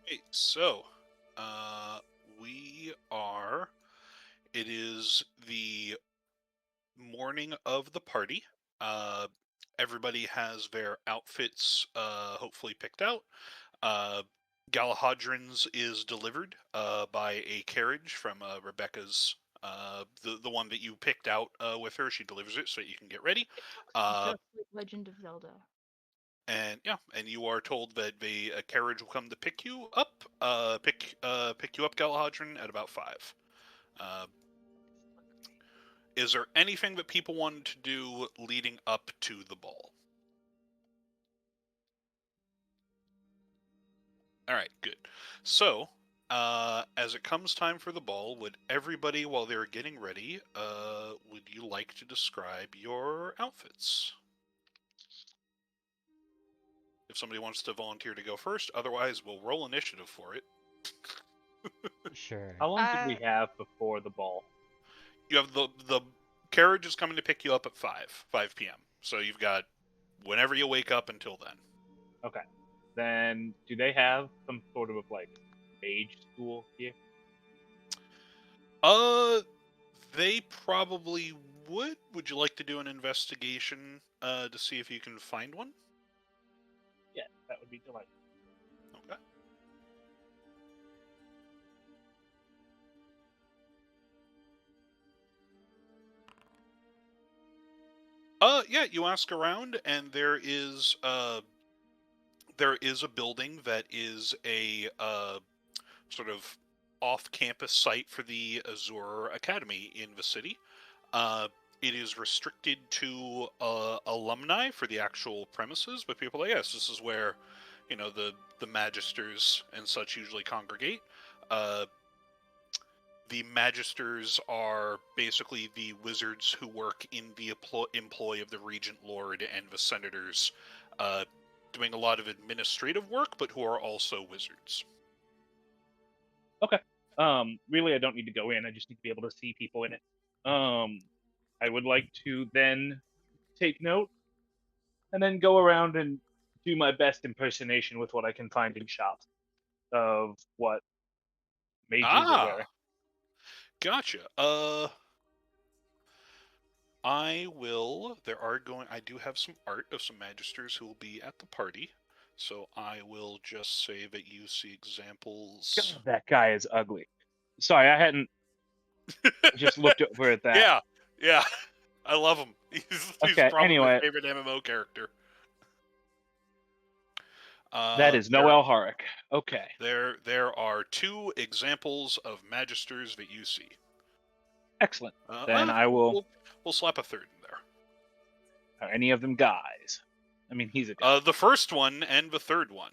Right, so we are. It is the morning of the party. Uh, Everybody has their outfits hopefully picked out. Uh, Galahadrin's is delivered by a carriage from Rebecca's. The one that you picked out with her, she delivers it so that you can get ready. It looks Uh, just like Legend of Zelda. and yeah, and you are told that a carriage will come to pick you up. Pick you up, Galahadrin, at about 5. Uh, is there anything that people wanted to do leading up to the ball? All right, good. So, as it comes time for the ball, would everybody, while they're getting ready, would you like to describe your outfits? If somebody wants to volunteer to go first, otherwise we'll roll initiative for it. Sure. How long did we have before the ball? You have the carriage is coming to pick you up at 5 p.m. So you've got whenever you wake up until then. Okay. Then do they have some sort of like mage school here? They probably would. Would you like to do an investigation to see if you can find one? Yeah, that would be delightful. Okay. Yeah, you ask around, and there is a building that is a sort of off-campus site for the Azure Academy in the city. It is restricted to alumni for the actual premises, but people are like, yes, this is where, the magisters and such usually congregate. The magisters are basically the wizards who work in the employ of the regent lord and the senators, doing a lot of administrative work, but who are also wizards. Okay. Really, I don't need to go in. I just need to be able to see people in it. I would like to then take note and then go around and do my best impersonation with what I can find in shops of what mages are wearing. Gotcha. I do have some art of some magisters who will be at the party, so I will just say that you see examples. God, that guy is ugly. Sorry, I hadn't just looked over at that. Yeah, I love him. He's Okay, probably my anyway. favorite MMO character. That is Noel Harick. Okay. There are 2 examples of magisters that you see. Excellent. Then I will. We'll slap a third in there. Are any of them guys? I mean, he's a guy. The first one and the third one.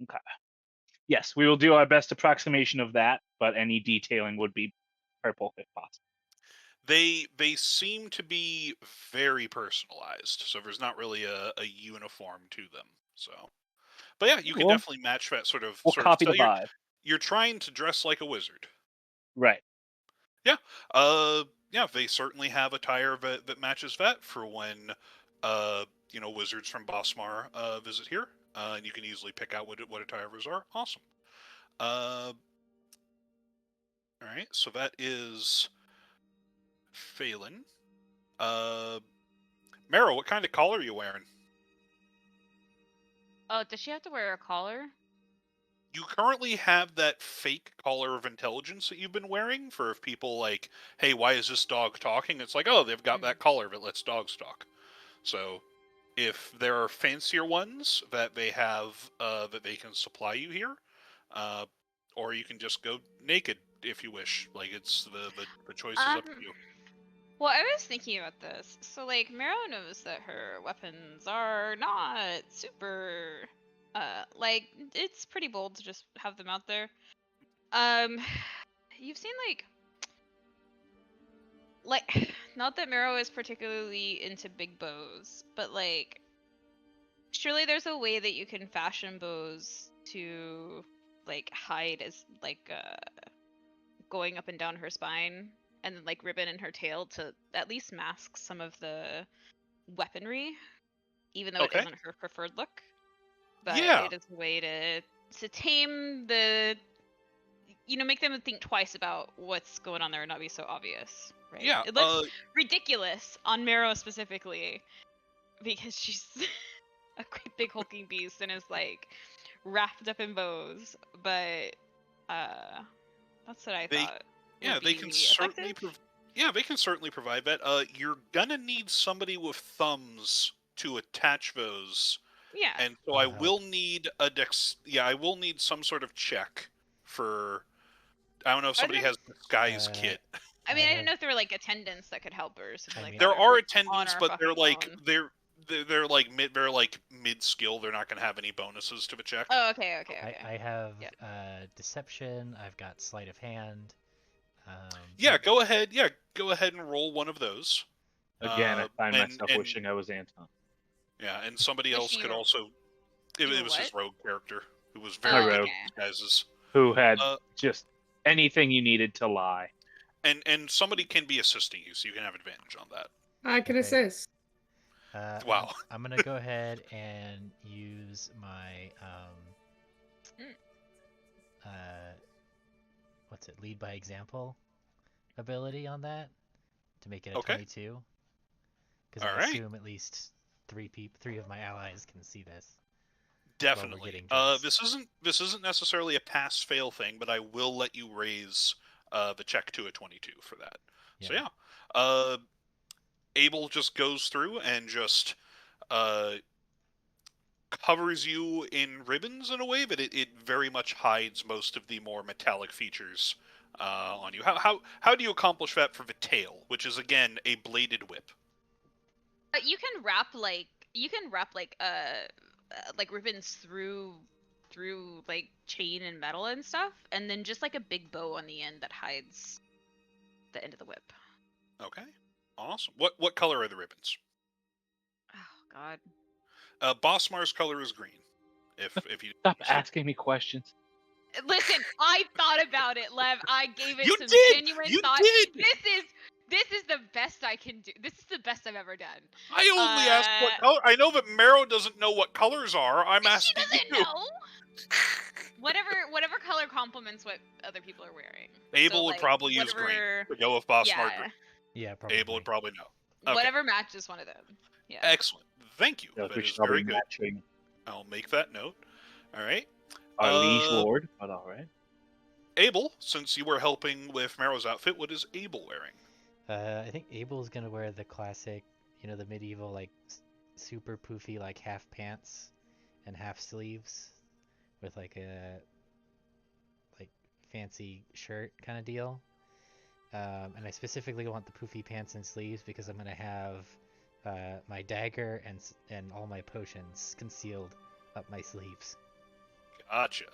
Okay. Yes, we will do our best approximation of that, but any detailing would be purple if possible. They seem to be very personalized, so there's not really a uniform to them. So, but yeah, you can definitely match that sort of. We'll copy the vibe. You're trying to dress like a wizard, right? Yeah. Yeah. They certainly have attire that matches that for when, wizards from Bosmar visit here, and you can easily pick out what attire those are. Awesome. All right. So that is Phelan. Mero, what kind of collar are you wearing? Oh, does she have to wear a collar? You currently have that fake collar of intelligence that you've been wearing for if people like, hey, why is this dog talking? It's like, oh, they've got that collar that lets dogs talk. So if there are fancier ones that they have that they can supply you here, or you can just go naked if you wish. Like it's the choice is up to you. Well, I was thinking about this. So, like, Mero knows that her weapons are not super, like, it's pretty bold to just have them out there. You've seen, not that Mero is particularly into big bows, but, like, surely there's a way that you can fashion bows to, like, hide as, like, going up and down her spine, and then like ribbon in her tail to at least mask some of the weaponry, even though it isn't her preferred look. But yeah, it is a way to tame the, make them think twice about what's going on there and not be so obvious, right? Yeah, It looks ridiculous on Marrow specifically because she's a great big hulking beast and is like wrapped up in bows, but that's what I thought. Yeah, would they be can certainly effective. they can certainly provide that. You're gonna need somebody with thumbs to attach those, Yeah. and so That'll I help. will need a dex. Yeah, I will need some sort of check for. I don't know if somebody has disguise kit. I mean, I didn't have- know if there were like attendants that could help or something I like mean- that. There or if are we're on attendants, our but they're fucking like phone. they're like mid skill. They're not gonna have any bonuses to the check. Oh, okay, okay, okay. I have Yeah. deception. I've got sleight of hand. Yeah, go ahead. Yeah, go ahead and roll one of those. Again, I find and- myself and- wishing I was Anton. Yeah, and somebody else Wishing could you were- also. It you were was his what? rogue character who was Oh, very good rogue. at disguises. Who had Uh, just anything you needed to lie. And somebody can be assisting you, so you can have advantage on that. I can Okay. assist. Wow. I'm gonna go ahead and use my what's it? Lead by example ability on that to make it a Okay. 22. Because I All right. assume at least three of my allies can see this. Definitely. getting dressed. This isn't necessarily a pass fail thing, but I will let you raise the check to a 22 for that. So yeah. Abel just goes through and just covers you in ribbons in a way, but it very much hides most of the more metallic features on you. How do you accomplish that for the tail, which is again a bladed whip? You can wrap like ribbons through like chain and metal and stuff, and then just like a big bow on the end that hides the end of the whip. Okay, awesome. What color are the ribbons? Oh God. Bossmar's color is green. If you Stop asking me questions. Listen, I thought about it, Lev. I gave it You some did! genuine You thought. did! This is the best I can do. This is the best I've ever done. I only asked what color. I know that Marrow doesn't know what colors are. I'm She asking doesn't you. know. Whatever color complements what other people are wearing. Abel So, would like, probably use green. To go with Bossmar green. Yeah, probably. Abel would probably know. Okay. Whatever matches one of them. Yeah. Excellent. Thank you. I feel like That we is should probably very good. matching I'll make that note. All right. our liege lord, but all right. Abel, since you were helping with Marrow's outfit, what is Abel wearing? I think Abel's gonna wear the classic, the medieval like super poofy like half pants and half sleeves with like a like fancy shirt kind of deal. And I specifically want the poofy pants and sleeves because I'm gonna have my dagger and all my potions concealed up my sleeves. Gotcha.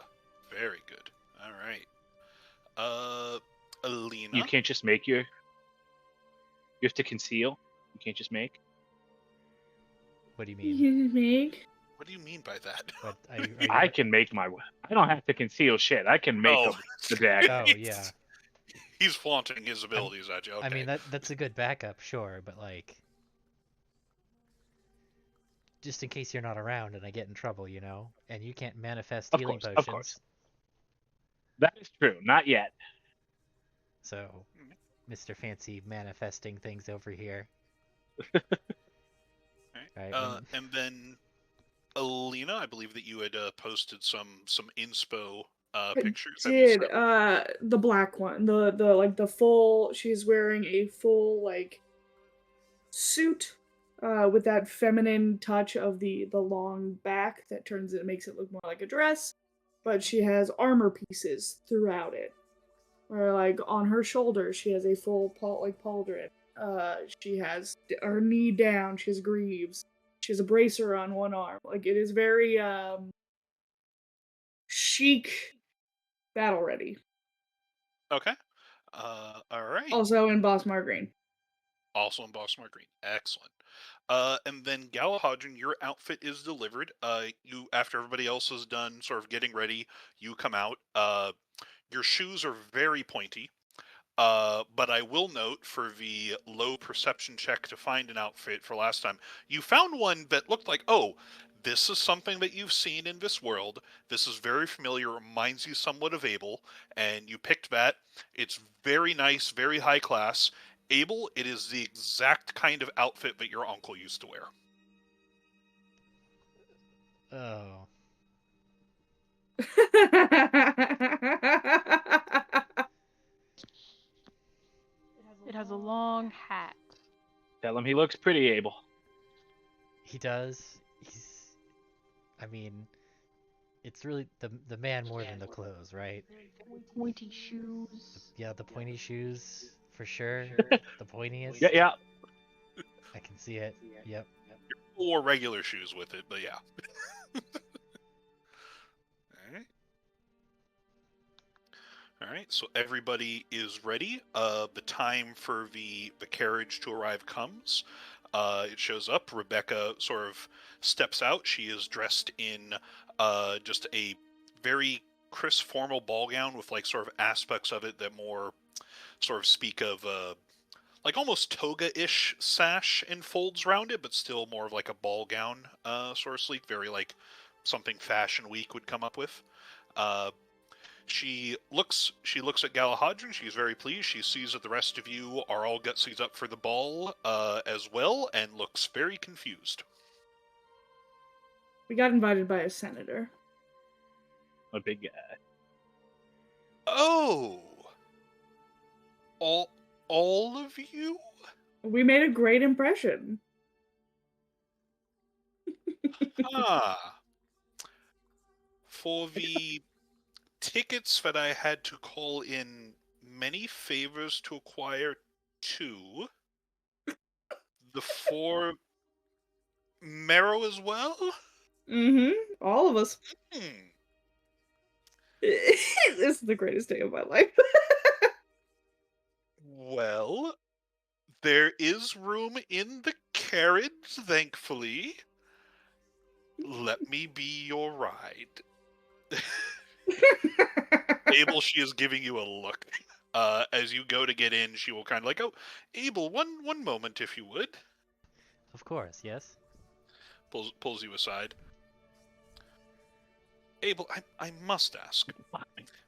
Very good. All right. Alina. You can't just make your. You have to conceal. You can't just make. What do you mean? You make? What do you mean by that? What, I can make my. I don't have to conceal shit. I can make Oh. the dagger. Oh yeah. He's flaunting his abilities at you. Okay. I mean that's a good backup, sure, but like just in case you're not around and I get in trouble, and you can't manifest Of healing course, potions. of course. That is true. Not yet. So, Mr. Fancy manifesting things over here. Right. Right, And then Alina, I believe that you had posted some inspo pictures. Have you Did said- the black one, the full? She's wearing a full like suit with that feminine touch of the long back that makes it look more like a dress, but she has armor pieces throughout it. Or like on her shoulder, she has a full pauldron. She has her knee down. She has greaves. She has a bracer on one arm. Like it is very chic, battle ready. Okay. All right. Also in Bossmar Green. Also in Bossmar Green. Excellent. And then Galahadron, your outfit is delivered. You after everybody else is done, sort of getting ready, you come out. Your shoes are very pointy. But I will note for the low perception check to find an outfit for last time, you found one that looked like, oh, this is something that you've seen in this world. This is very familiar, reminds you somewhat of Abel, and you picked that. It's very nice, very high class. Abel, it is the exact kind of outfit that your uncle used to wear. Oh. It has a long hat. Tell him he looks pretty, Abel. He does. I mean, it's really the man more than the clothes, right? Pointy shoes. Yeah, the pointy shoes, for sure. The pointiest. Yeah. I can see it. Yep. Or regular shoes with it, but yeah. Alright, so everybody is ready. The time for the carriage to arrive comes. It shows up. Rebecca sort of steps out. She is dressed in just a very crisp formal ball gown with like sort of aspects of it that more sort of speak of like almost toga-ish sash and folds around it, but still more of like a ball gown sort of sleek, very like something Fashion Week would come up with. She looks at Galahadran. She's very pleased. She sees that the rest of you are all gutsies up for the ball as well, and looks very confused. We got invited by a senator. A big guy. Oh, all of you? We made a great impression. Ah, for the tickets that I had to call in many favors to acquire 2, the 4 Marrow as well? Mm-hmm. All of us. Hmm. This is the greatest day of my life. Well, there is room in the carriage, thankfully. Let me be your ride. Abel, she is giving you a look. As you go to get in, she will kind of like, oh, Abel, one moment, if you would. Of course, yes. Pulls you aside. Abel, I must ask.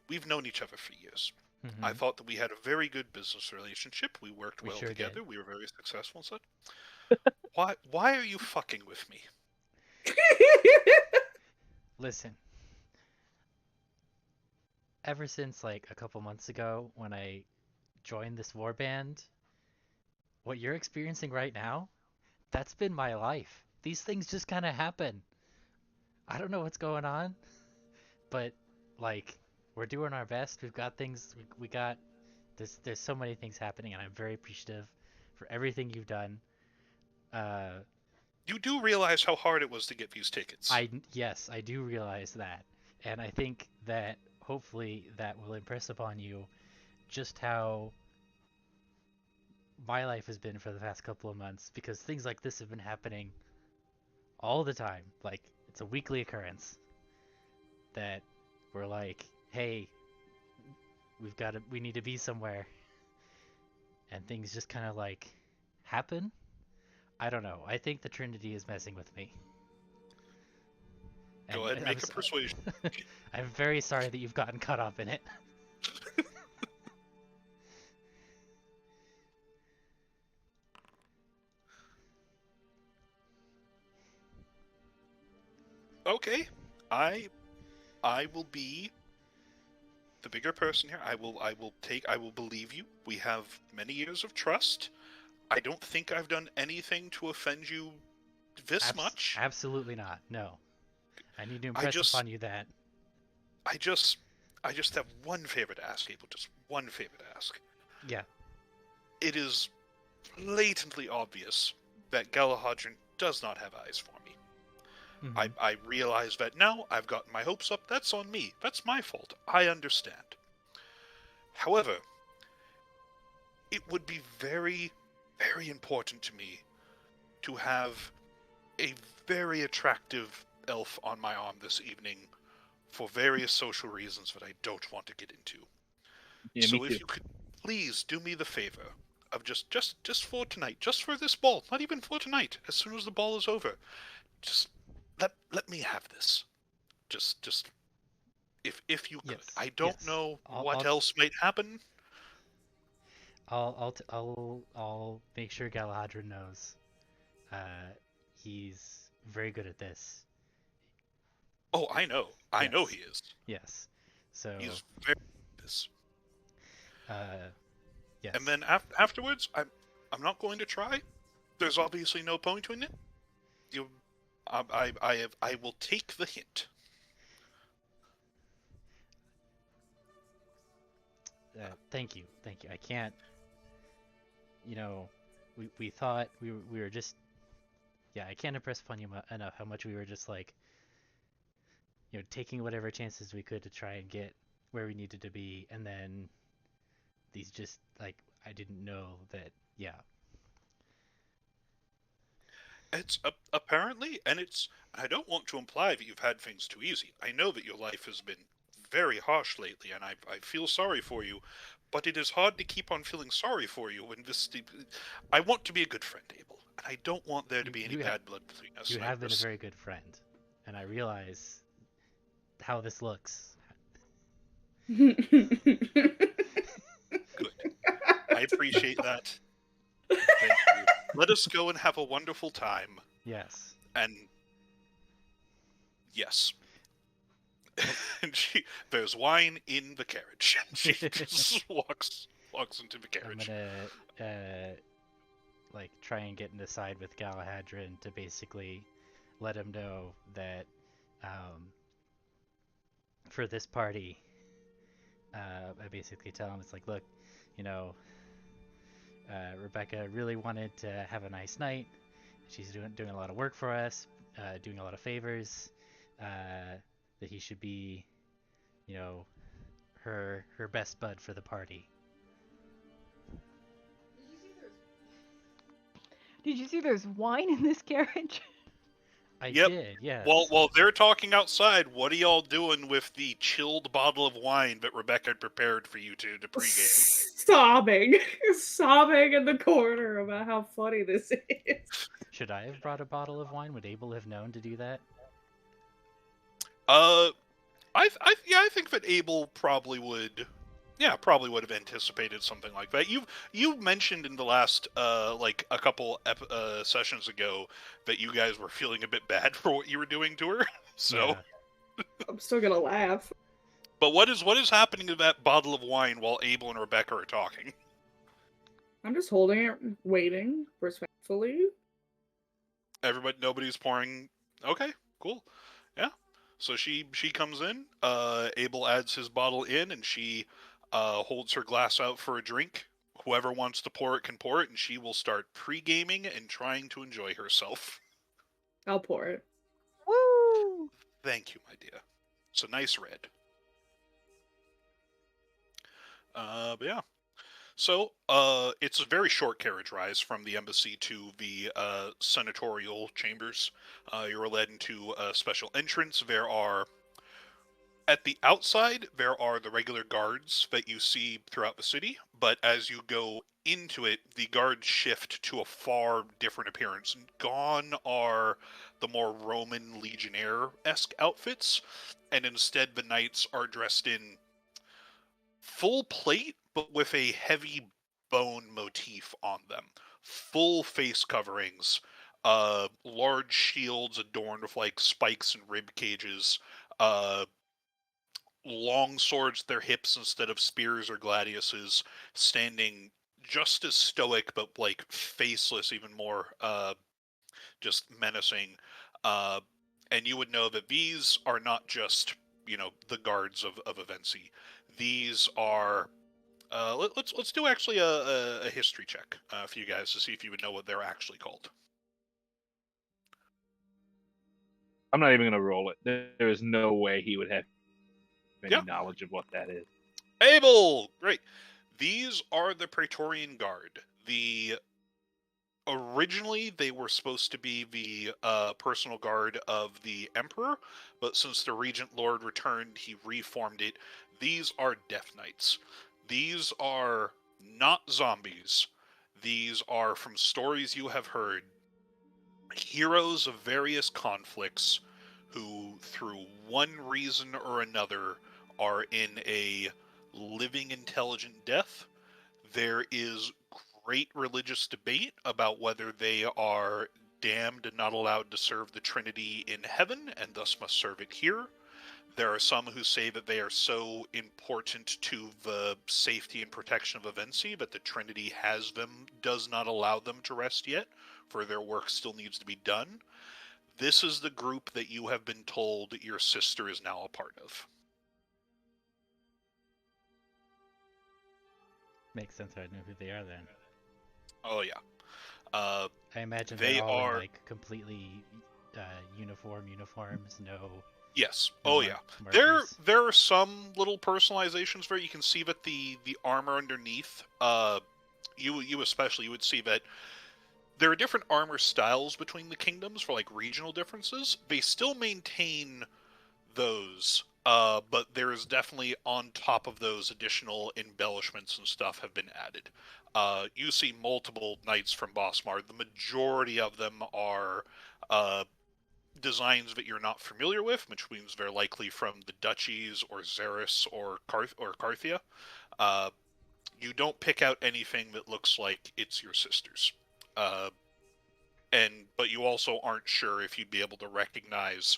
We've known each other for years. Mhm. I thought that we had a very good business relationship. We worked We well sure together. did. We were very successful and such. Why are you fucking with me? Listen. Ever since like a couple months ago when I joined this warband, what you're experiencing right now, that's been my life. These things just kind of happen. I don't know what's going on, but like we're doing our best. We've got things we got there's so many things happening and I'm very appreciative for everything you've done. You do realize how hard it was to get these tickets. Yes, I do realize that. And I think that hopefully that will impress upon you just how my life has been for the past couple of months, because things like this have been happening all the time. Like, it's a weekly occurrence that we're like, hey, we need to be somewhere. And things just kind of like happen. I don't know. I think the Trinity is messing with me. Go ahead and make a persuasion. I'm very sorry that you've gotten caught up in it. Okay, I will be the bigger person here. I will believe you. We have many years of trust. I don't think I've done anything to offend you this much. Absolutely not. No. I need to impress upon you that. I just have one favor to ask, Abel. Just one favor to ask. Yeah. It is blatantly obvious that Galahadran does not have eyes for me. Mm-hmm. I realize that now. I've gotten my hopes up. That's on me. That's my fault. I understand. However, it would be very, very important to me to have a very attractive elf on my arm this evening for various social reasons that I don't want to get into. Yeah, so me if too. you could please do me the favor of just for tonight, just for this ball, not even for tonight, as soon as the ball is over, just let me have this. Just if you could. Yes, I don't yes. know I'll what else might happen. I'll make sure Galahadra knows. He's very good at this. Oh, I know. I know he Yes, is. yes. So, He's very good at this. yes. And then afterwards, I'm not going to try. There's obviously no point in it. You, I will take the hint. Thank you, thank you. I can't. You know, we thought we were just. Yeah, I can't impress upon you enough how much we were just like, taking whatever chances we could to try and get where we needed to be, and then these just like I didn't know that. Yeah, It's apparently, and it's. I don't want to imply that you've had things too easy. I know that your life has been very harsh lately, and I feel sorry for you. But it is hard to keep on feeling sorry for you when this. I want to be a good friend, Abel, and I don't want there to be any bad blood between us. you And have been a very good friend, and I realize how this looks. good. I appreciate that. Thank you. Let us go and have a wonderful time. Yes. And yes. And there's wine in the carriage. She just walks into the I'm carriage. gonna like try and get into side with Galahadrin to basically let him know that for this party, I basically tell him it's like, look, you know, Rebecca really wanted to have a nice night. She's doing a lot of work for us, doing a lot of favors. That he should be, you know, her best bud for the party. Did you see there's wine in this carriage? I Yep. did, yes. While they're talking outside, what are y'all doing with the chilled bottle of wine that Rebecca had prepared for you to pregame? sobbing in the corner about how funny this is. Should I have brought a bottle of wine? Would Abel have known to do that? I think that Abel probably would. Yeah, probably would have anticipated something like that. You mentioned in the last like a couple sessions ago that you guys were feeling a bit bad for what you were doing to her. So, Yeah. I'm still gonna laugh. but what is happening to that bottle of wine while Abel and Rebecca are talking? I'm just holding it, waiting respectfully. Nobody's pouring. Okay, cool. Yeah. So she comes in. Abel adds his bottle in, and she holds her glass out for a drink. Whoever wants to pour it can pour it, and she will start pre-gaming and trying to enjoy herself. I'll pour it. Woo! Thank you, my dear. It's a nice red. But yeah. So, it's a very short carriage ride from the embassy to the senatorial chambers. You're led into a special entrance. At the outside, there are the regular guards that you see throughout the city, but as you go into it, the guards shift to a far different appearance. Gone are the more Roman legionnaire-esque outfits, and instead the knights are dressed in full plate, but with a heavy bone motif on them. Full face coverings, large shields adorned with like spikes and rib cages, long swords at their hips instead of spears or gladiuses, standing just as stoic but like faceless, even more just menacing. Uh, and you would know that these are not just the guards of Avencii. These are let's do actually a history check for you guys to see if you would know what they're actually called. I'm not even gonna roll it. There is no way he would have any Yeah. knowledge of what that is. Abel, great. These are the Praetorian Guard. Originally, they were supposed to be the personal guard of the Emperor, but since the Regent Lord returned, he reformed it. These are Death Knights. These are not zombies. These are, from stories you have heard, heroes of various conflicts who, through one reason or another, are in a living intelligent death. There is great religious debate about whether they are damned and not allowed to serve the Trinity in heaven and thus must serve it here. There are some who say that they are so important to the safety and protection of Avencii that the Trinity does not allow them to rest yet, for their work still needs to be done. This is the group that you have been told your sister is now a part of. Makes sense. I know who they are then. Oh yeah. I imagine They they're all in are- like completely uniforms. No. Yes. No Oh mar- yeah. markers. There are some little personalizations where you can see that the armor underneath, you especially, you would see that there are different armor styles between the kingdoms for like regional differences. They still maintain those, but there is definitely on top of those additional embellishments and stuff have been added. You see multiple knights from Bossmar. The majority of them are designs that you're not familiar with, which means they're likely from the duchies or Xeris or Carthia. Uh, you don't pick out anything that looks like it's your sister's. But you also aren't sure if you'd be able to recognize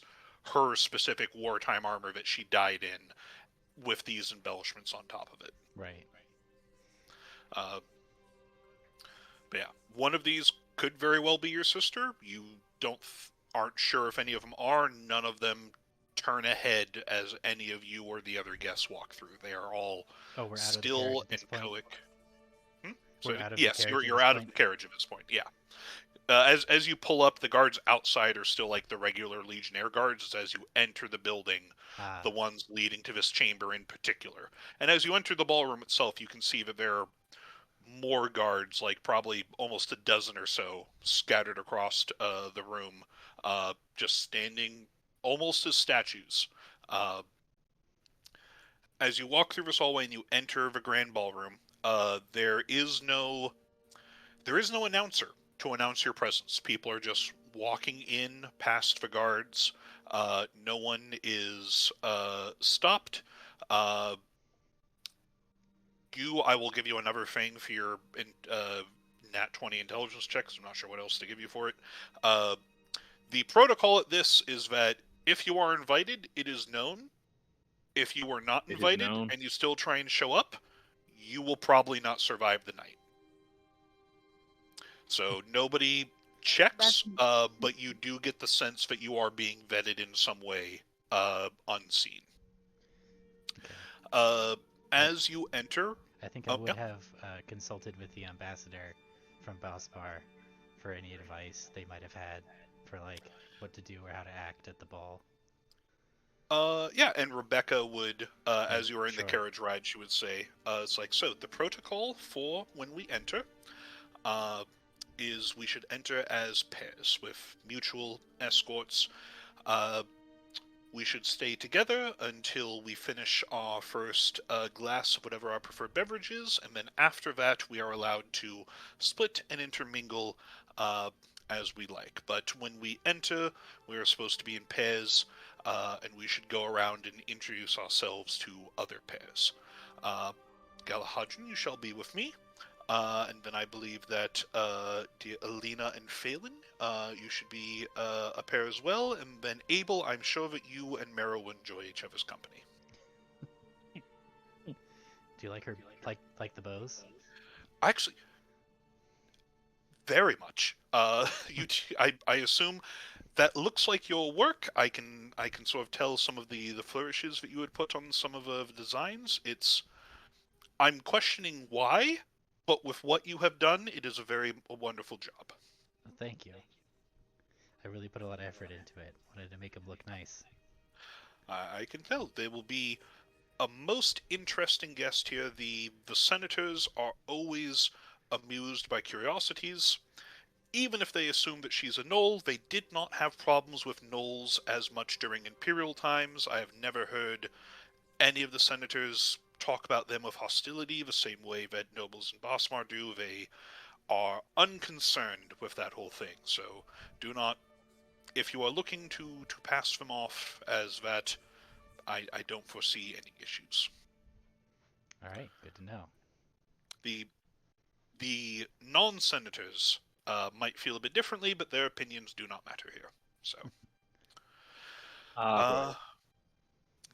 her specific wartime armor that she died in with these embellishments on top of it. Right. But yeah, one of these could very well be your sister. You aren't sure if any of them are. None of them turn ahead as any of you or the other guests walk through. They are all Oh, we're out of the carriage still at this and point. coic. We're out of yes, the carriage. you're out of the carriage at this point. Yeah. As you pull up, the guards outside are still like the regular Legionnaire guards. As you enter the building, the ones leading to this chamber in particular. And as you enter the ballroom itself, you can see that there are more guards, like probably almost a dozen or so, scattered across the room, just standing almost as statues. As you walk through this hallway and you enter the grand ballroom, there is no announcer to announce your presence. People are just walking in past the guards. No one is stopped. I will give you another thing for your Nat 20 intelligence checks. I'm not sure what else to give you for it. The protocol at this is that if you are invited, it is known. If you are not It is invited known. and you still try and show up, you will probably not survive the night. So nobody checks, but you do get the sense that you are being vetted in some way, unseen. Okay. As you enter, I think I would have consulted with the ambassador from Bospar for any advice they might have had for like what to do or how to act at the ball. Yeah, and Rebecca would, as you were in Sure. the carriage ride, she would say, it's like, so the protocol for when we enter is we should enter as pairs with mutual escorts. We should stay together until we finish our first glass of whatever our preferred beverage is, and then after that we are allowed to split and intermingle as we like. But when we enter, we are supposed to be in pairs, and we should go around and introduce ourselves to other pairs. Galahadrian, you shall be with me. And then I believe that dear Alina and Phelan, you should be a pair as well. And then Abel, I'm sure that you and Mero will enjoy each other's company. Do you like her like the bows? Actually, very much. I assume that looks like your work. I can sort of tell some of the flourishes that you would put on some of the designs. I'm questioning why. But with what you have done, it is a wonderful job. Well, thank you. I really put a lot of effort into it. Wanted to make them look nice. I can tell. They will be a most interesting guest here. The senators are always amused by curiosities. Even if they assume that she's a Knoll, they did not have problems with Knolls as much during Imperial times. I have never heard any of the senators talk about them with hostility the same way that nobles in Bossmar do. They are unconcerned with that whole thing, so do not if you are looking to pass them off as that, I don't foresee any issues. All right, good to know. The non-senators might feel a bit differently, but their opinions do not matter here. So, Right.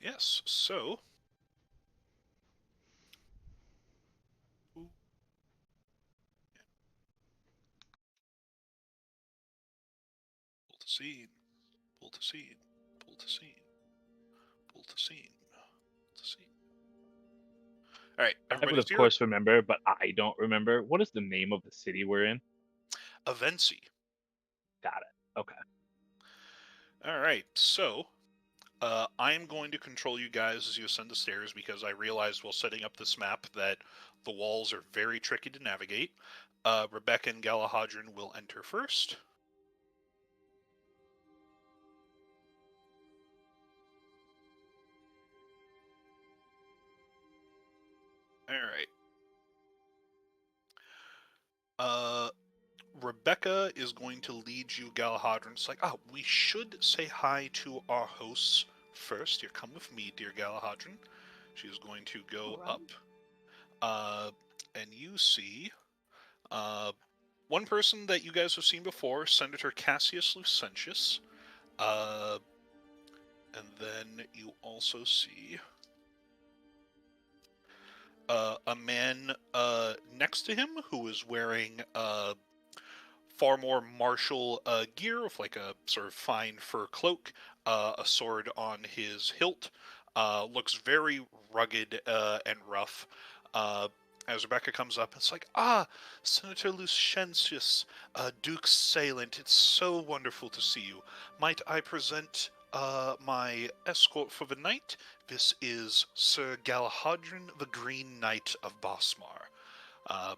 yes. So, pull the scene, pull the scene, pull the scene, pull the scene, pull the scene. All right, I would everybody's of here. course remember, but I don't remember. What is the name of the city we're in? Avencii. Got it. Okay. All right, so I'm going to control you guys as you ascend the stairs because I realized while setting up this map that the walls are very tricky to navigate. Rebecca and Galahadran will enter first. All right. Rebecca is going to lead you, Galahadran. It's like, we should say hi to our hosts first. Here, come with me, dear Galahadran. She's going to go Alright. up. And you see one person that you guys have seen before, Senator Cassius Lucentius. And then you also see a man next to him who is wearing far more martial gear with like a sort of fine fur cloak, a sword on his hilt. Looks very rugged and rough. As Rebecca comes up, it's like, Senator Lucentius, Duke Salient, it's so wonderful to see you. Might I present my escort for the night? This is Sir Galahadran, the Green Knight of Bosmar. And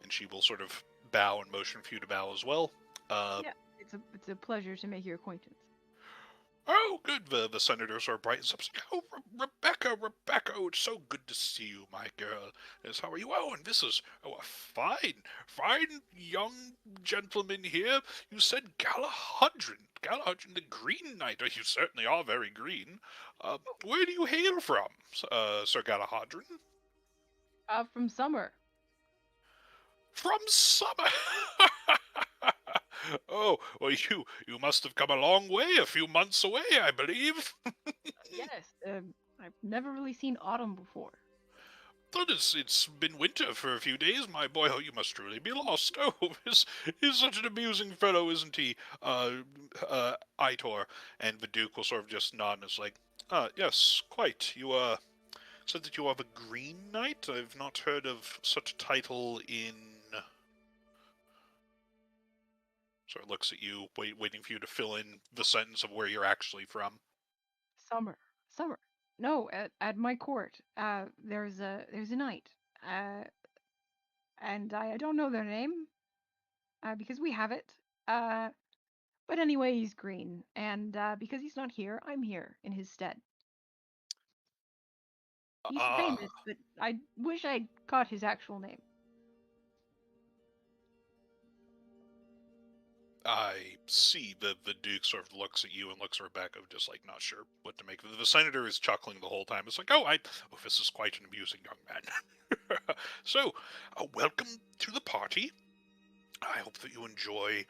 she will sort of bow and motion for you to bow as well. Yeah, it's a pleasure to make your acquaintance. Oh, good. The senator sort of brightens up. Oh, Rebecca, oh, it's so good to see you, my girl. Yes, how are you? Oh, and this is a fine young gentleman here. You said Galahadran, the Green Knight. Oh, you certainly are very green. Where do you hail from, Sir Galahadran? From Summer. From Summer. Oh, well, you must have come a long way, a few months away, I believe. Yes, I've never really seen autumn before. But it's been winter for a few days, my boy. Oh, you must truly be lost. Oh, he's such an amusing fellow, isn't he? Aitor. And the Duke will sort of just nod and is like, yes, quite. You, said that you are the Green Knight? I've not heard of such a title in... Sort of looks at you, waiting for you to fill in the sentence of where you're actually from. Summer. No, at my court, there's a knight, and I don't know their name, because we have it. But anyway, he's green, and because he's not here, I'm here in his stead. He's Ah, famous, but I wish I'd caught his actual name. I see. The Duke sort of looks at you and looks at Rebecca, just like not sure what to make of it. The senator is chuckling the whole time. It's like, oh, this is quite an amusing young man. So, welcome to the party. I hope that you enjoy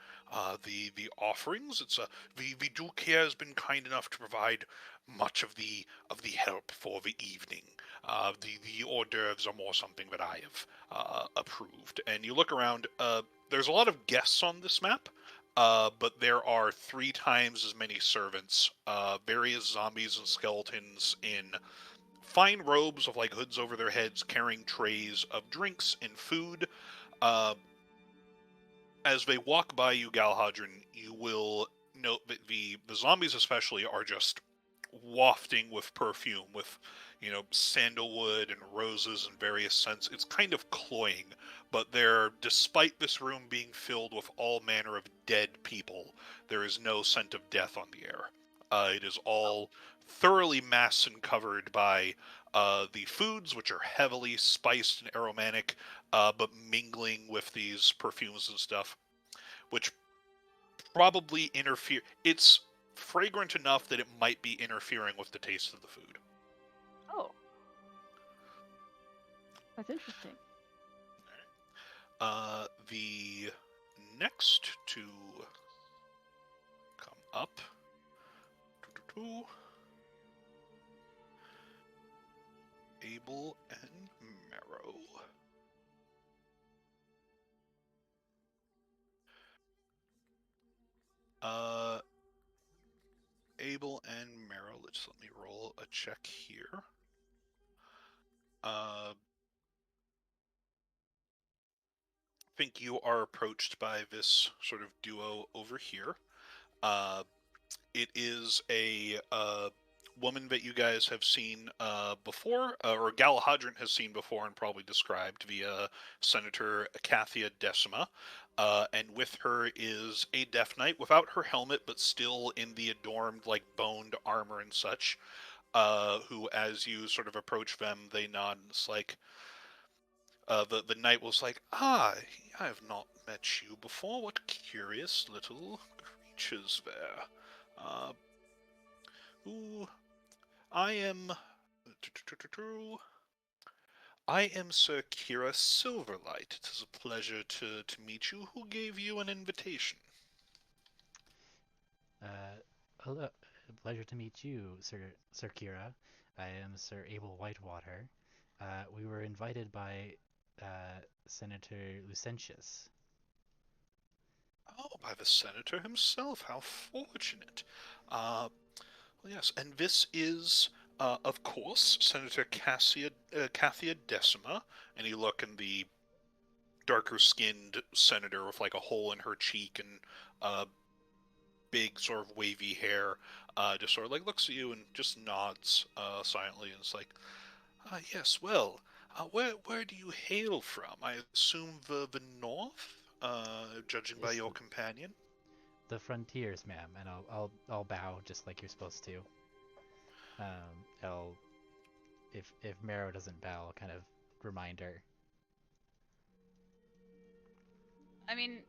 the offerings. It's the Duke here has been kind enough to provide much of the help for the evening. The hors d'oeuvres are more something that I have approved. And you look around. There's a lot of guests on this map. But there are 3 times as many servants, various zombies and skeletons in fine robes with like hoods over their heads, carrying trays of drinks and food. Uh, as they walk by you, Galahadran, you will note that the zombies especially are just wafting with perfume, with sandalwood and roses and various scents. It's kind of cloying, but despite this room being filled with all manner of dead people, there is no scent of death on the air. It is all thoroughly masked and covered by the foods, which are heavily spiced and aromatic, but mingling with these perfumes and stuff, which probably interfere. It's fragrant enough that it might be interfering with the taste of the food. Oh, that's interesting. The next to come up. Abel and Marrow. Abel and Marrow. Let's let me roll a check here. I think you are approached by this sort of duo over here. It is a woman that you guys have seen before, or Galahadrant has seen before and probably described via Senator Cathia Decima. And with her is a Death Knight without her helmet, but still in the adorned, like, boned armor and such, who, as you sort of approach them, they nod, and it's like, the knight was like, I have not met you before. What curious little creatures there. Ooh, I am Sir Kira Silverlight. It is a pleasure to meet you. Who gave you an invitation? Hello, pleasure to meet you, Sir Kira. I am Sir Abel Whitewater. We were invited by Senator Lucentius. Oh, by the senator himself. How fortunate. Well, yes, and this is, of course, Senator Cathia Decima. And you look, and the darker-skinned senator with like a hole in her cheek and big sort of wavy hair, just sort of like looks at you and just nods silently, and it's like, yes, well, where do you hail from? I assume the north, judging by Yes, your companion. the frontiers, ma'am, and I'll bow just like you're supposed to. I'll if Marrow doesn't bow, I'll kind of remind her. I mean,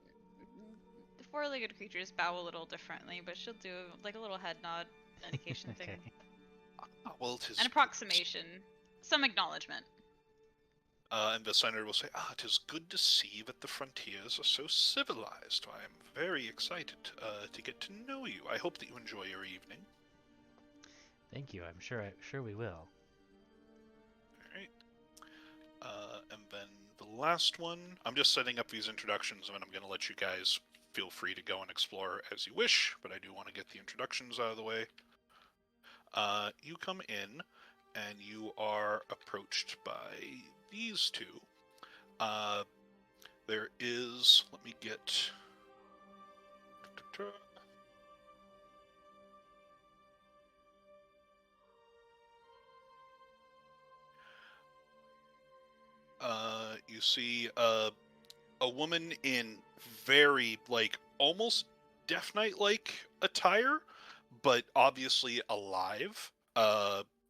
the four-legged creatures bow a little differently, but she'll do like a little head nod indication Okay. thing. Well, it is An approximation. Some acknowledgement. And the senator will say, it is good to see that the frontiers are so civilized. I am very excited to get to know you. I hope that you enjoy your evening. Thank you. I'm sure we will. All right. And then the last one, I'm just setting up these introductions, and I'm going to let you guys feel free to go and explore as you wish, but I do want to get the introductions out of the way. You come in, and you are approached by these two. There is, let me get... You see a woman in very, like, almost Death Knight-like attire, but obviously alive,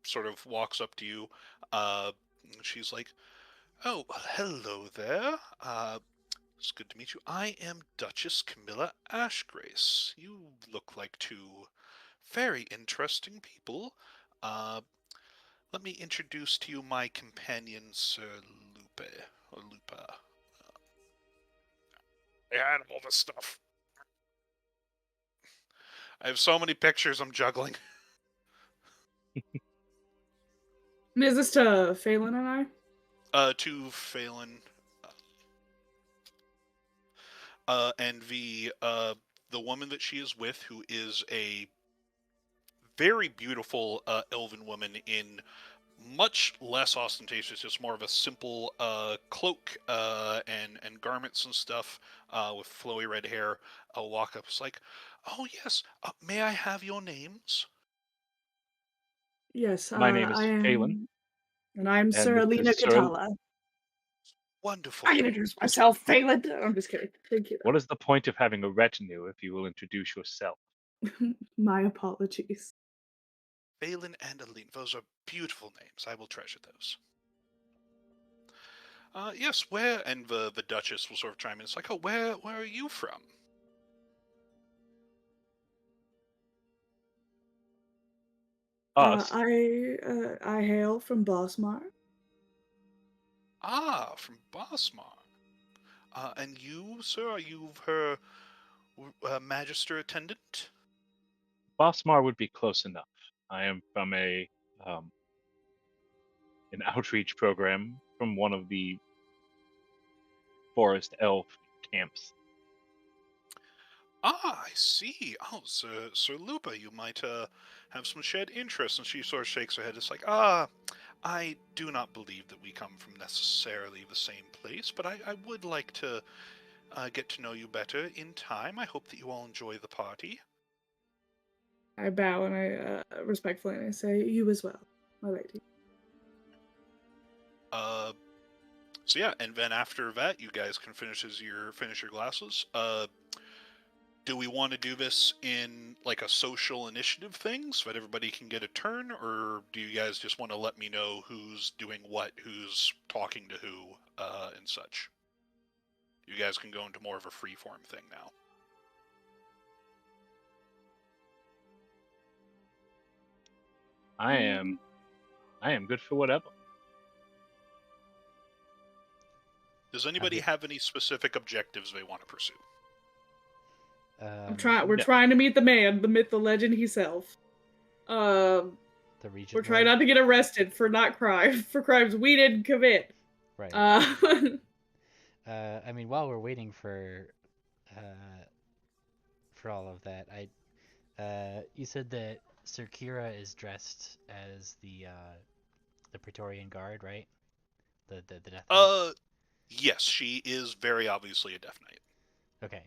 sort of walks up to you. She's like, oh, hello there. It's good to meet you. I am Duchess Camilla Ashgrace. You look like two very interesting people. Let me introduce to you my companion, Sir Lupe, or Lupa. I had all this stuff. I have so many pictures I'm juggling. Is this to Phelan and I? To Phelan. And the woman that she is with, who is a very beautiful elven woman in much less ostentatious, just more of a simple cloak and garments and stuff, with flowy red hair. I'll walk up. It's like, oh yes, may I have your names? Yes, My name I is Phelan, am, and I'm and Sir this Alina is Sir. Katala. Wonderful. I can introduce myself, Phelan. I'm just kidding. Thank you. What is the point of having a retinue if you will introduce yourself? My apologies. Phelan and Aline, those are beautiful names. I will treasure those. Yes, where? And the Duchess will sort of chime in. It's like, oh, where are you from? Us. I hail from Bossmar. Ah, from Bosmar. And you, sir, are you her magister attendant? Bossmar would be close enough. I am from an outreach program from one of the forest elf camps. Ah, I see. Oh, Sir Lupa, you might have some shared interests. And she sort of shakes her head. It's like, I do not believe that we come from necessarily the same place, but I would like to get to know you better in time. I hope that you all enjoy the party. I bow and I respectfully and I say, "You as well, my lady." So yeah, and then after that, you guys can finish your glasses. Do we want to do this in like a social initiative thing so that everybody can get a turn, or do you guys just want to let me know who's doing what, who's talking to who, and such? You guys can go into more of a free-form thing now. I am good for whatever. Does anybody have any specific objectives they want to pursue? We're No. trying to meet the man, the myth, the legend himself. The regent. We're trying not to get arrested for for crimes we didn't commit. Right. Uh, I mean, while we're waiting for all of that, you said that Sir Kira is dressed as the Praetorian Guard, right? The Death Knight. Yes, she is very obviously a Death Knight. Okay.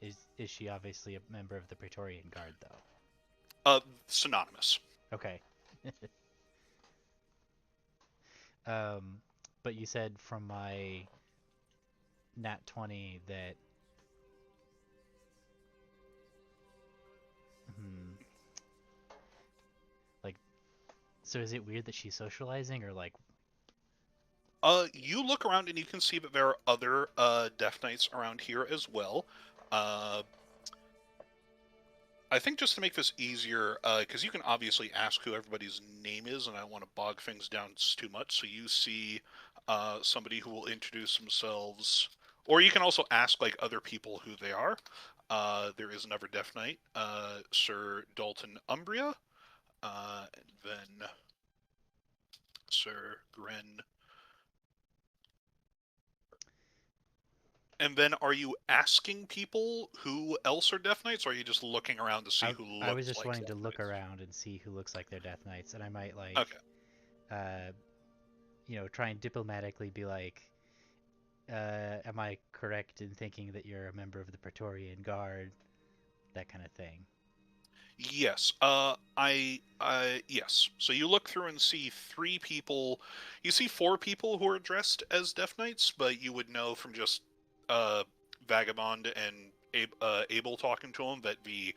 Is she obviously a member of the Praetorian Guard though? Synonymous. Okay. But you said from my nat 20 that like, so is it weird that she's socializing or like? You look around and you can see that there are other Death Knights around here as well. I think just to make this easier, because you can obviously ask who everybody's name is, and I don't want to bog things down too much. So you see somebody who will introduce themselves, or you can also ask like other people who they are. There is another Death Knight, Sir Dalton Umbria, and then Sir Gren. And then, are you asking people who else are Death Knights, or are you just looking around to see who looks like I was just wanting to Death look Knights? around and see who looks like they're Death Knights, and I might like, Okay. Try and diplomatically be like, am I correct in thinking that you're a member of the Praetorian Guard? That kind of thing. Yes. Yes. So you look through and see 3 people. You see 4 people who are dressed as Death Knights, but you would know from just Vagabond and Abel talking to him that the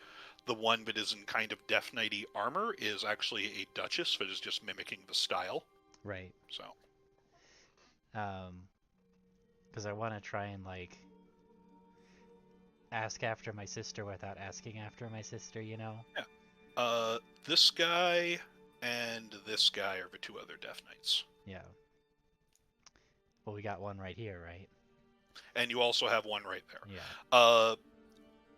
one that is in kind of Death Knighty armor is actually a Duchess that is just mimicking the style. Right. So. Because I want to try and like ask after my sister without asking after my sister, you know? Yeah. This guy and this guy are the 2 other Death Knights. Yeah. Well, we got one right here, right? And you also have one right there. Yeah.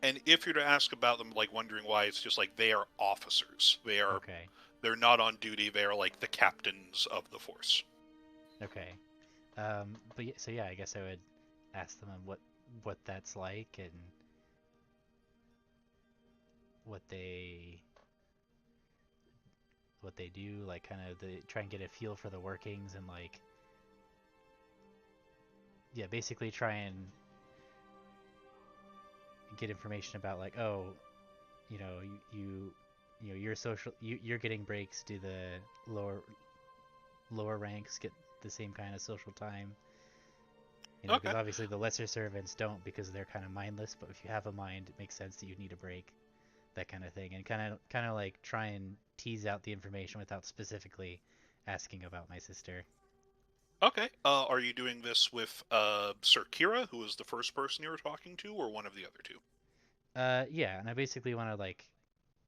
And if you're to ask about them, like wondering why, it's just like they are officers. Okay. They're not on duty. They are like the captains of the force. Okay. So yeah, I guess I would ask them what that's like and what they do, like kind of try and get a feel for the workings and like, yeah, basically try and get information about like, oh, you know, you're getting breaks. Do the lower ranks get the same kind of social time? You know, because Okay. obviously the lesser servants don't because they're kind of mindless. But if you have a mind, it makes sense that you need a break, that kind of thing, and kind of like try and tease out the information without specifically asking about my sister. Okay. Are you doing this with Sir Kira, who was the first person you were talking to, or one of the other 2? Yeah, and I basically want to like,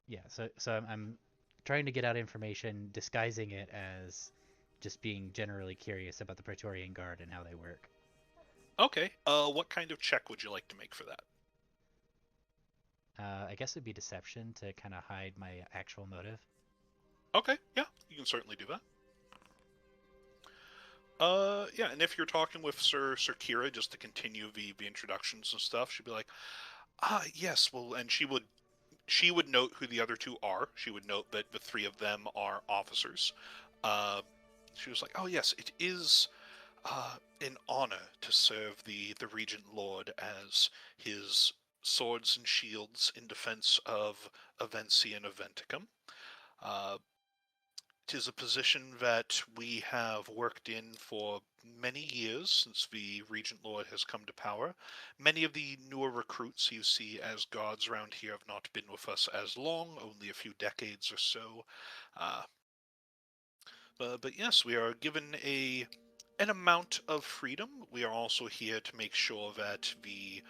yeah. So I'm trying to get out information, disguising it as just being generally curious about the Praetorian Guard and how they work. Okay. What kind of check would you like to make for that? I guess it'd be deception to kind of hide my actual motive. Okay, yeah, you can certainly do that. Yeah, and if you're talking with Sir Kira, just to continue the introductions and stuff, she'd be like, yes, well, and she would note who the other two are. She would note that the three of them are officers. She was like, oh yes, it is an honor to serve the Regent Lord as his swords and shields in defense of Avencii and Aventicum. It is a position that we have worked in for many years since the Regent Lord has come to power. Many of the newer recruits you see as guards around here have not been with us as long, only a few decades or so. But yes, we are given an amount of freedom. We are also here to make sure that the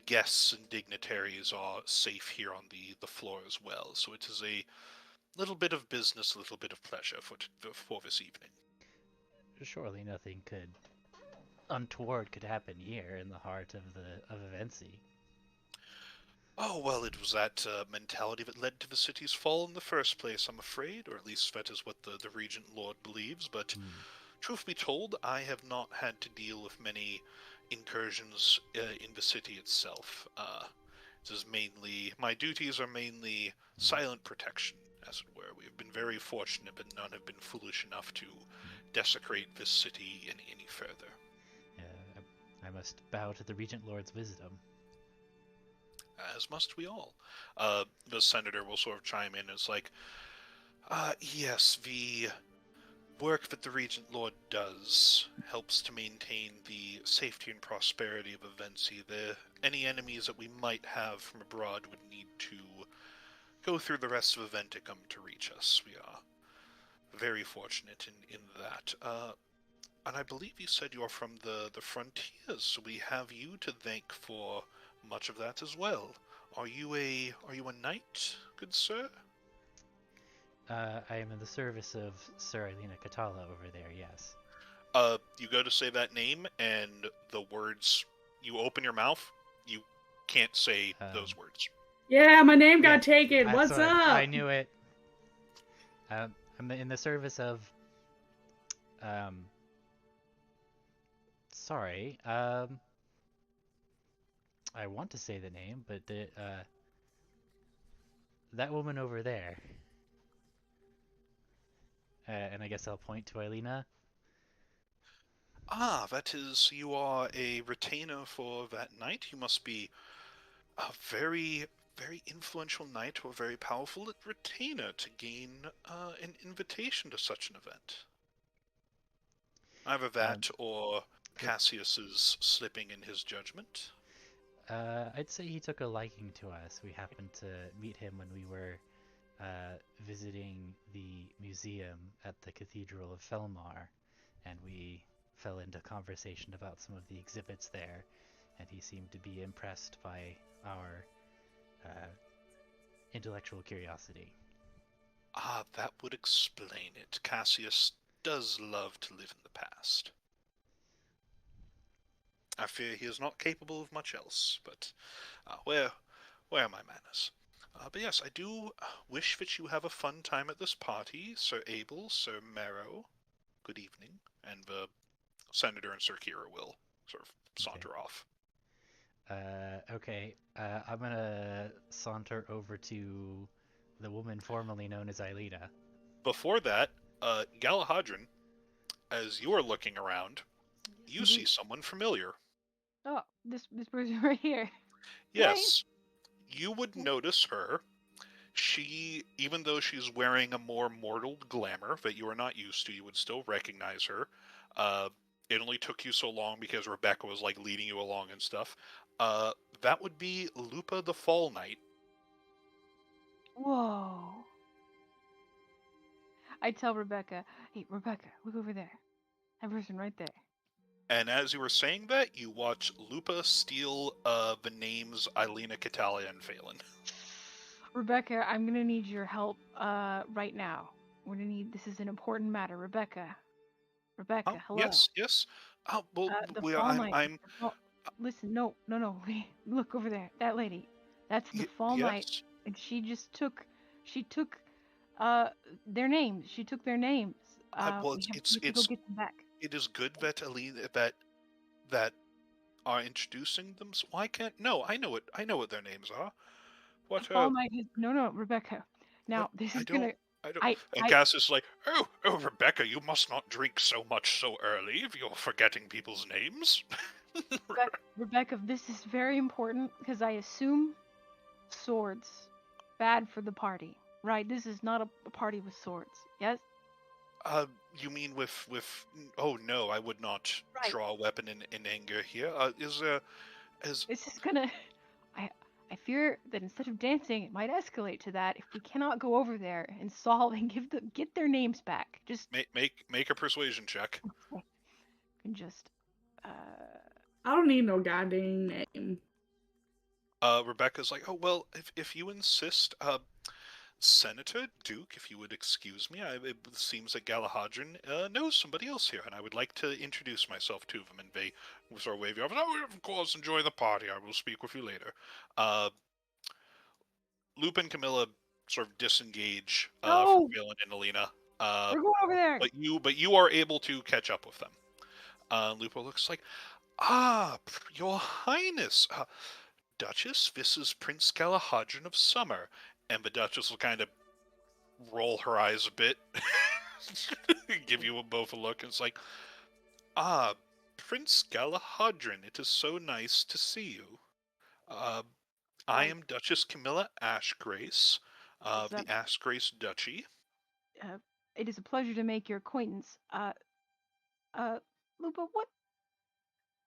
guests and dignitaries are safe here on the floor as well. So it is a little bit of business, a little bit of pleasure for this evening. Surely nothing untoward could happen here in the heart of Avencii. Oh, well, it was that mentality that led to the city's fall in the first place, I'm afraid, or at least that is what the Regent Lord believes, but truth be told, I have not had to deal with many incursions in the city itself. It is mainly, my duties are mainly silent protection, as it were. We have been very fortunate, but none have been foolish enough to desecrate this city any further. I must bow to the Regent Lord's wisdom. As must we all. The senator will sort of chime in. It's like, yes, the work that the Regent Lord does helps to maintain the safety and prosperity of Avencii. Any enemies that we might have from abroad would need to go through the rest of Aventicum to reach us. We are very fortunate in that. And I believe you said you are from the frontiers, so we have you to thank for much of that as well. Are you a knight, good sir? I am in the service of Sir Elena Katala over there, yes. You go to say that name, and the words, you open your mouth, you can't say those words. Yeah, my name got taken. What's up? I knew it. I'm in the service of. Sorry. I want to say the name, but that woman over there. And I guess I'll point to Elena. That is, you are a retainer for that knight. You must be a very, very influential knight or very powerful retainer to gain an invitation to such an event. Either that or Cassius's slipping in his judgment. I'd say he took a liking to us. We happened to meet him when we were visiting the museum at the Cathedral of Felmar, and we fell into conversation about some of the exhibits there, and he seemed to be impressed by our intellectual curiosity. That would explain it. Cassius does love to live in the past. I fear he is not capable of much else, but where are my manners? But yes, I do wish that you have a fun time at this party, Sir Abel, Sir Marrow. Good evening. And the senator and Sir Kira will sort of saunter off. Okay. I'm gonna saunter over to the woman formerly known as Aelita. Before that, Galahadran, as you are looking around, you see someone familiar. Oh, this person right here. Yes, you would notice her. She, even though she's wearing a more mortal glamour that you are not used to, you would still recognize her. It only took you so long because Rebecca was like leading you along and stuff. That would be Lupa the Fall Knight. Whoa. I tell Rebecca, hey, Rebecca, look over there. That person right there. And as you were saying that, you watch Lupa steal the names Elena, Catalia, and Phelan. Rebecca, I'm gonna need your help right now. We're gonna need this is an important matter. Rebecca. Oh, Rebecca, hello. yes. Oh, well, The we, Fall Knight. I'm, Listen, no. Look over there. That lady. That's the Fall Knight. yes. And she took uh their names. She took their names. Well, We have to go get them back. it is good that that are introducing them. Why can't? No, I know what their names are. The What? Fall Knight has no, Rebecca. What? Now, this I is gonna don't. And I Cass is like, oh, Rebecca, you must not drink so much so early if you're forgetting people's names. Rebecca, this is very important because I assume swords bad for the party. Right? This is not a party with swords. Yes? You mean with? Oh no, I would not Right. draw a weapon in anger here. Is This is gonna I fear that instead of dancing, it might escalate to that if we cannot go over there and solve and get their names back. Just make a persuasion check. and just I don't need no goddamn name. Rebecca's like, oh well, if you insist, Senator Duke, if you would excuse me, it seems that Galahadron knows somebody else here, and I would like to introduce myself to them. And they sort of wave you off. Oh, of course, enjoy the party. I will speak with you later. Loop and Camilla sort of disengage from no, Valen and Alina. we're going over there. But you are able to catch up with them. Lupo looks like, Your Highness, Duchess, this is Prince Galahadron of Summer. And the Duchess will kind of roll her eyes a bit, give you both a look, and it's like, Prince Galahadron, it is so nice to see you. I am Duchess Camilla Ashgrace, of the Ashgrace Duchy. It is a pleasure to make your acquaintance. Lupa, what?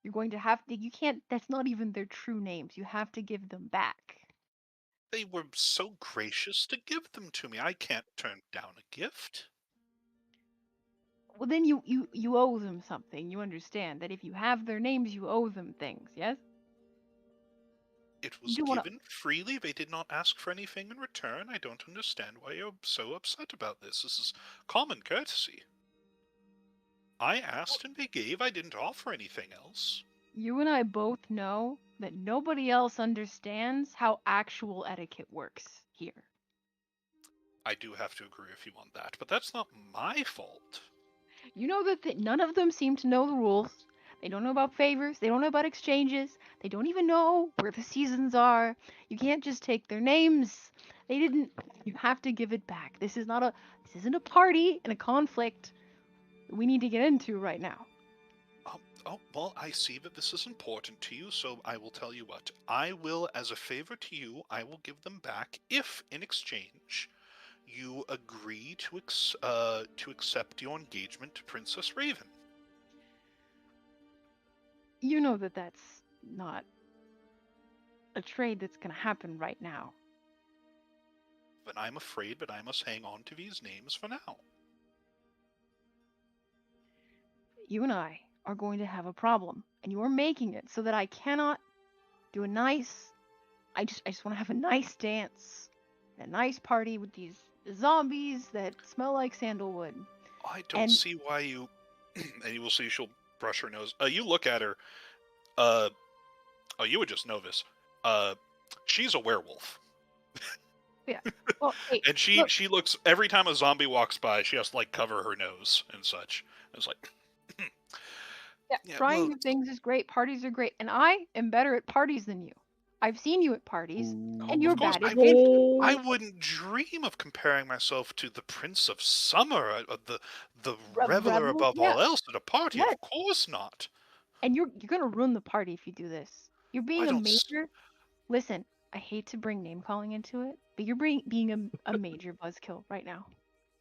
You're going to have to. You can't. That's not even their true names. You have to give them back. They were so gracious to give them to me. I can't turn down a gift. Well, then you owe them something. You understand that if you have their names, you owe them things. Yes. It was given freely. They did not ask for anything in return. I don't understand why you're so upset about this. This is common courtesy. I asked and they gave. I didn't offer anything else. You and I both know that nobody else understands how actual etiquette works here. I do have to agree with you on that, but that's not my fault. You know that none of them seem to know the rules. They don't know about favors. They don't know about exchanges. They don't even know where the seasons are. You can't just take their names. They didn't. You have to give it back. This isn't a party and a conflict that we need to get into right now. Well, I see that this is important to you, so I will tell you what. I will, as a favor to you, I will give them back if, in exchange, you agree to accept your engagement to Princess Raven. You know that that's not a trade that's going to happen right now. Then I'm afraid that I must hang on to these names for now. You and I are going to have a problem, and you're making it so that I cannot do a nice. I just want to have a nice dance, a nice party with these zombies that smell like sandalwood. I don't see why you. And you will see she'll brush her nose. You look at her. You would just know this. She's a werewolf. Yeah. Well, hey, and she looks every time a zombie walks by, she has to like cover her nose and such. It's like. Yeah, trying new things is great. Parties are great, and I am better at parties than you. I've seen you at parties, and you're bad at dancing. I wouldn't dream of comparing myself to the Prince of Summer, the reveler above all else at a party. Yes. Of course not. And you're gonna ruin the party if you do this. You're being a major. Listen, I hate to bring name calling into it, but you're being a major buzzkill right now.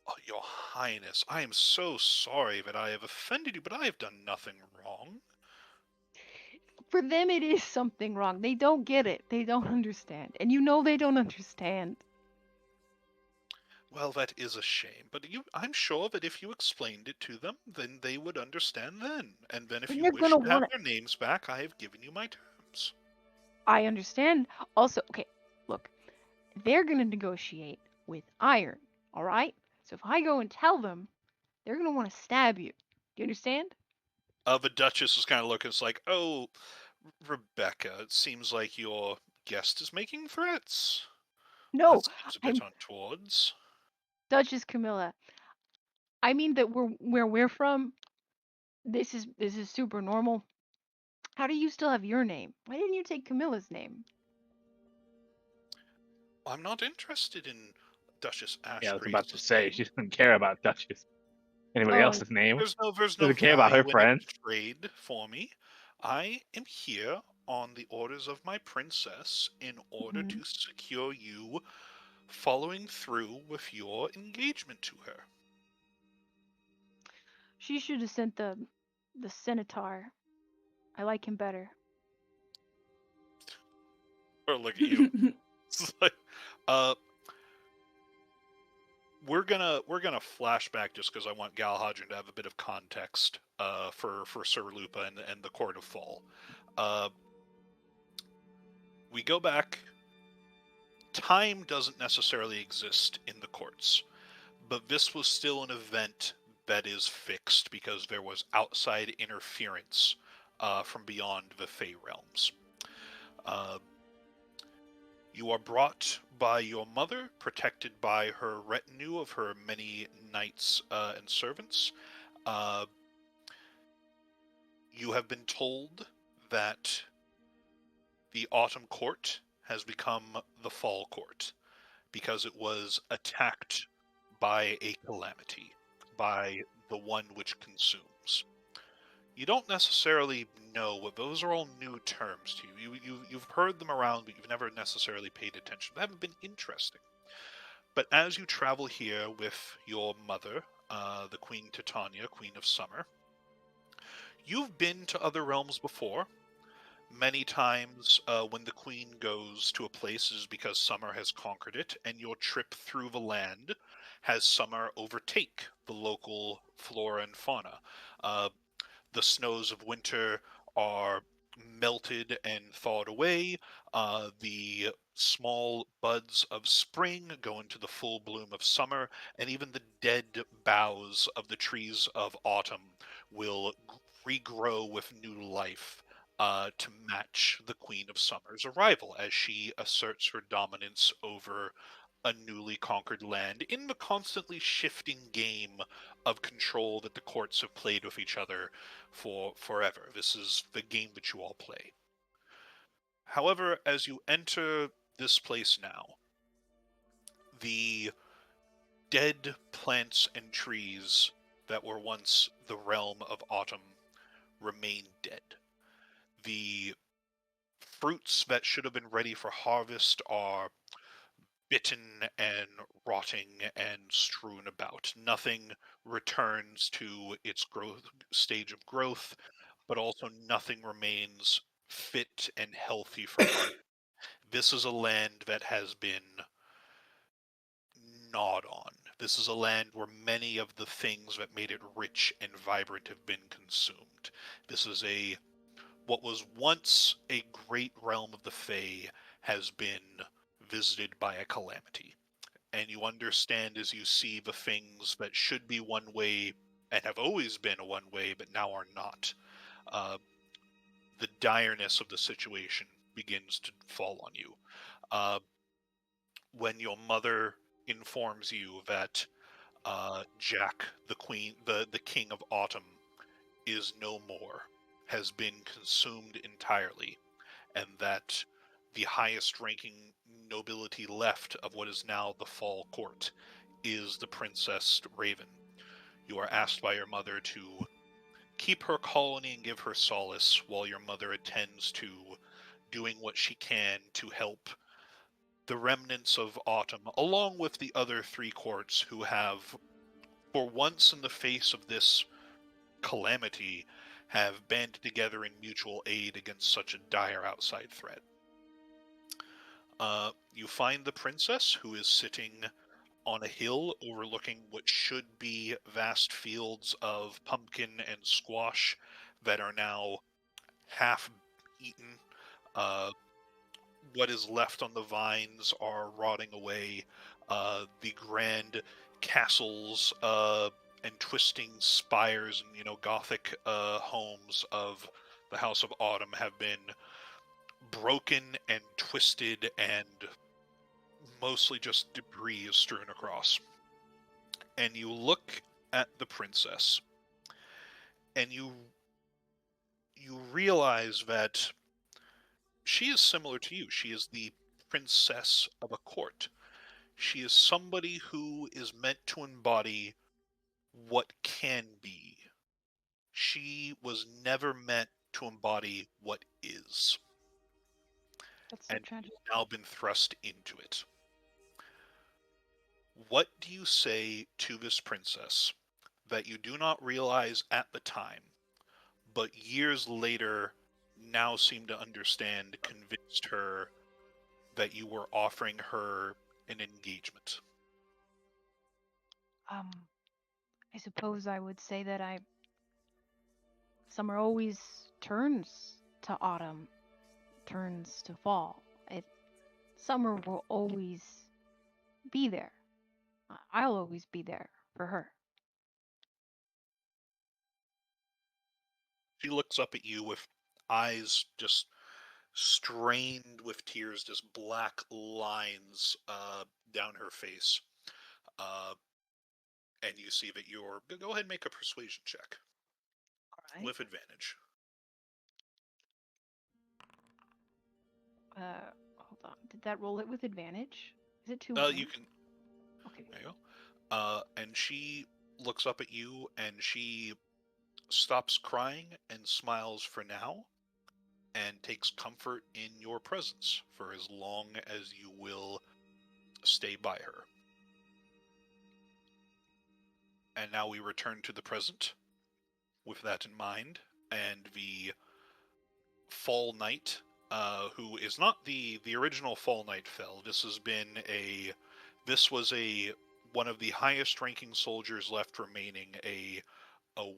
Oh, Your Highness, I am so sorry that I have offended you, but I have done nothing wrong. For them, it is something wrong. They don't get it. They don't understand. And you know they don't understand. Well, that is a shame. But I'm sure that if you explained it to them, then they would understand then. And then if you wish to have their names back, I have given you my terms. I understand. Also, okay, look. They're going to negotiate with iron, all right? So if I go and tell them, they're going to want to stab you. Do you understand? The Duchess is kind of looking. It's like, oh, Rebecca, it seems like your guest is making threats. No, That seems a bit I'm untowards. Duchess Camilla. I mean that where we're from, this is super normal. How do you still have your name? Why didn't you take Camilla's name? I'm not interested in Duchess Yeah, I was Ashgray's about to say name. she doesn't care about Duchess. Anybody Oh, else's name? There's no Doesn't care about her value in it friends. to trade for me. I am here on the orders of my princess in order mhm. to secure you following through with your engagement to her. She should have sent the Centaur. I like him better. Or look at you. It's like, we're gonna flashback just because I want Galhadrian to have a bit of context for Sir Lupa and the Court of Fall. We go back. Time doesn't necessarily exist in the courts, but this was still an event that is fixed because there was outside interference from beyond the Fey realms. You are brought by your mother, protected by her retinue of her many knights and servants. You have been told that the Autumn Court has become the Fall Court because it was attacked by a calamity, by the one which consumes. You don't necessarily know what those are all new terms to you. You've heard them around, but you've never necessarily paid attention. They haven't been interesting. But as you travel here with your mother, the Queen Titania, Queen of Summer, you've been to other realms before. Many times when the Queen goes to a place it is because Summer has conquered it, and your trip through the land has Summer overtake the local flora and fauna. The snows of winter are melted and thawed away. The small buds of spring go into the full bloom of summer, and even the dead boughs of the trees of autumn will regrow with new life to match the Queen of Summer's arrival as she asserts her dominance over a newly conquered land in the constantly shifting game of control that the courts have played with each other for forever. This is the game that you all play. However, as you enter this place now, the dead plants and trees that were once the realm of autumn remain dead. The fruits that should have been ready for harvest are bitten and rotting and strewn about. Nothing returns to its growth stage of growth, but also nothing remains fit and healthy for harvest. This is a land that has been gnawed on. This is a land where many of the things that made it rich and vibrant have been consumed. This is what was once a great realm of the Fae has been visited by a calamity. And you understand as you see the things that should be one way and have always been a one way but now are not. The direness of the situation begins to fall on you. When your mother informs you that Jack, the king of autumn, is no more, has been consumed entirely, and that the highest ranking nobility left of what is now the Fall Court is the Princess Raven. You are asked by your mother to keep her colony and give her solace while your mother attends to doing what she can to help the remnants of autumn, along with the other three courts who have, for once in the face of this calamity, have banded together in mutual aid against such a dire outside threat. You find the princess, who is sitting on a hill overlooking what should be vast fields of pumpkin and squash that are now half eaten, uh, what is left on the vines are rotting away. The grand castles and twisting spires and Gothic homes of the House of Autumn have been broken and twisted, and mostly just debris is strewn across. And you look at the princess, and you realize that she is similar to you. She is the princess of a court. She is somebody who is meant to embody what can be. She was never meant to embody what is, That's so and tragic. has now been thrust into it. What do you say to this princess that you do not realize at the time, but years later now seem to understand, convinced her that you were offering her an engagement? I suppose I would say that summer always turns to autumn, turns to fall. Summer will always be there. I'll always be there for her. She looks up at you with eyes just strained with tears, just black lines down her face. Uh, and you see that you're. Go ahead and make a persuasion check All right. with advantage. Hold on. Did that roll it with advantage? Is it too You can. Okay. There you go. And she looks up at you and she stops crying and smiles for now and takes comfort in your presence for as long as you will stay by her. And now we return to the present with that in mind, and the Fall Knight, who is not the original Fall Knight fell. This was one of the highest ranking soldiers left remaining, a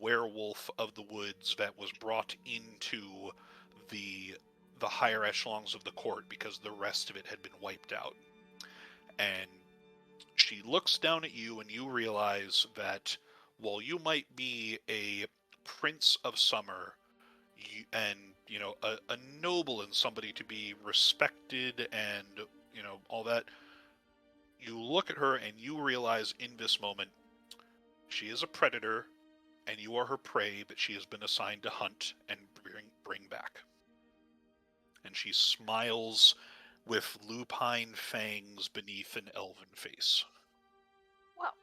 werewolf of the woods that was brought into the higher echelons of the court because the rest of it had been wiped out. And she looks down at you, and you realize that while you might be a prince of summer, and a noble and somebody to be respected and all that, you look at her and you realize in this moment she is a predator and you are her prey that she has been assigned to hunt and bring back. And she smiles with lupine fangs beneath an elven face. Well,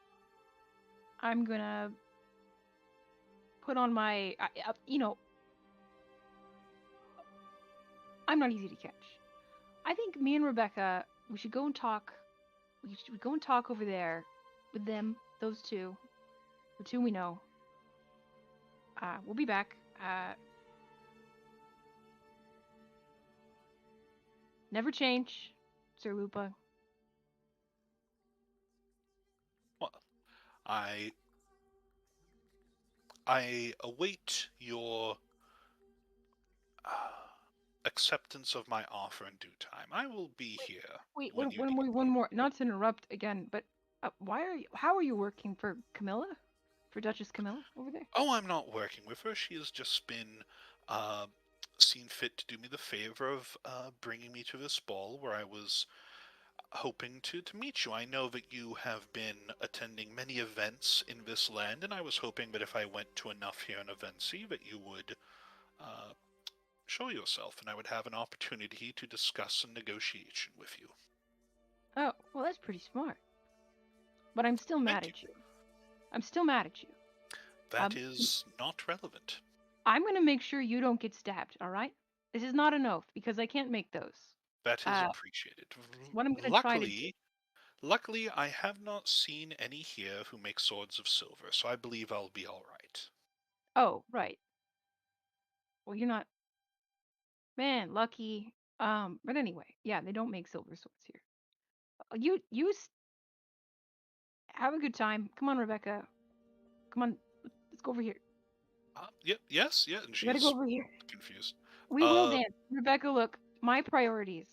I'm gonna put on my, I'm not easy to catch. I think me and Rebecca, we should go and talk. We should go and talk over there with them, those two, the two we know. We'll be back. Never change, Sir Lupa. Well, I await your acceptance of my offer in due time. I will be here. Wait, when you need one me. more. Not to interrupt again, but how are you working for Camilla? For Duchess Camilla over there? Oh, I'm not working with her. She has just been seen fit to do me the favor of bringing me to this ball where I was hoping to meet you. I know that you have been attending many events in this land, and I was hoping that if I went to enough here in Avencii that you would show yourself, and I would have an opportunity to discuss a negotiation with you. Oh, well, that's pretty smart. But I'm still mad at you. I'm still mad at you. That is not relevant. I'm gonna make sure you don't get stabbed, alright? This is not an oath, because I can't make those. That is appreciated. What I'm gonna try to do. Luckily, I have not seen any here who make swords of silver, so I believe I'll be alright. Oh, right. Well, you're not... Man, lucky. But anyway, yeah, they don't make silver swords here. Have a good time. Come on, Rebecca. Come on, let's go over here. Yes, and We gotta she's go over here. confused. We will dance. Rebecca, look, my priorities.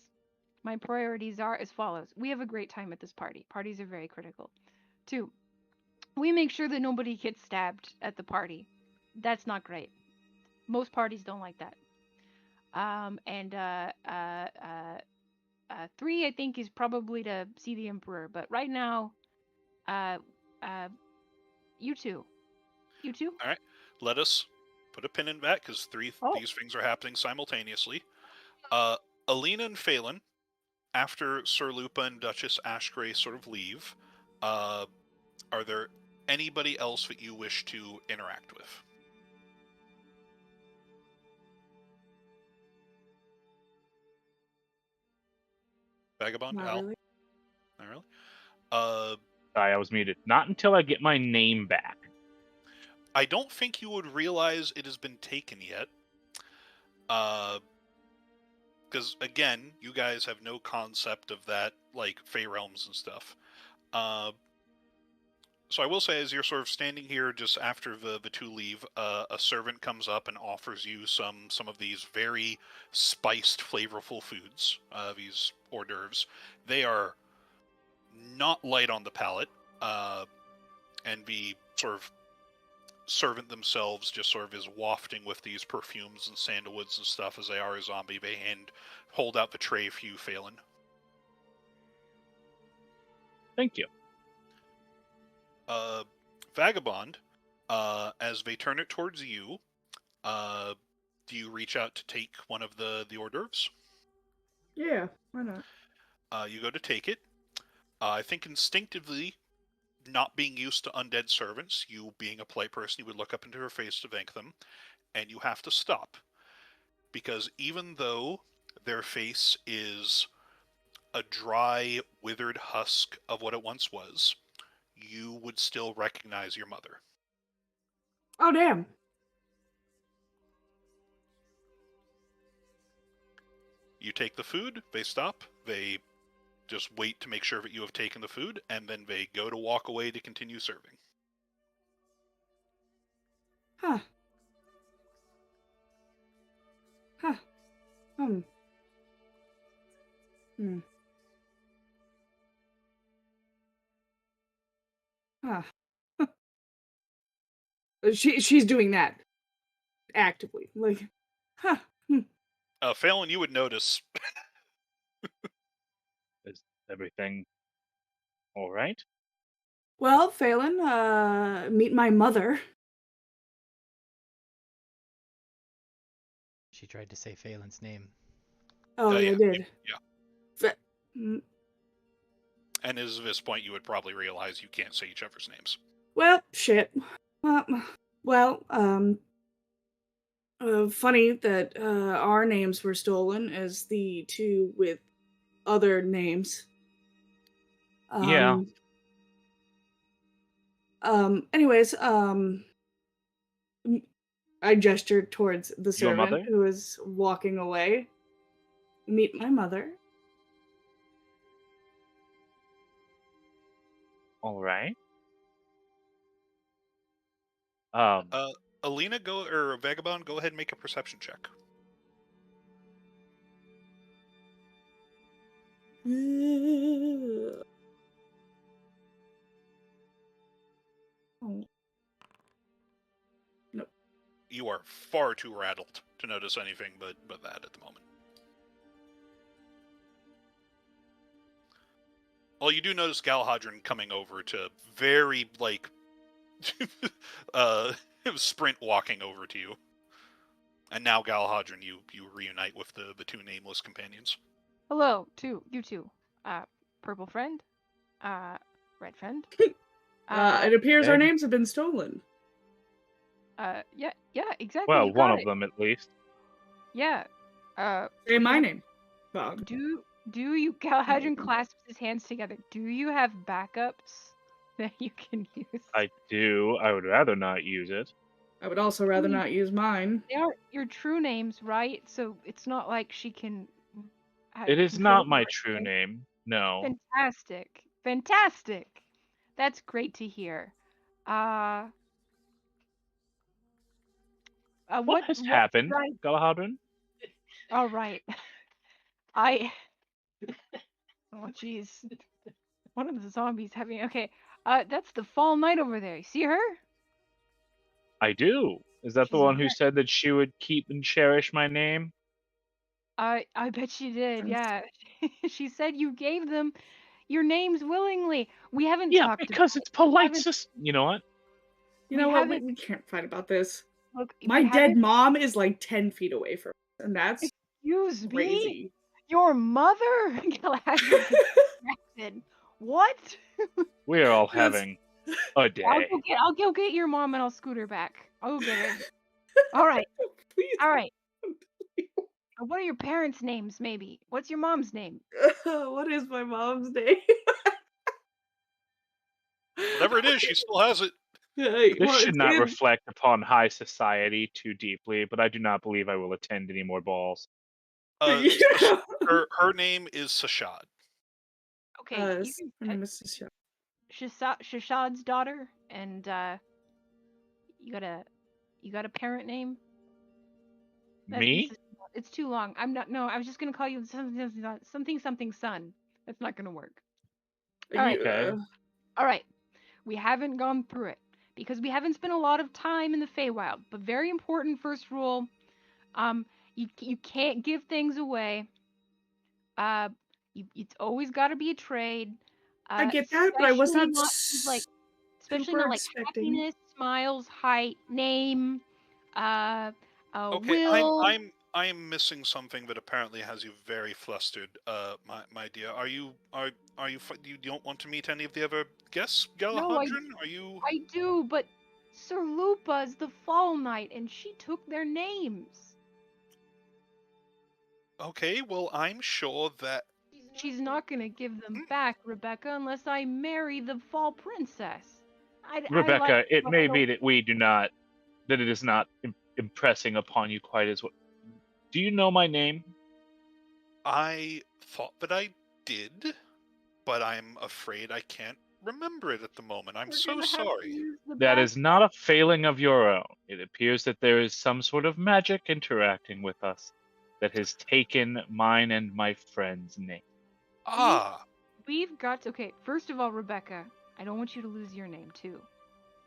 My priorities are as follows. We have a great time at this party. Parties are very critical. 2, we make sure that nobody gets stabbed at the party. That's not great. Most parties don't like that. And 3, I think, is probably to see the Emperor. But right now, uh, uh, you two. You two? All right, let us put a pin in that because Oh. these things are happening simultaneously. Alina and Phelan, after Sir Lupa and Duchess Ashgrey sort of leave, are there anybody else that you wish to interact with? Vagabond, Not Al? really. Not really. Uh, Sorry, I was muted. Not until I get my name back. I don't think you would realize it has been taken yet. Because again, you guys have no concept of that, like Fey realms and stuff. So I will say, as you're sort of standing here just after the two leave, a servant comes up and offers you some of these very spiced, flavorful foods. These hors d'oeuvres. They are not light on the palate, and the sort of servant themselves just sort of is wafting with these perfumes and sandalwoods and stuff as they are a zombie. They hold out the tray for you, Phelan. Thank you. Vagabond, as they turn it towards you, do you reach out to take one of the hors d'oeuvres? Yeah, why not? You go to take it. I think instinctively, not being used to undead servants, you being a polite person, you would look up into her face to thank them, and you have to stop. Because even though their face is a dry, withered husk of what it once was, you would still recognize your mother. Oh, damn. You take the food, they stop, they just wait to make sure that you have taken the food, and then they go to walk away to continue serving. Huh. Huh. Hmm. Huh. She's doing that actively. Like, huh. Phelan, you would notice. Is everything all right? Well, Phelan, meet my mother. She tried to say Phelan's name. Oh, Yeah, I did. yeah. Mm, And as of this point, you would probably realize you can't say each other's names. Well, shit. Well, funny that our names were stolen as the two with other names. Yeah. Anyways, I gestured towards the Your servant mother? who was walking away. Meet my mother. All right. Alina, or Vagabond, go ahead and make a perception check. Oh. Nope. You are far too rattled to notice anything but that at the moment. Well, you do notice Galahadron coming over to very, like, sprint walking over to you. And now, Galahadron, you reunite with the two nameless companions. Hello, you two. Purple friend. Red friend. It appears our Ed? names have been stolen. Yeah, exactly. Well, you one got of it. them at least. Yeah. Say my yeah. name, Bob. Do you Galahadron clasps his hands together? Do you have backups that you can use? I do. I would rather not use it. I would also rather Please. not use mine. They are your true names, right? So it's not like she can. It is control not my your true name. name. No. Fantastic. That's great to hear. What has happened, Galahadron? All right. I Oh, jeez. One of the zombies having. Okay, that's the Fall Knight over there. You see her? I do. Is that the She's a one who very. said that she would keep and cherish my name? I bet she did. Yeah. She said you gave them your names willingly. We haven't Yeah, talked about because it. it's polite. Haven't. You know what? You We know what? haven't. We can't fight about this. Look, My we dead haven't. mom is like 10 feet away from us, and that's Excuse me. crazy. Your mother? Galadriel gets distracted. What? We are all That's- having a day. I'll go get your mom and I'll scoot her back. I'll go get her. All right. Please. All right. What are your parents' names, maybe? What's your mom's name? What is my mom's name? Whatever it is, she still has it. This Well, should it's not in- reflect upon high society too deeply, but I do not believe I will attend any more balls. Yeah. Her name is Sashad. Okay, Her you can name is Sasha. Shashad's daughter, and you got a parent name. Me? It's too long. I'm not. No, I was just gonna call you something son. That's not gonna work. All right. Okay. All right. We haven't gone through it because we haven't spent a lot of time in the Feywild. But very important first rule. You can't give things away. It's always got to be a trade. I get that, but I was Especially not things like especially super not like expecting. happiness, smiles, height, name, Okay, will. I'm missing something that apparently has you very flustered, my dear. Are you you don't want to meet any of the other guests, Galahadrin? Are you? I do, but Sir Lupa's the Fall Knight, and she took their names. Okay, well, I'm sure that She's not gonna give them back, Rebecca, unless I marry the Fall Princess. I like Rebecca, it but I may be don't. that it is not impressing upon you quite as well. Do you know my name? I thought that I did, but I'm afraid I can't remember it at the moment. I'm We're so gonna have to sorry. use the That back. is not a failing of your own. It appears that there is some sort of magic interacting with us that has taken mine and my friend's name. Ah, We've got to. Okay, first of all, Rebecca, I don't want you to lose your name too.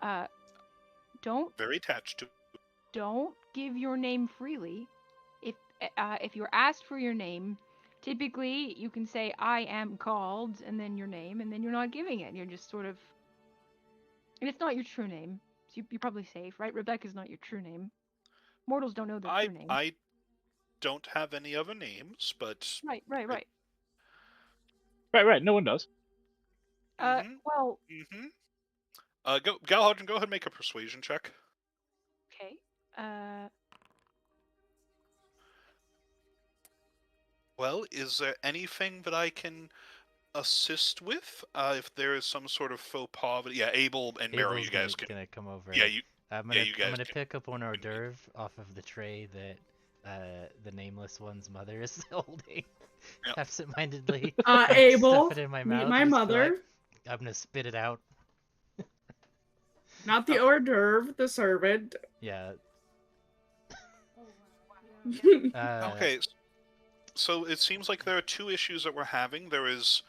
Uh, don't very attached to. don't give your name freely. If you're asked for your name, typically you can say I am called and then your name, and then you're not giving it. You're just sort of, and it's not your true name, so you're probably safe, right? Rebecca's not your true name. Mortals don't know their true name. I don't have any other names, but Right. Right. No one does. Well, Galahadrin, go ahead and make a persuasion check. okay. Well, is there anything that I can assist with? If there is some sort of faux pas, yeah, Abel and Mero, Abel's you guys can. gonna come over. Yeah, you. I'm yeah, you guys gonna can. pick up one hors d'oeuvre off of the tray that the nameless one's mother is holding, Yep. absentmindedly. Abel, Stuff it in my meet mouth. my and just be mother. like, I'm gonna spit it out. Not the hors d'oeuvre, the servant. Yeah. Okay, so it seems like there are two issues that we're having. There is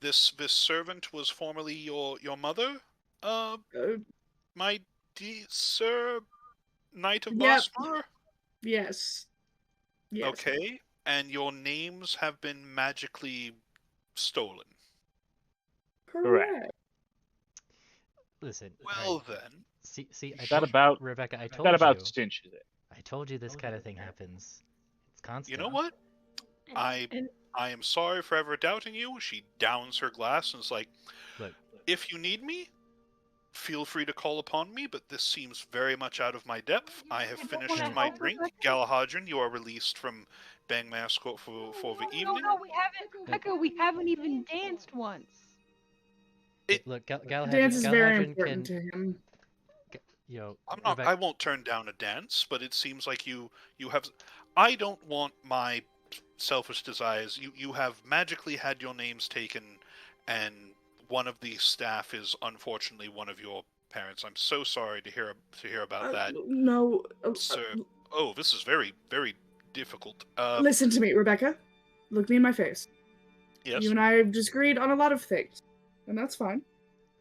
this servant was formerly your mother, my dear Sir Knight of Yep. Bosmar. Yes. Yes. Okay, and your names have been magically stolen. Correct. Listen. Well alright. then, See, Rebecca, I told That about you. cinches it. I told you this kind of thing happens. It's constant. you know what? I am sorry for ever doubting you. She downs her glass and is like, Look, if you need me, feel free to call upon me, but this seems very much out of my depth. I have finished my drink. Galahadrin, you are released from Bang Mascot for the evening. No, we haven't, Rebecca. We haven't even danced once. look, Galahadrin. Dance is very Galahadrin important can, to him. you know, I'm not. Rebecca, I won't turn down a dance, but it seems like you have. I don't want my selfish desires. You have magically had your names taken, and one of the staff is unfortunately one of your parents. I'm so sorry to hear about that, No. sir. Oh, this is very very difficult. Listen to me, Rebecca. Look me in my face. Yes. You and I have disagreed on a lot of things, and that's fine.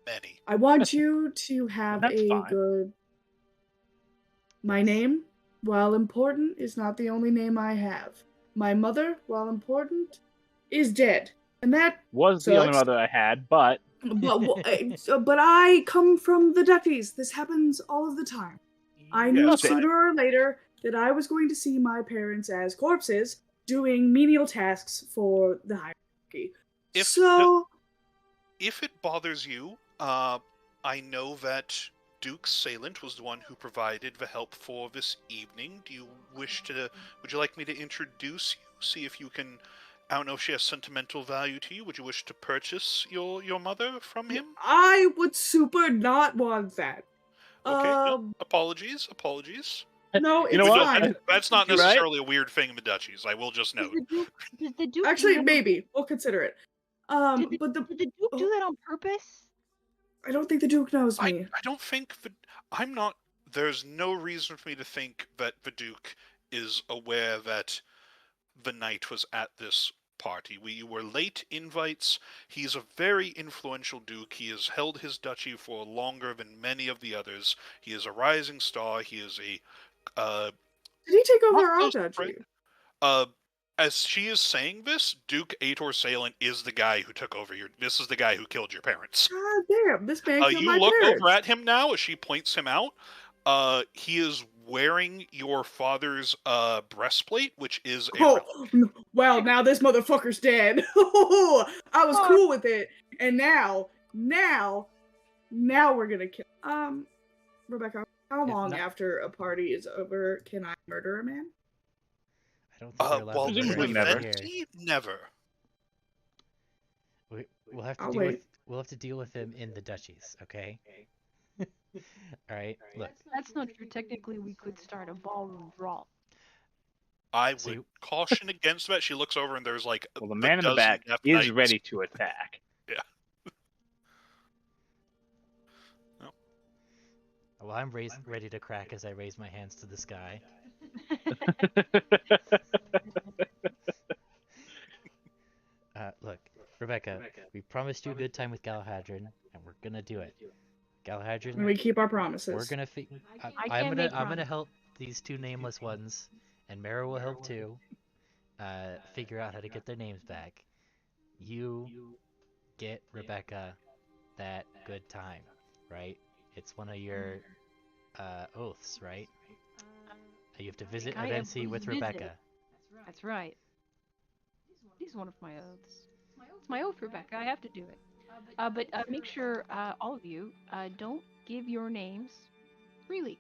Many. I want you to have That's a fine. good. My Yes. name, while important, is not the only name I have. My mother, while important, is dead, and that Was the only sucks. mother I had, but But I come from the duchies. This happens all of the time. I knew Yes, sooner or later that I was going to see my parents as corpses doing menial tasks for the hierarchy. If it bothers you, I know that Duke Salient was the one who provided the help for this evening. Do you wish to? Would you like me to introduce you? See if you can. I don't know if she has sentimental value to you. Would you wish to purchase your mother from him? I would super not want that. Okay. No, apologies. No, You know it's what? fine. That's not You're right. necessarily a weird thing in the duchies. I will just note. Does the Duke Actually, have- maybe we'll consider it. Did the, But did the Duke do that on purpose? I don't think the Duke knows me. I don't think that I'm not. There's no reason for me to think that the Duke is aware that the knight was at this party. We were late invites. He's a very influential Duke. He has held his duchy for longer than many of the others. He is a rising star. He is a Did he take over not our so duchy? spread- as she is saying this, Duke Ator Salient is the guy who took over your. This is the guy who killed your parents. God damn, this man killed You my look parents. over at him now as she points him out. He is wearing your father's breastplate, which is a relic. Well, now this motherfucker's dead. I was cool with it, and now we're gonna kill. Rebecca, how long not- after a party is over can I murder a man? I don't think you're allowed Well, to murder presumably anyone never. here. Never. We'll have to I'll deal wait. with we'll have to deal with him in the duchies, okay? All right. Look, That's not true. Technically, we could start a ballroom brawl. I So would you- caution against that. She looks over and there's like Well, the a man in the dozen back Death is Knights. ready to attack. well, I'm ready to crack as I raise my hands to the sky. Look, Rebecca, we promised you a good time with Galahadrin, and we're gonna do it. Galahadrin, And we keep our promises. we're gonna I I'm can't gonna make I'm gonna help these two nameless ones, and Mara will help too. Figure out how to get their names back. You get Rebecca that good time, right? It's one of your oaths, right? You have to visit I have Avencii with visit. Rebecca. That's right. This is one of my oaths. It's my oath, Rebecca. I have to do it. But make sure all of you don't give your names freely.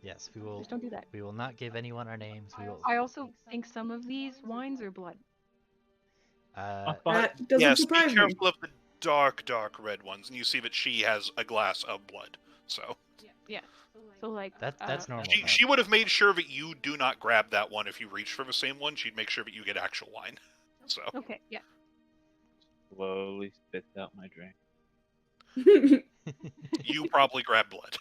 Yes, we will. Just don't do that. We will not give anyone our names. We will. I also think some of these wines are blood. That doesn't Yes, be surprise me. careful of the dark red ones, and you see that she has a glass of blood. So Yeah. So like That's normal. she would have made sure that you do not grab that one if you reach for the same one. She'd make sure that you get actual wine. So Okay. Yeah. Slowly spits out my drink. you probably grab blood.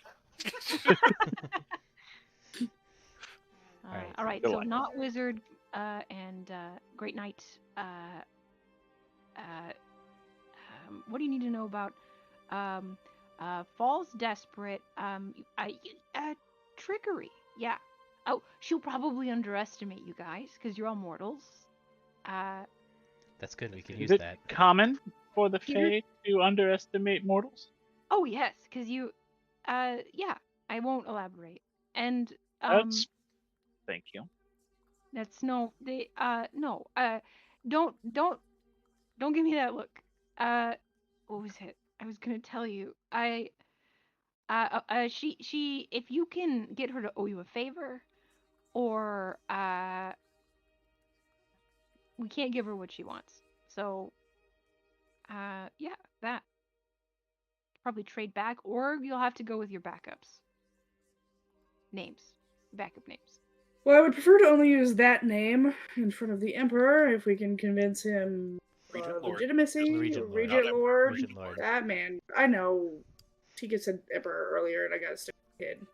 Alright, All right. go So on. not wizard and great knight. What do you need to know about Falls desperate? Trickery. Yeah. Oh, she'll probably underestimate you guys because you're all mortals. That's good. We could Is use it that. common for the Here- Fae to underestimate mortals? Oh yes, because you. Yeah. I won't elaborate. And That's. Thank you. that's no. They. No. Don't. Don't give me that look. What was it? I was gonna tell you. She, if you can get her to owe you a favor, or, we can't give her what she wants. So, yeah, that. Probably trade back, or you'll have to go with your backups. Names. Backup names. Well, I would prefer to only use that name in front of the Emperor if we can convince him Regent Lord. legitimacy. Regent Lord. Regent Not Lord. Regent Lord. That man. I know. He gets an Emperor earlier, and I gotta stick with the kid.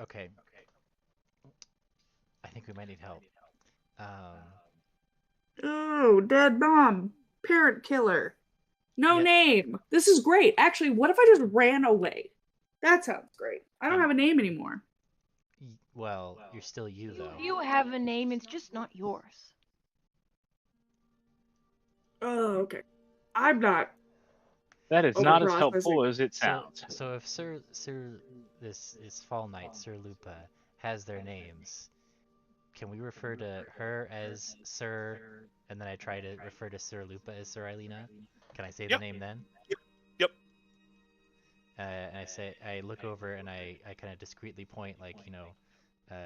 Okay. I think we might need help. Oh, dead mom. Parent killer. No Yep. name. This is great. Actually, what if I just ran away? That sounds great. I don't have a name anymore. Well, you're still you, though. You have a name, it's just not yours. Oh, okay. I'm not. That is Over not as processing. helpful as it So, sounds. so if this Fall Knight, Sir Lupa, has their names, can we refer to her as Sir, and then I try to refer to Sir Lupa as Sir Eilina? Can I say the Yep. name then? Yep. And I look over and I kind of discreetly point, like,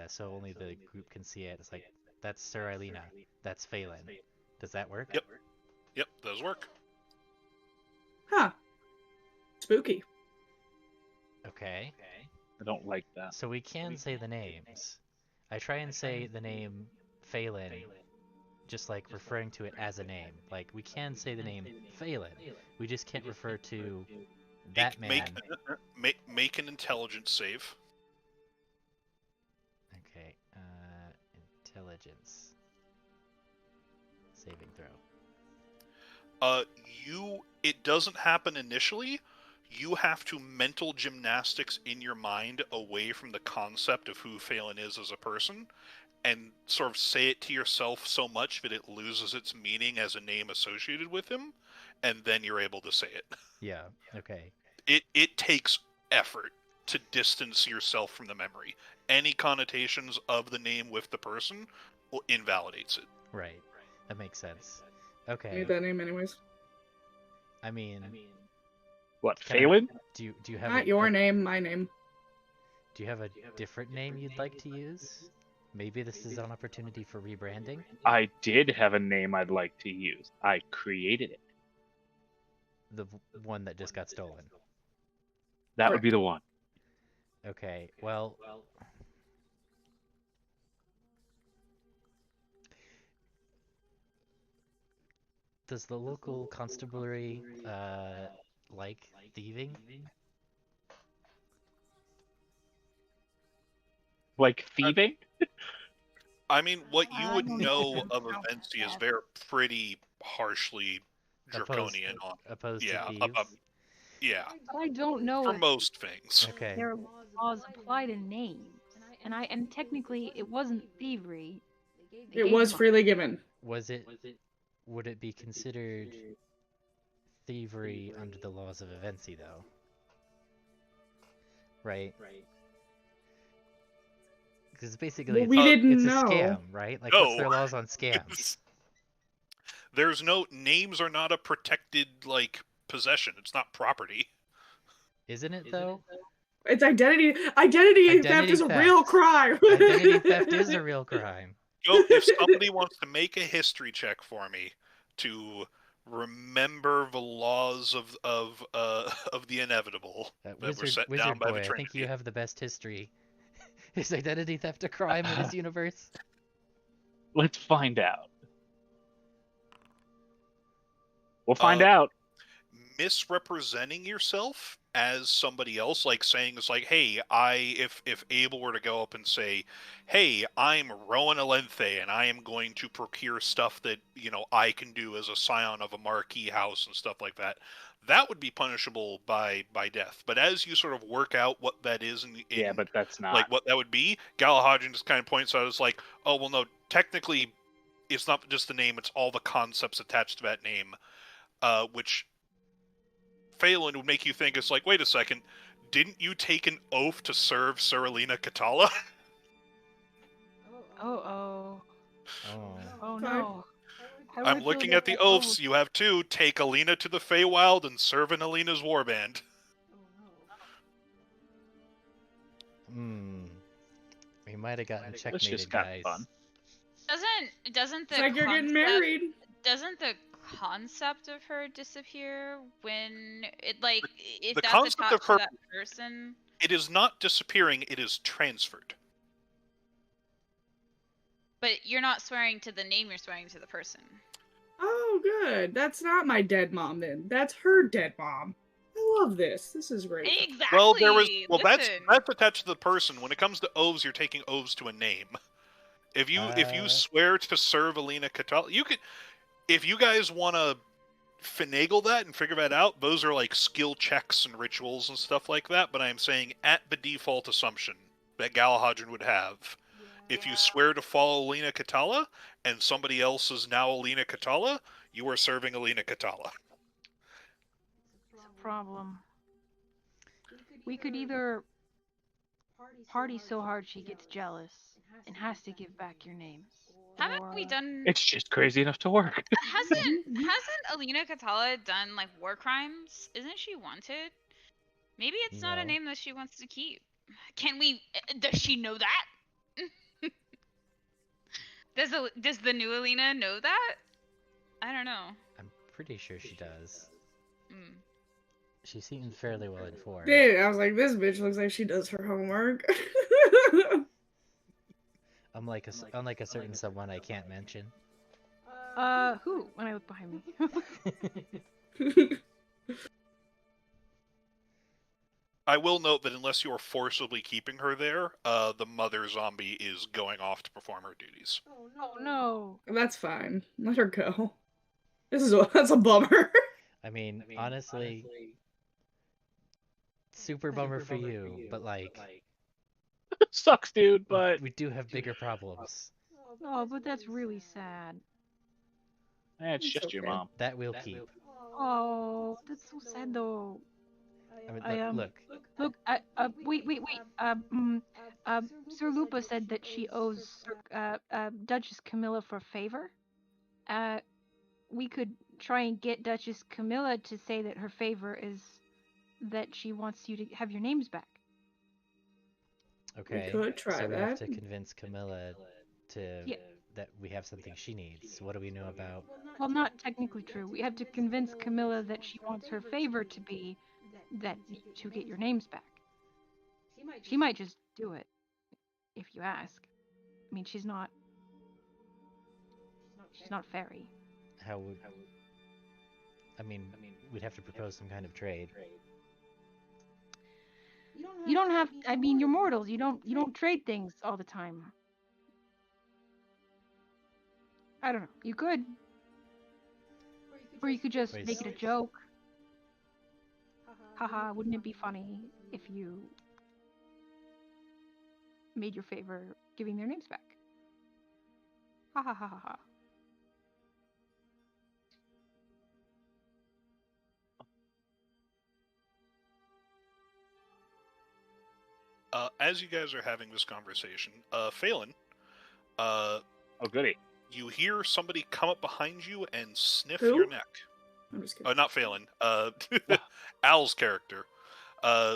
so only the group can see it. It's like, that's Sir Eilina, that's Phelan. Does that work? Yep. Yep, those work. Huh. Spooky. Okay. I don't like that. So we can say the names. I try and say the name Phelan, just like referring to it as a name. Like, we can say the name Phelan. We just can't refer to that man. Make an intelligence save. Okay. Intelligence. Saving throw. It doesn't happen initially. You have to mental gymnastics in your mind away from the concept of who Phelan is as a person, and sort of say it to yourself so much that it loses its meaning as a name associated with him, and then you're able to say it. Yeah, okay. It takes effort to distance yourself from the memory. Any connotations of the name with the person invalidates it. Right. That makes sense. I Okay. need that name anyways. I mean, What, Can I- Phelan? do you have Not your name, my name. Do you have a different name you'd like to use? Maybe this is an opportunity for rebranding? I did have a name I'd like to use. I created it. The one that just got stolen. That would be the one. Okay, well, does the local constabulary like thieving? Like thieving? I mean, what you I would don't know know of about Avencii is that. they're pretty harshly draconian on. Opposed Yeah, to thieves? Yeah, But I don't know for if most things. Okay. their laws apply to names. And technically it wasn't thievery. They It gave was them freely given. Would it be considered thievery under the laws of Avencii, though? Right? Because basically, Well, we didn't it's a know. scam, right? Like, No. what's their laws on scams? There's no names are not a protected possession. It's not property. Isn't it, though? It's identity theft is a real crime. Identity theft is a real crime. Go if somebody wants to make a history check for me to remember the laws of the inevitable that were set Wizard down by boy, the I think you Trinity. have the best history. Is identity theft a crime in this universe? Let's find out. We'll find out. Misrepresenting yourself as somebody else, like saying it's like, hey, if Abel were to go up and say, hey, I'm Rowan Alenthe and I am going to procure stuff that I can do as a scion of a marquee house and stuff like that, that would be punishable by death. But as you sort of work out what that is Yeah, but that's not. like what that would be, Galahadrian just kind of points out, it's like, oh well, no, technically it's not just the name, it's all the concepts attached to that name, which Phelan would make you think it's like, wait a second, didn't you take an oath to serve Sir Alina Katala? Oh Oh. no. I'm looking at the oaths. You have two. Take Alina to the Feywild and serve in Alina's warband. We might have gotten This checkmated, just got guys. fun. Doesn't the It's like you're getting concept- married. Doesn't the concept of her disappear when it if The that's concept attached of her- to that person? It is not disappearing, it is transferred. But you're not swearing to the name, you're swearing to the person. Oh, good. That's not my dead mom then. That's her dead mom. I I love this. This is great. Exactly. Well, that's Listen. attached to the person. When it comes to oaths, you're taking oaths to a name. If you swear to serve Alina Catala, you could. If you guys want to finagle that and figure that out, those are like skill checks and rituals and stuff like that. But I'm saying at the default assumption that Galahadron would have, if you swear to follow Alina Catala and somebody else is now Alina Catala, you are serving Alina Catala. It's a problem. We could either party so hard she gets jealous and has to give back your names. Haven't we done? It's just crazy enough to work. Hasn't Alina Catala done like war crimes? Isn't she wanted? Maybe it's not a No. name that she wants to keep. Can we? Does she know that? Does the new Alina know that? I don't know. I'm pretty sure she does. Mm. She seems fairly well informed. Dude, I was like, this bitch looks like she does her homework. Unlike a certain someone I can't mention. Who? When I look behind me. I will note that unless you are forcibly keeping her there, the mother zombie is going off to perform her duties. Oh no. That's fine. Let her go. That's a bummer. I mean, honestly, super bummer for you, but like, Sucks, dude, but we do have bigger problems. Oh, but that's really sad. it's just your okay. mom. That we'll keep. Oh, that's so sad though. I mean, look. Wait. Sir Lupa said that she owes Duchess Camilla for a favor. We could try and get Duchess Camilla to say that her favor is that she wants you to have your names back. Okay. We could try so we that. have to convince Camilla to Yeah. that we have something she needs. What do we know about? Well, not technically true. We have to convince Camilla that she wants her favor to be that to get your names back. She might just do it if you ask. I mean, she's not fairy. How would? I mean, we'd have to propose some kind of trade. You don't have. I mean, you're mortals. You don't trade things all the time. I don't know. You could, or you could just make it a joke. Haha, wouldn't it be funny if you made your favor giving their names back? Ha ha ha ha ha. As you guys are having this conversation, Phelan, Oh, goody. you hear somebody come up behind you and sniff Who? your neck. I'm just kidding. Not Phelan. Al's character.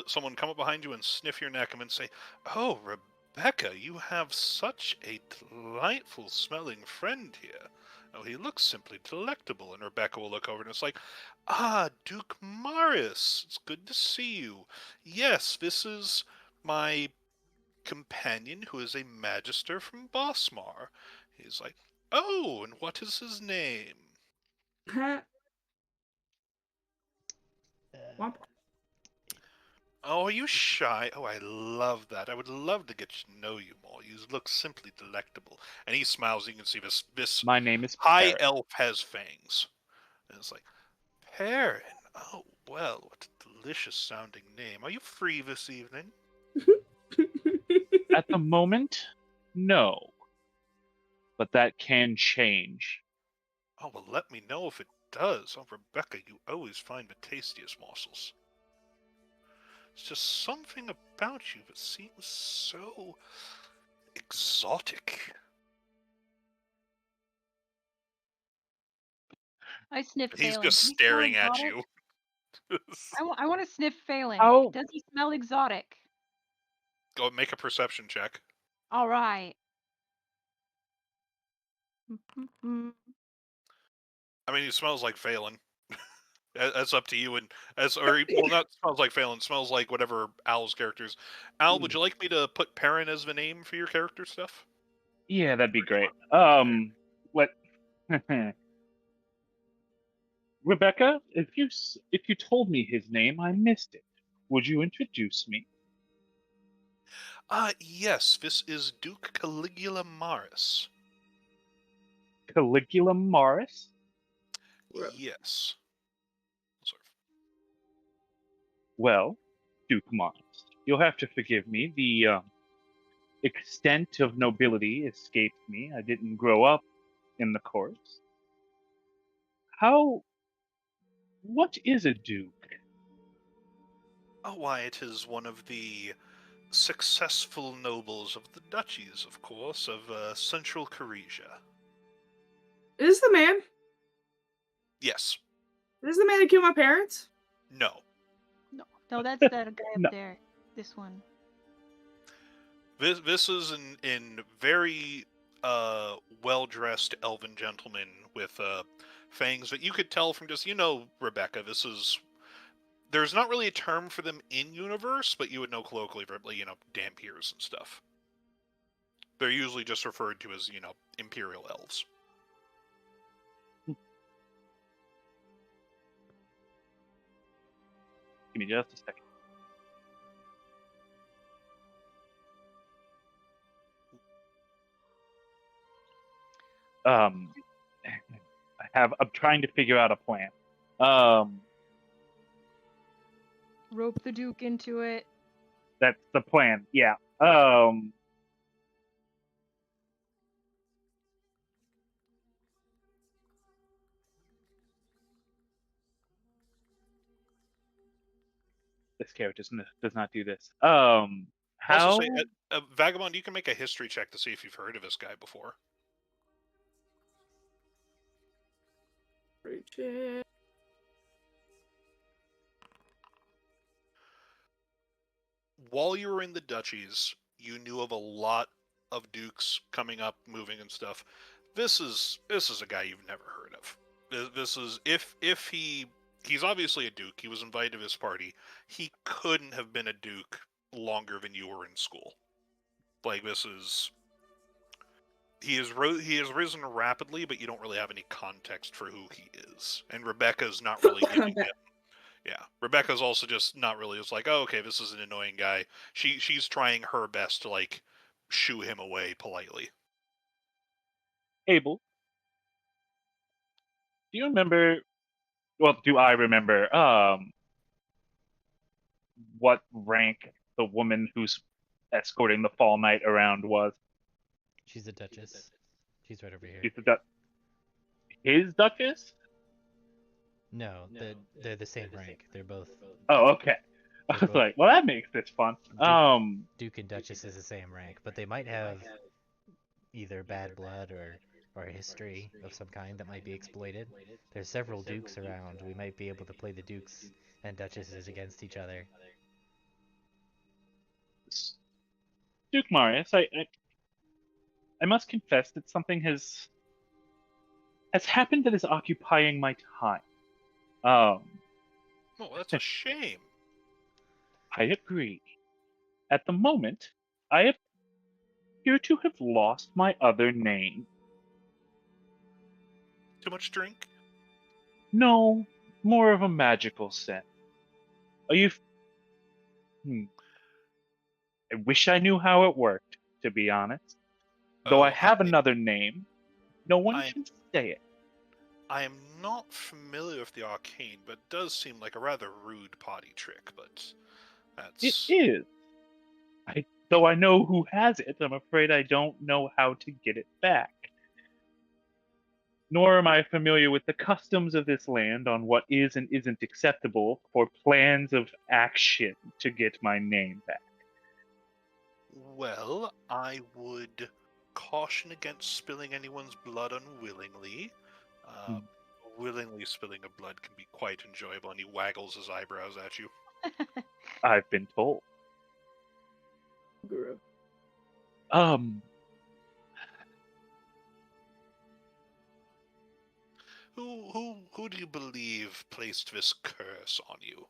Someone come up behind you and sniff your neck and then say, "Oh, Rebecca, you have such a delightful smelling friend here. Oh, he looks simply delectable." And Rebecca will look over and it's like, "Ah, Duke Marius, it's good to see you. Yes, this is my companion who is a magister from Bosmar." He's like, "Oh, and what is his name?" Womp. "Oh, are you shy? Oh, I love that. I would love to get to know you more. You look simply delectable." And he smiles. You can see this My name is high Parrot. elf has fangs. And it's like, "Perrin. Oh, well, what a delicious sounding name. Are you free this evening?" At the moment, no. But that can change. "Oh, well, let me know if it does. Oh, Rebecca, you always find the tastiest morsels. It's just something about you that seems so exotic." I sniff He's Phelan. just Does he smell staring at exotic? you. I want to sniff Phelan. Oh. Does he smell exotic? Go make a perception check. All right. I mean, he smells like Phelan. That's up to you, and not smells like Phelan. Smells like whatever Al's characters. Al, would you like me to put Perrin as the name for your character stuff? Yeah, that'd be great. Let Rebecca, if you told me his name, I missed it. Would you introduce me? Yes, this is Duke Caligula Maris. Caligula Morris? Yes. Sort of. Well, Duke Morris, you'll have to forgive me. The extent of nobility escaped me. I didn't grow up in the courts. How? What is a duke? Oh, why, it is one of the successful nobles of the duchies, of course, of Central Caresia. Is this the man? Yes. Is this the man that killed my parents? No. No, that's that guy No. up there. This one. This is in very well-dressed elven gentleman with fangs that you could tell from just, Rebecca, there's not really a term for them in universe, but you would know colloquially for, Dampiers and stuff. They're usually just referred to as, Imperial Elves. Give me just a second. I'm trying to figure out a plan. Rope the Duke into it. That's the plan. Yeah. This character does not do this. I'll How? also say, Vagabond, you can make a history check to see if you've heard of this guy before. Rachel. While you were in the duchies, you knew of a lot of dukes coming up, moving and stuff. This is a guy you've never heard of. This is if he's obviously a duke. He was invited to this party. He couldn't have been a duke longer than you were in school. Like, this is he has risen rapidly, but you don't really have any context for who he is. And Rebecca's not really giving him. Yeah, Rebecca's also just not really. It's like, oh, okay, this is an annoying guy. She's trying her best to shoo him away politely. Abel, do you remember? Well, do I remember? What rank the woman who's escorting the Fall Knight around was? She's a duchess. She's right over here. She's the his duchess? No, they're the same rank. They're both Oh, okay. I was both- like, well, that makes this fun. Duke and Duchess is the same rank, but they might have either bad blood or a history of some kind that might be exploited. There's several dukes around. We might be able to play the dukes and duchesses against each other. Duke Marius, I must confess that something has happened that is occupying my time. Oh, that's a shame. I agree. At the moment, I appear to have lost my other name. Too much drink? No, more of a magical sense. Are you? I wish I knew how it worked, to be honest. Though I have another name, no one can say it. I am not familiar with the arcane, but it does seem like a rather rude potty trick, but that's... It is. Though I know who has it, I'm afraid I don't know how to get it back. Nor am I familiar with the customs of this land on what is and isn't acceptable for plans of action to get my name back. Well, I would caution against spilling anyone's blood unwillingly. Willingly spilling of blood can be quite enjoyable, and he waggles his eyebrows at you. I've been told. Guru. Who do you believe placed this curse on you?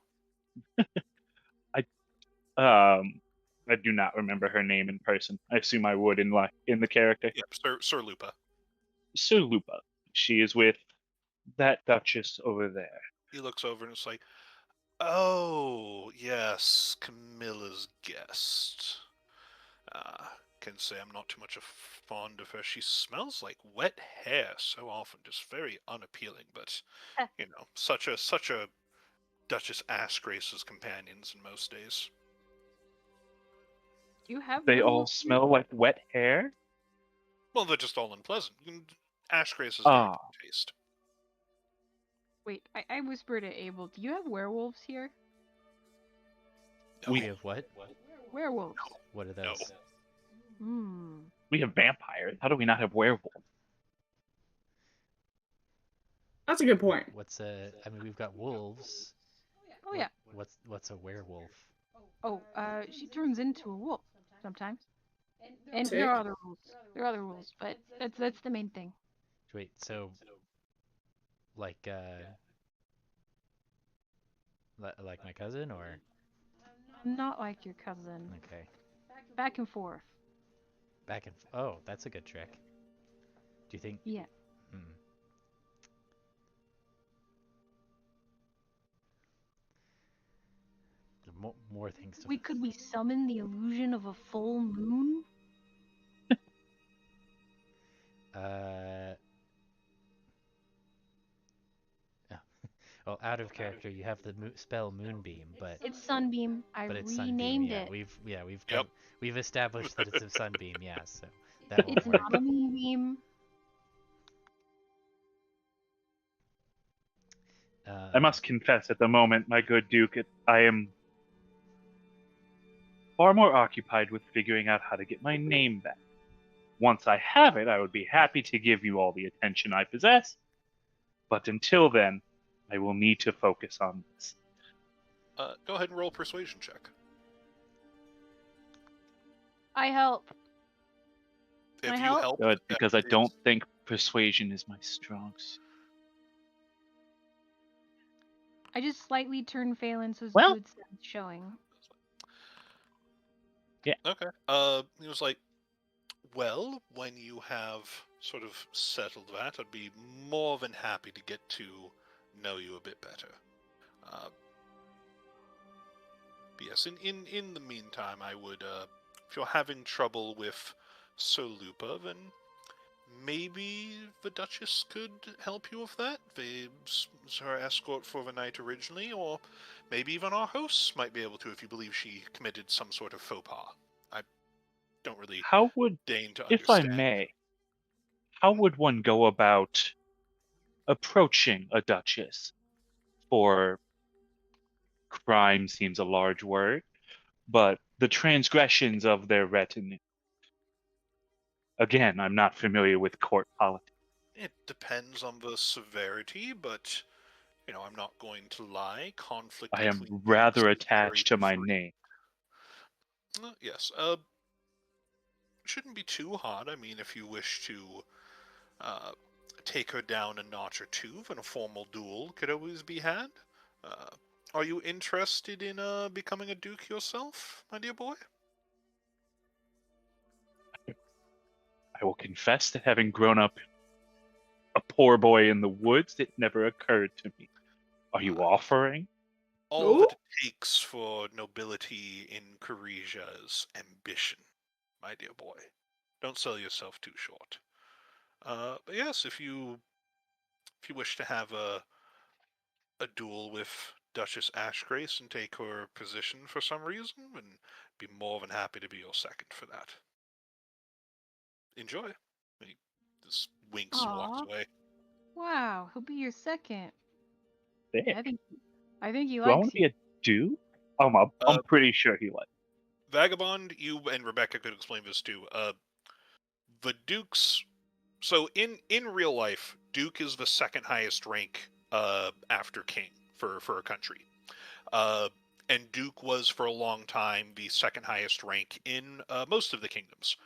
I do not remember her name in person. I assume I would in the character. Yep, Sir Lupa. Sir Lupa. She is with That Duchess over there. He looks over and it's like, oh, yes, Camilla's guest. Can say I'm not too much fond of her. She smells like wet hair so often, just very unappealing. But you know, such a Duchess Ashgrace's companions in most days. Do you have They all werewolves? smell like wet hair? Well, they're just all unpleasant. Ashgrace has very Ah, good taste. Wait, I whispered to Abel, do you have werewolves here? No, We have what? Werewolves. What are no. those? Hmm. we have vampires. How do we not have werewolves? That's a good point. What's a? I mean, we've got wolves. Oh yeah. What's a werewolf? Oh, she turns into a wolf sometimes. And Sick. there are other rules. There are other rules, but that's the main thing. Wait, so like like my cousin or Not like your cousin. okay, Back and forth. back and oh, that's a good trick. Do you think? Yeah. Hmm. More things to. Could we summon the illusion of a full moon? Uh. Well, out of character, you have the spell Moonbeam, but It's Sunbeam. I it's Sunbeam. renamed Yeah, it. Yep. we've established that it's a Sunbeam. Yeah, so that won't It's work. not a moonbeam. I must confess, at the moment, my good Duke, I am far more occupied with figuring out how to get my name back. Once I have it, I would be happy to give you all the attention I possess. But until then, I will need to focus on this. Go ahead and roll a persuasion check. I help. If I you help? help, Good, because I that don't is- think persuasion is my strong suit. I just slightly turn Phelan so his Well- good sense showing. Okay. He was like, well, when you have sort of settled that, I'd be more than happy to get to know you a bit better. But yes, in the meantime, I would, if you're having trouble with Sir Lupa, then maybe the Duchess could help you with that. Was her escort for the night originally, or maybe even our hosts might be able to if you believe she committed some sort of faux pas. I don't really How would, deign to if I understand. may, how would one go about approaching a duchess? For crime seems a large word, but the transgressions of their retinue. Again, I'm not familiar with court politics. It depends on the severity, but you know, I'm not going to lie. Conflict I am between rather dukes is very attached to my different. name. Yes. Shouldn't be too hard. I mean, if you wish to uh, take her down a notch or two, then a formal duel could always be had. Uh, are you interested in becoming a duke yourself, my dear boy? I will confess that having grown up a poor boy in the woods, it never occurred to me. Are you offering? All that it takes for nobility in Caresia is ambition, my dear boy. Don't sell yourself too short. But yes, if you wish to have a duel with Duchess Ashgrace and take her position for some reason, and be more than happy to be your second for that. Enjoy. He just winks and walks Aw. away. Wow, he'll be your second. Sick. I think he Do I likes want to you. be a dude? I'm pretty sure he likes. Vagabond, you and Rebecca could explain this too. The Dukes. So in real life, Duke is the second highest rank after King for a country. And Duke was for a long time the second highest rank in most of the kingdoms.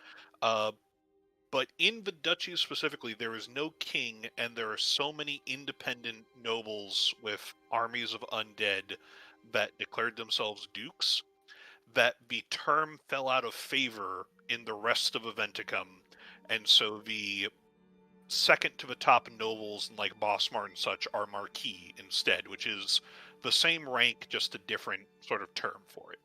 But in the duchy specifically, there is no king, and there are so many independent nobles with armies of undead that declared themselves dukes that the term fell out of favor in the rest of Aventicum, and so the second to the top nobles and like Bossmart and such are Marquis instead, which is the same rank, just a different sort of term for it.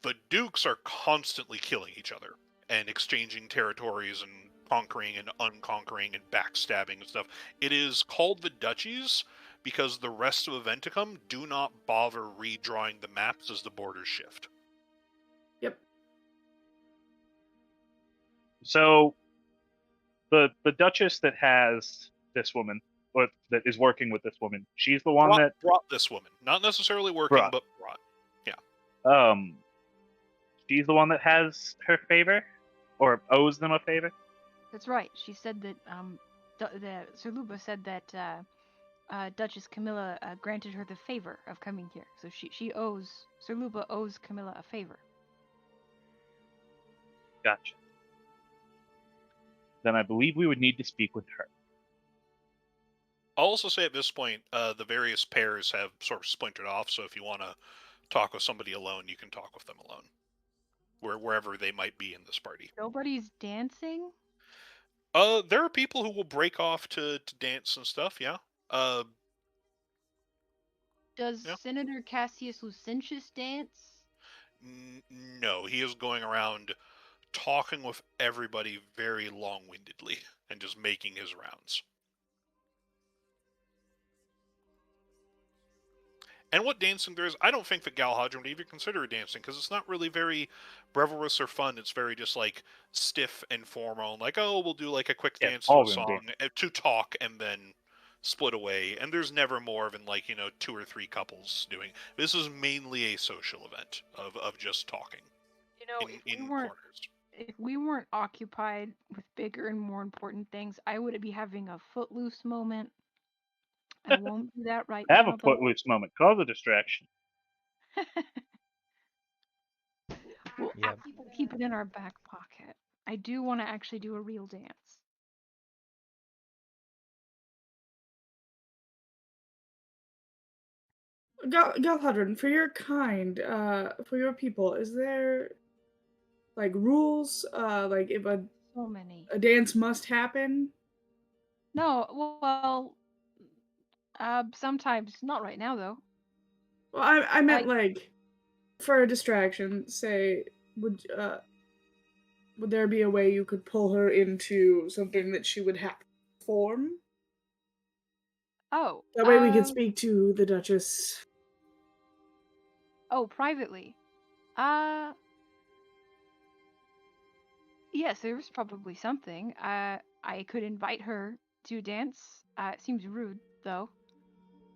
The dukes are constantly killing each other and exchanging territories and conquering and unconquering and backstabbing and stuff. It is called the duchies because the rest of Aventicum do not bother redrawing the maps as the borders shift. Yep. So the Duchess that has this woman, or that is working with this woman, she's the one that brought this woman, not necessarily working, but brought. She's the one that has her favor, or owes them a favor. That's right. She said that Sir Luba said that Duchess Camilla granted her the favor of coming here. So Sir Luba owes Camilla a favor. Gotcha. Then I believe we would need to speak with her. I'll also say at this point, the various pairs have sort of splintered off, so if you want to talk with somebody alone, you can talk with them alone. Wherever they might be in this party. Nobody's dancing? There are people who will break off to dance and stuff, yeah. Does Yeah. Senator Cassius Lucentius dance? No, he is going around talking with everybody very long-windedly and just making his rounds. And what dancing there is, I don't think that Galhadron would even consider dancing, because it's not really very revelrous or fun. It's very just, like, stiff and formal. Like, oh, we'll do, like, a quick dance to a song to talk and then split away. And there's never more than, like, 2 or 3 couples doing. This is mainly a social event of just talking. In corners. If we weren't occupied with bigger and more important things, I would be having a footloose moment. I won't do that right now. Have a footloose moment. Cause a distraction. We'll keep it in our back pocket. I do want to actually do a real dance. Galhadron, for your kind, for your people, is there like rules? Like if so many a dance must happen? No, well, sometimes not right now though. Well, I meant like for a distraction. Say, would there be a way you could pull her into something that she would have to perform? Oh, that way we could speak to the Duchess. Oh, privately. Yes, there's probably something. I could invite her to dance. It seems rude, though.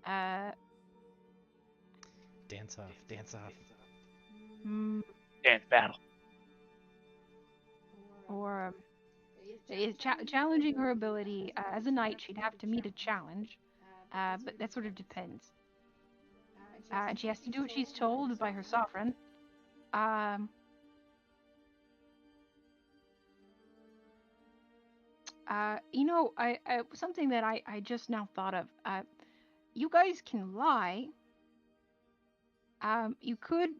Dance off. Dance battle. Or challenging her ability as a knight, she'd have to meet a challenge. But that sort of depends. And she has to do what she's told by her sovereign. Something that I just now thought of. You guys can lie. You could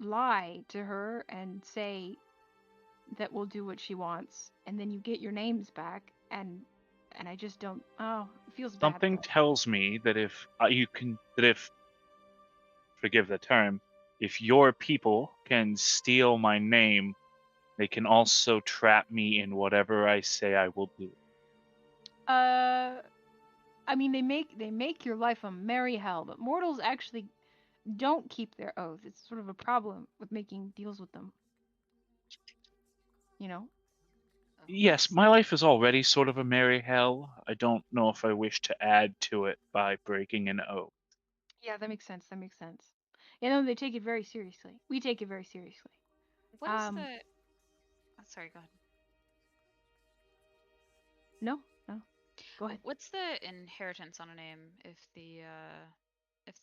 lie to her and say that we'll do what she wants, and then you get your names back, and I just don't. Oh, it feels bad. Something tells me that if forgive the term, if your people can steal my name, they can also trap me in whatever I say I will do. I mean, they make your life a merry hell, but mortals actually don't keep their oath. It's sort of a problem with making deals with them. Yes, my life is already sort of a merry hell. I don't know if I wish to add to it by breaking an oath. Yeah, that makes sense. They take it very seriously. We take it very seriously. What is the... Oh, sorry, go ahead. No. Go ahead. What's the inheritance on a name if the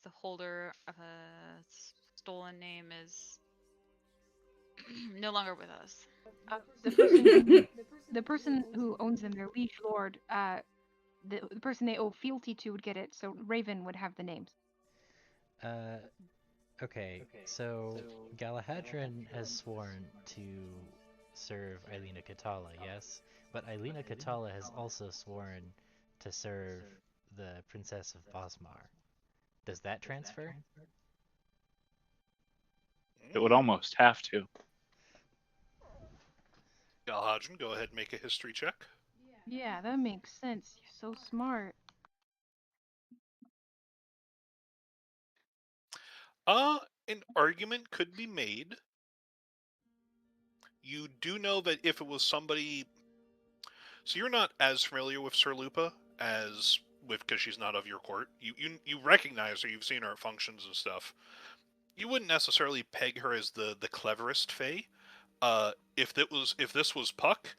holder of a stolen name is no longer with us? The person who owns them, their liege lord, the person they owe fealty to would get it. So Raven would have the names. Okay, so Galahadron has sworn to serve Eilina Katala, yes? But Eilina Katala has also sworn to serve the Princess of Bosmar. Does that transfer? It would almost have to. Galhadron, go ahead and make a history check. Yeah, that makes sense. You're so smart. An argument could be made. You do know that if it was somebody... So you're not as familiar with Sir Lupa as with, because she's not of your court. You recognize her, you've seen her at functions and stuff. You wouldn't necessarily peg her as the cleverest Fae. If this was Puck,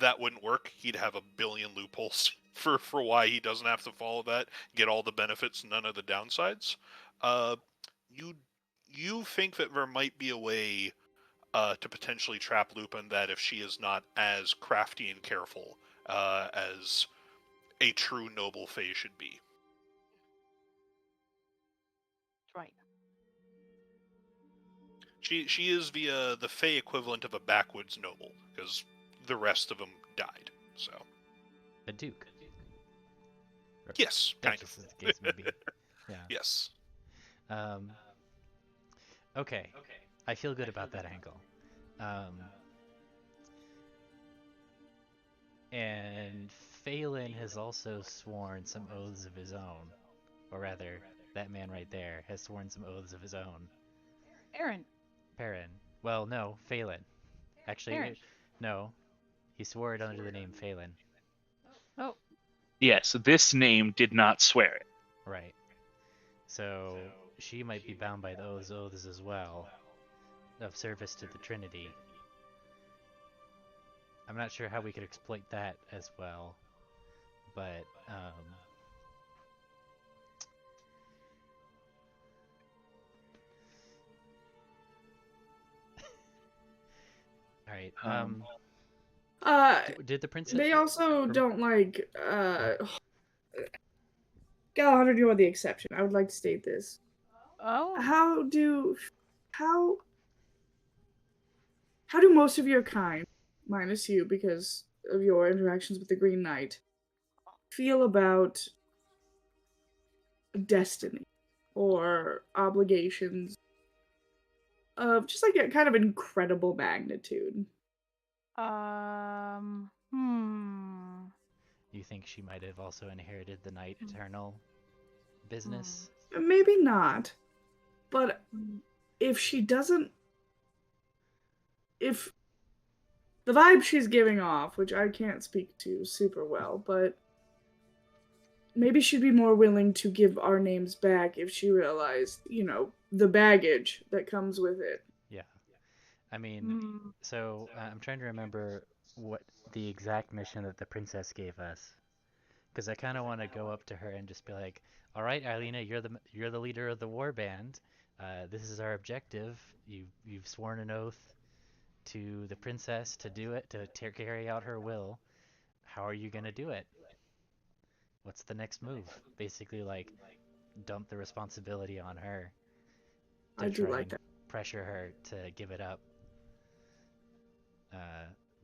that wouldn't work. He'd have a billion loopholes for why he doesn't have to follow that, get all the benefits, none of the downsides. You you think that there might be a way to potentially trap Lupin that if she is not as crafty and careful as a true noble Fae should be. Right. She is the Fae equivalent of a backwoods noble, because the rest of them died. So A duke. Or yes, kind duchess, of. as the case may be. Yeah. Yes. Okay. I feel good about that angle. And Phelan has also sworn some oaths of his own. Or rather, that man right there has sworn some oaths of his own. Aaron. Perrin. Well, no, Phelan. Actually, Aaron. no. He swore it under the name Phelan. Oh. Yes, this name did not swear it. Right. So she might be bound by those oaths as well, of service to the Trinity. I'm not sure how we could exploit that as well, but all right. Did the princess? They also don't like Galahad, you are the exception. I would like to state this. Oh. How do most of your kind, minus you because of your interactions with the Green Knight, feel about destiny or obligations of just like a kind of incredible magnitude? You think she might have also inherited the Knight Eternal business? Maybe not. But if she doesn't, if the vibe she's giving off, which I can't speak to super well, but maybe she'd be more willing to give our names back if she realized, the baggage that comes with it. Yeah. I mean, so I'm trying to remember what the exact mission that the princess gave us, because I kind of want to go up to her and just be like, "All right, Eilina, you're the leader of the war band. This is our objective. You've sworn an oath to the princess to do it, to carry out her will. How are you gonna do it? What's the next move?" Basically, like, dump the responsibility on her to I do try like and that. pressure her to give it up.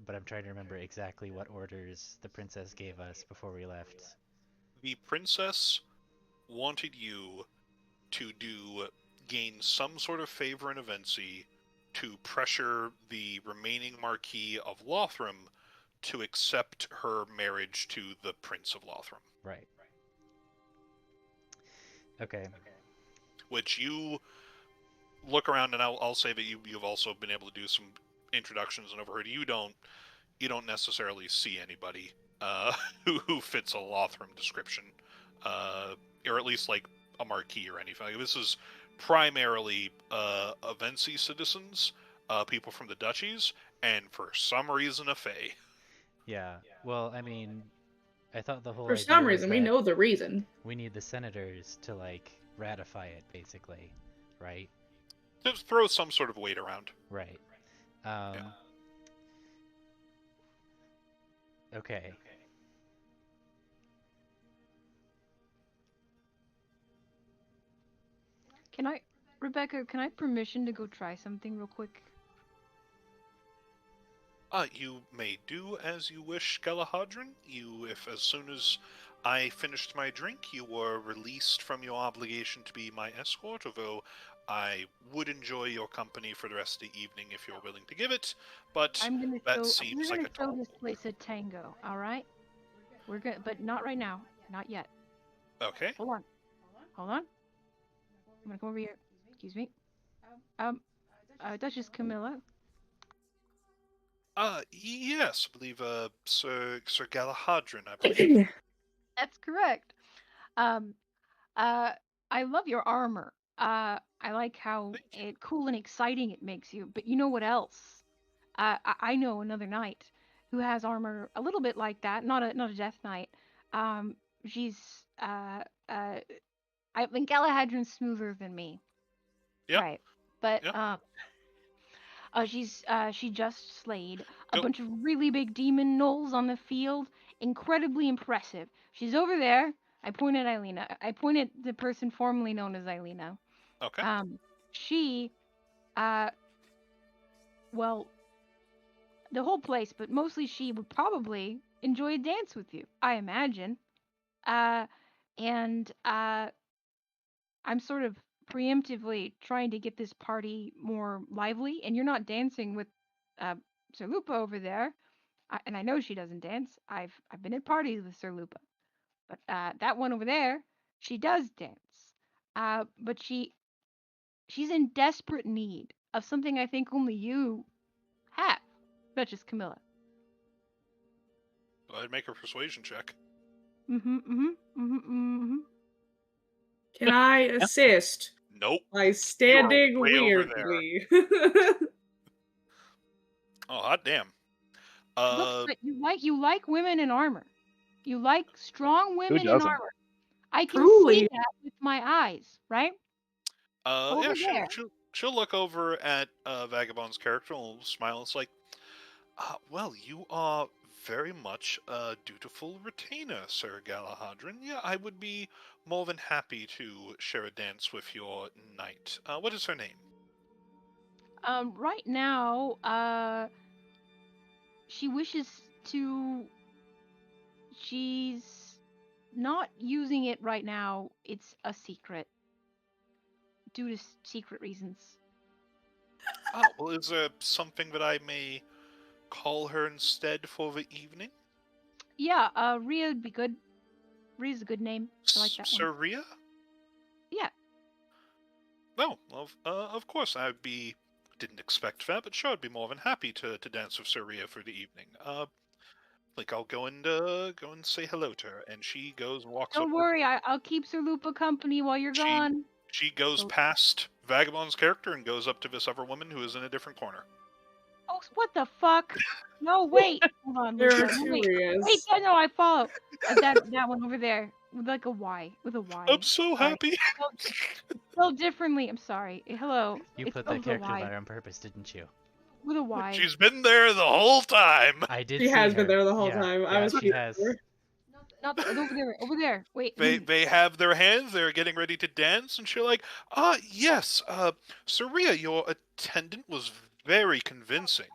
But I'm trying to remember exactly what orders the princess gave us before we left. The princess wanted you to gain some sort of favor in Avencii to pressure the remaining Marquis of Lothram to accept her marriage to the Prince of Lothram. Right. Okay. Which you look around, and I'll say that you've also been able to do some introductions and overheard. You don't necessarily see anybody who fits a Lothram description, or at least like a Marquis or anything. This is primarily Avencii citizens, people from the duchies, and for some reason a Fae. Yeah. Well, I mean, I thought the whole For idea some was reason, we that know the reason. we need the senators to, like, ratify it, basically, right? Just throw some sort of weight around. Right. Yeah. Okay. Rebecca, can I have permission to go try something real quick? You may do as you wish, Galahadran. If as soon as I finished my drink, you were released from your obligation to be my escort, although I would enjoy your company for the rest of the evening if you're willing to give it, but I'm gonna that show. seems We're like gonna a show tall this order. place a tango. All right. We're gonna, but not right now. Not yet. Okay. Hold on. Hold on. I'm gonna come over here. Excuse me. Um, Duchess Camilla. Yes, I believe, Sir Galahadran, I believe. That's correct. Um, I love your armor. I like how Thank you. cool and exciting it makes you. But you know what else? I know another knight who has armor a little bit like that. Not a death knight. Um, she's I think Galahadrin's smoother than me. Yep, Right. But yep. she just slayed a Go. bunch of really big demon gnolls on the field. Incredibly impressive. She's over there. I point at Eilina. I point at the person formerly known as Eilina. Okay. She, uh, well, the whole place, but mostly she would probably enjoy a dance with you. I imagine. Uh, and I'm sort of preemptively trying to get this party more lively, and you're not dancing with uh, Sir Lupa over there. And I know she doesn't dance. I've been at parties with Sir Lupa, but that one over there, she does dance. But she's in desperate need of something I think only you have, Duchess Camilla. Go ahead and make a persuasion check. Mm-hmm. Mm-hmm. Mm-hmm. Mm-hmm. Can I assist Nope. by You are standing way over there. weirdly? Oh, hot damn. Look, but you like women in armor. You like strong Who women in doesn't? armor. I can see Truly. that with my eyes, right? Yeah, Over there. she'll look over at Vagabond's character and will smile. It's like, well, you are very much a dutiful retainer, Sir Galahadran. Yeah, I would be more than happy to share a dance with your knight. What is her name? Right now, she wishes to. She's not using it right now. It's a secret due to secret reasons. Oh, well, is there something that I may call her instead for the evening? Yeah, Rhea would be good. Rhea's a good name. I like that one. Sir Rhea? Yeah. No, of course, didn't expect that, but sure, I'd be more than happy to dance with Sir Rhea for the evening. I'll go and say hello to her, and she goes and walks Don't over. worry, I'll keep Sir Lupa company while you're She gone. she goes Oh, past Vagabond's character and goes up to this other woman who is in a different corner. oh, what the fuck? No, wait. Hold on, There are Lupa. two Wait, Rias. no, I follow. That one over there with like a Y, with a Y. I'm so Sorry. happy. Spelled differently. I'm sorry. Hello. You It's put spelled that with a character Y. there on purpose, didn't you? With a Y. She's been there the whole time. I did She see has been her. there the whole Yeah, time. I yeah, was she here. has. Not over there. Over there. Wait. They have their hands. They're getting ready to dance, and she's like, yes, Saria, your attendant was very convincing.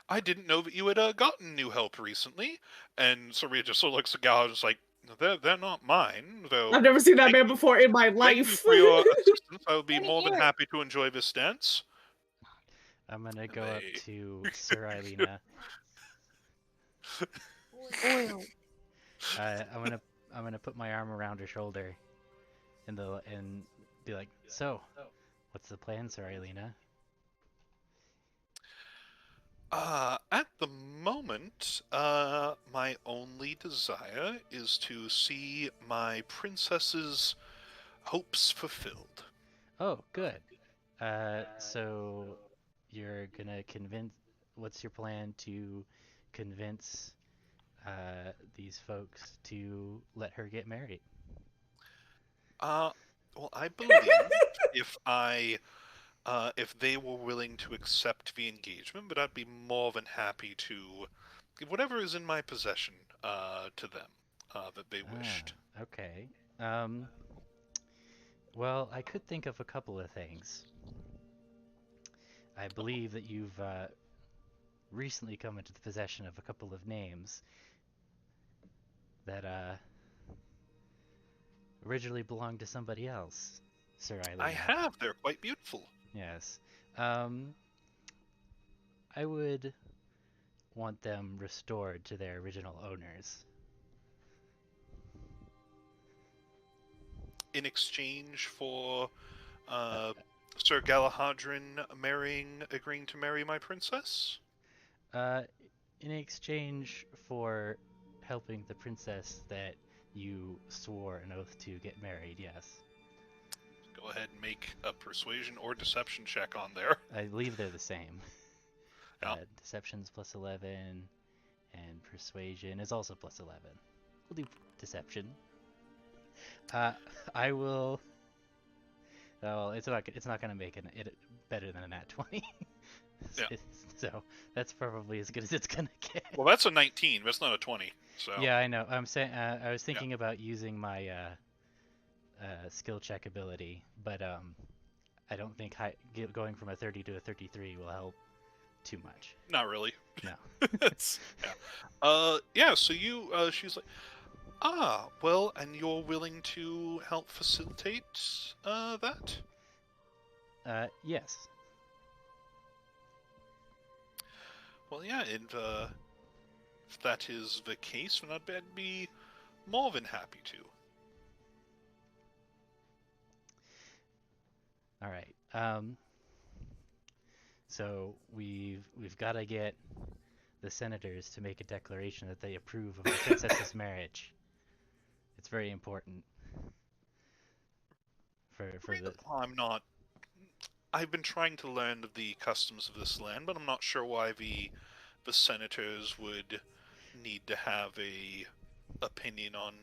I didn't know that you had gotten new help recently. And Saria just sort of looks at Gal and is like, they're not mine, though. I've never seen that Thank man you, before in my thank you life. for your assistance. I will be Let me more than hear it. happy to enjoy this dance. I'm gonna And go up they to Sir Eilina. Oil. I'm gonna put my arm around her shoulder, and be like, so, what's the plan, Sir Eilina? At the moment, my only desire is to see my princess's hopes fulfilled. Oh, good. So you're gonna convince. What's your plan to convince these folks to let her get married? Well, I believe if if they were willing to accept the engagement, but I'd be more than happy to give whatever is in my possession, to them, that they wished. Okay. Well, I could think of a couple of things. I believe that recently come into the possession of a couple of names that originally belonged to somebody else, Sir I Eilina. have. They're quite beautiful. Yes. I would want them restored to their original owners. In exchange for Sir Galahadrin agreeing to marry my princess? Uh, in exchange for helping the princess that you swore an oath to get married, yes. Go ahead and make a persuasion or deception check on there. I believe they're the same. Yeah. Deception's plus 11, and persuasion is also plus 11. We'll do deception. I will. Well, it's not gonna make it better than a nat 20. Yeah. So that's probably as good as it's gonna get. Well, that's a 19. That's not a 20. So Yeah, I know. I'm saying I was thinking about using my skill check ability, but I don't think going from a 30 to a 33 will help too much. not really. No. Yeah. So she's like, well, and you're willing to help facilitate that? Yes. Well, yeah, and if that is the case, then I'd be more than happy to. All right. So we've got to get the senators to make a declaration that they approve of the princess's marriage. It's very important. For the. I'm not. I've been trying to learn the customs of this land, but I'm not sure why the senators would need to have a opinion on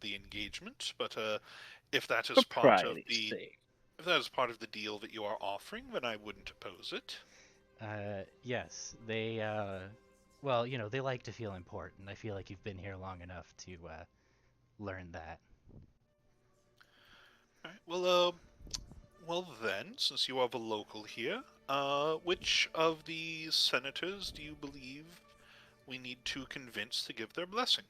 the engagement. But if that is part of the if that is part of the deal that you are offering, then I wouldn't oppose it. Yes, they. Well, they like to feel important. I feel like you've been here long enough to learn that. All right. Well then, since you are the local here, which of the senators do you believe we need to convince to give their blessing?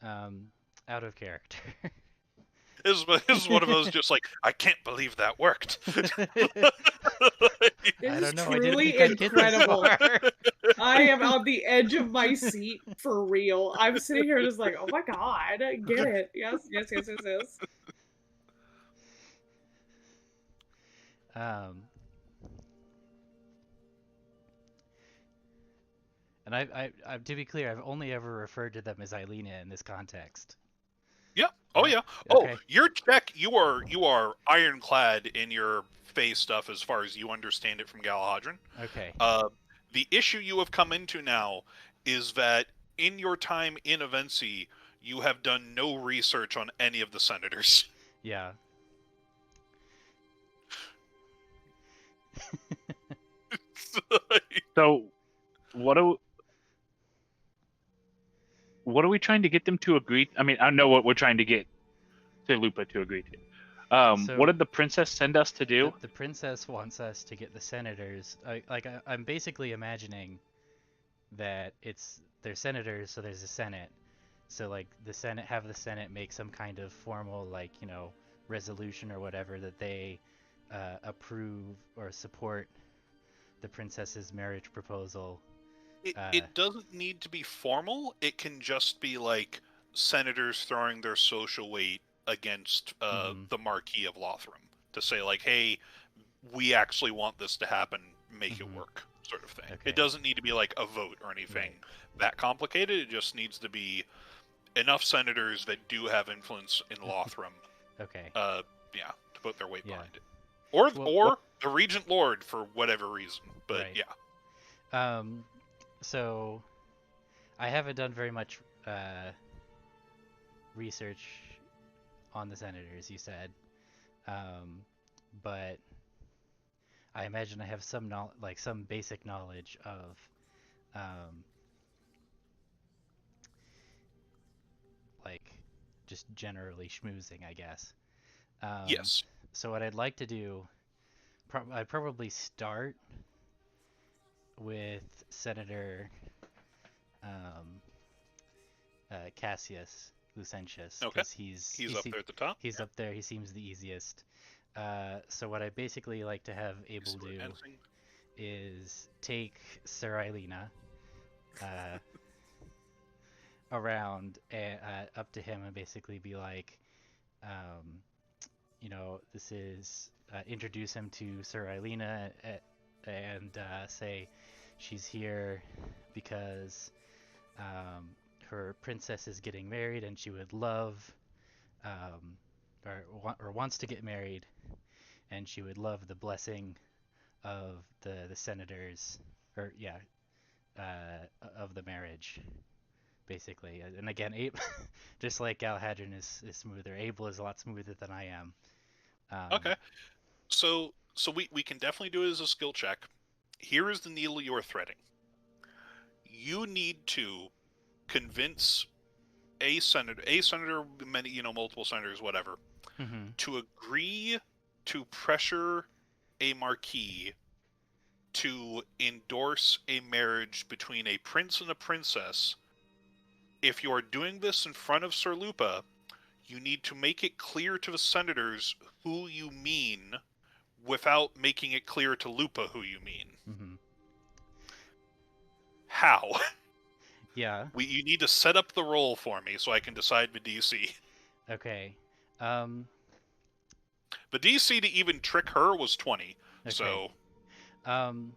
Out of character. This is one of those just like, I can't believe that worked. This I is don't know. I didn't truly think I'd get this incredible. far. I am on the edge of my seat for real. I'm sitting here just like, oh my god, get it. Yes. And I to be clear, I've only ever referred to them as Eilina in this context. Yeah. Oh yeah. Okay. Oh, your check. You are ironclad in your phase stuff as far as you understand it from Galahadrin. Okay. The issue you have come into now is that in your time in Avencii, you have done no research on any of the senators. Yeah. So, what are we trying to get them to agree? I mean, I know what we're trying to get Lupa to agree to. What did the princess send us to do? The princess wants us to get the senators. I'm basically imagining that they're senators, so there's a senate. So like the senate make some kind of formal resolution or whatever that they approve or support the princess's marriage proposal. It doesn't need to be formal. It can just be like senators throwing their social weight against the Marquis of Lothram to say like, hey, we actually want this to happen, make it work, sort of thing. Okay. It doesn't need to be like a vote or anything that complicated. It just needs to be enough senators that do have influence in Lothram. Okay. Yeah, to put their weight Yeah. behind it. Or the Regent Lord for whatever reason. But Right. yeah. So I haven't done very much research on the senators, you said. But I imagine I have some some basic knowledge of just generally schmoozing, I guess. Yes. So what I'd like to do, I'd probably start with Senator um, Cassius Lucentius, Okay. because He's up there at the top. he's up there. He seems the easiest. So what I basically like to have Abel Sword do dancing. is take Sir Eilina around up to him and basically be like, um, this is introduce him to Sir Eilina and say she's here because her princess is getting married and she would love or wants to get married and she would love the blessing of the senators or of the marriage basically. And again, just like Galahadrian is smoother, Abel is a lot smoother than I am. Okay. So we can definitely do it as a skill check. Here is the needle you are threading. You need to convince a senator, many, multiple senators, whatever, Mm-hmm. to agree to pressure a marquis to endorse a marriage between a prince and a princess. If you are doing this in front of Sir Lupa, you need to make it clear to the senators who you mean without making it clear to Lupa who you mean. Mm-hmm. How? Yeah. You need to set up the roll for me so I can decide the DC. Okay. The DC to even trick her was 20. Okay. So Um.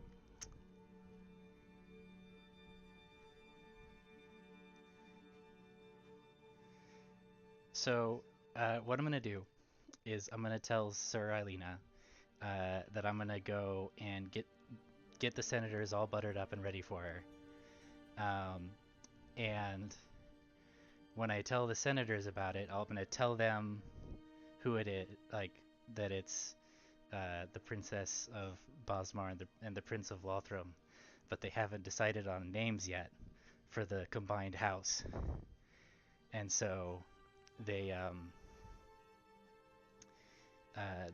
So, what I'm gonna do is I'm gonna tell Sir Eilina that I'm gonna go and get the senators all buttered up and ready for her. And when I tell the senators about it, I'm gonna tell them who it is, like that it's the Princess of Bosmar and the Prince of Lothram, but they haven't decided on names yet for the combined house, and so they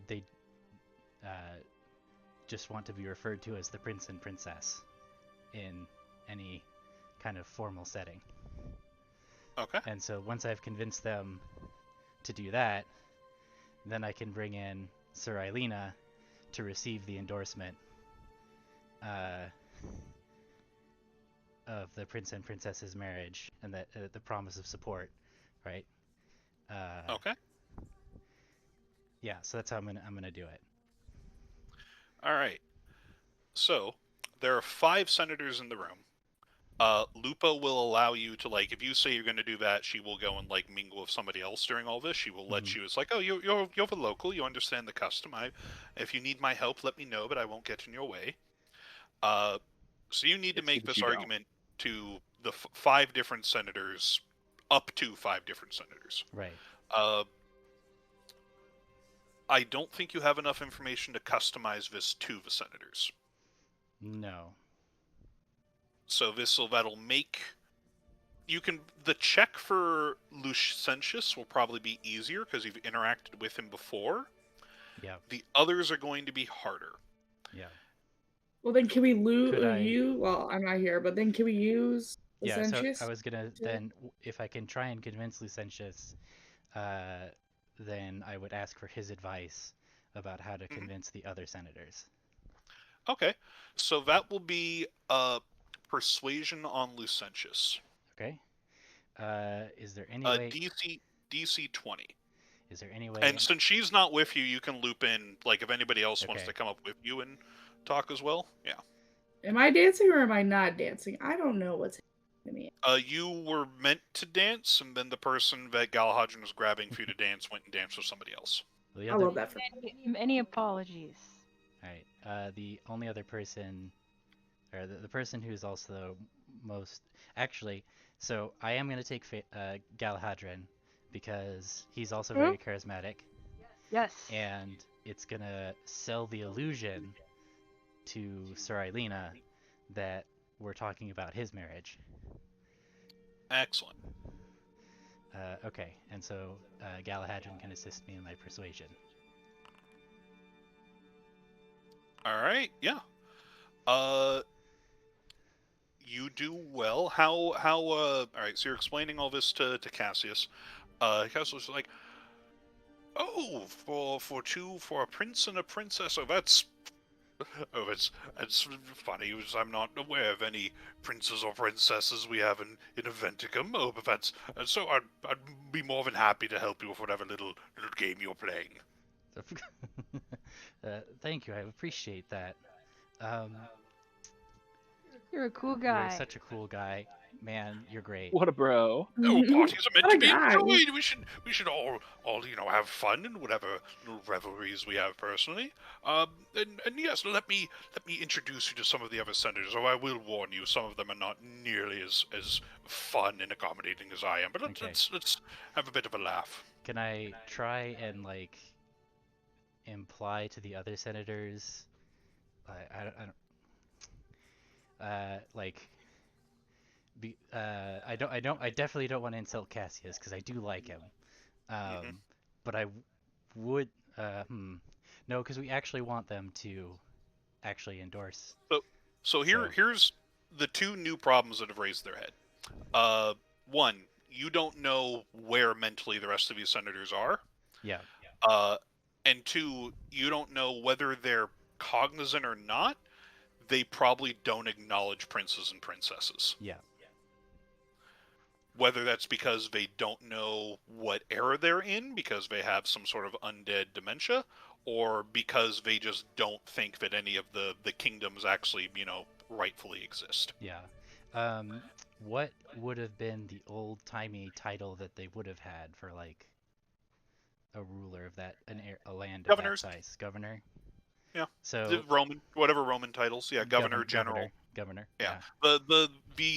they just want to be referred to as the Prince and Princess in any kind of formal setting. okay. And so once I've convinced them to do that, then I can bring in Sir Eilina to receive the endorsement of the prince and princess's marriage and the promise of support, right? Okay. Yeah, so that's how I'm gonna do it. All right. So there are 5 senators in the room. Lupa will allow you to, like, if you say you're going to do that, she will go and like mingle with somebody else during all this. She will let you. It's like, oh, you're the local. You understand the custom. If you need my help, let me know, but I won't get in your way. So you need to It's good make that this you don't. argument to the 5 different senators, up to 5 different senators. Right. I don't think you have enough information to customize this to the senators. No. So that'll make the check for Lucentius will probably be easier because you've interacted with him before. Yeah. The others are going to be harder. Yeah. Well, then can we Could Well, I'm not here, but then can we use the Yeah, so Census? I was gonna then, if I can try and convince Lucentius, then I would ask for his advice about how to convince the other senators. Okay, so that will be persuasion on Lucentius. Okay. Is there any way? DC 20. Is there any way? And since she's not with you, you can loop in, like, if anybody else wants Okay. to come up with you and talk as well. Yeah. Am I dancing or am I not dancing? I don't know what's happening to me. You were meant to dance, and then the person that Galahadrian was grabbing for you to dance went and danced with somebody else. The I other, love that for Many apologies. all right. The only other person, or the person who's also most actually. So I am gonna take Galahadrian because he's also very charismatic. Yes. And it's gonna sell the illusion to Sir Eilina that we're talking about his marriage. Excellent. Okay, and so Galahadrian can assist me in my persuasion. All right, yeah. You do well. All right, so you're explaining all this to Cassius. Cassius is like, oh, for a prince and a princess. That's funny. I'm not aware of any princes or princesses we have in Aventicuum. Oh, but that's so. I'd be more than happy to help you with whatever little game you're playing. Thank you. I appreciate that. You're a cool You are guy. such a cool guy, man. You're great. What a bro. Oh, parties are meant What to a be guy. enjoyed. We should all have fun in whatever little revelries we have personally. And yes, let me introduce you to some of the other senators. Oh, I will warn you, some of them are not nearly as fun and accommodating as I am. But Okay. let's have a bit of a laugh. Can I try and like imply to the other senators? Like, I definitely don't want to insult Cassius because I do like him. But I would, no, because we actually want them to actually endorse. So here's the two new problems that have raised their head. One, you don't know where mentally the rest of these senators are. Yeah. And two, you don't know whether they're cognizant or not. They probably don't acknowledge princes and princesses. Yeah. Whether that's because they don't know what era they're in, because they have some sort of undead dementia, or because they just don't think that any of the kingdoms actually, rightfully exist. Yeah. What would have been the old-timey title that they would have had for like a ruler of a land of Governors. that size? Governor? Yeah. So whatever Roman titles. Yeah, governor, general. Governor. Yeah. The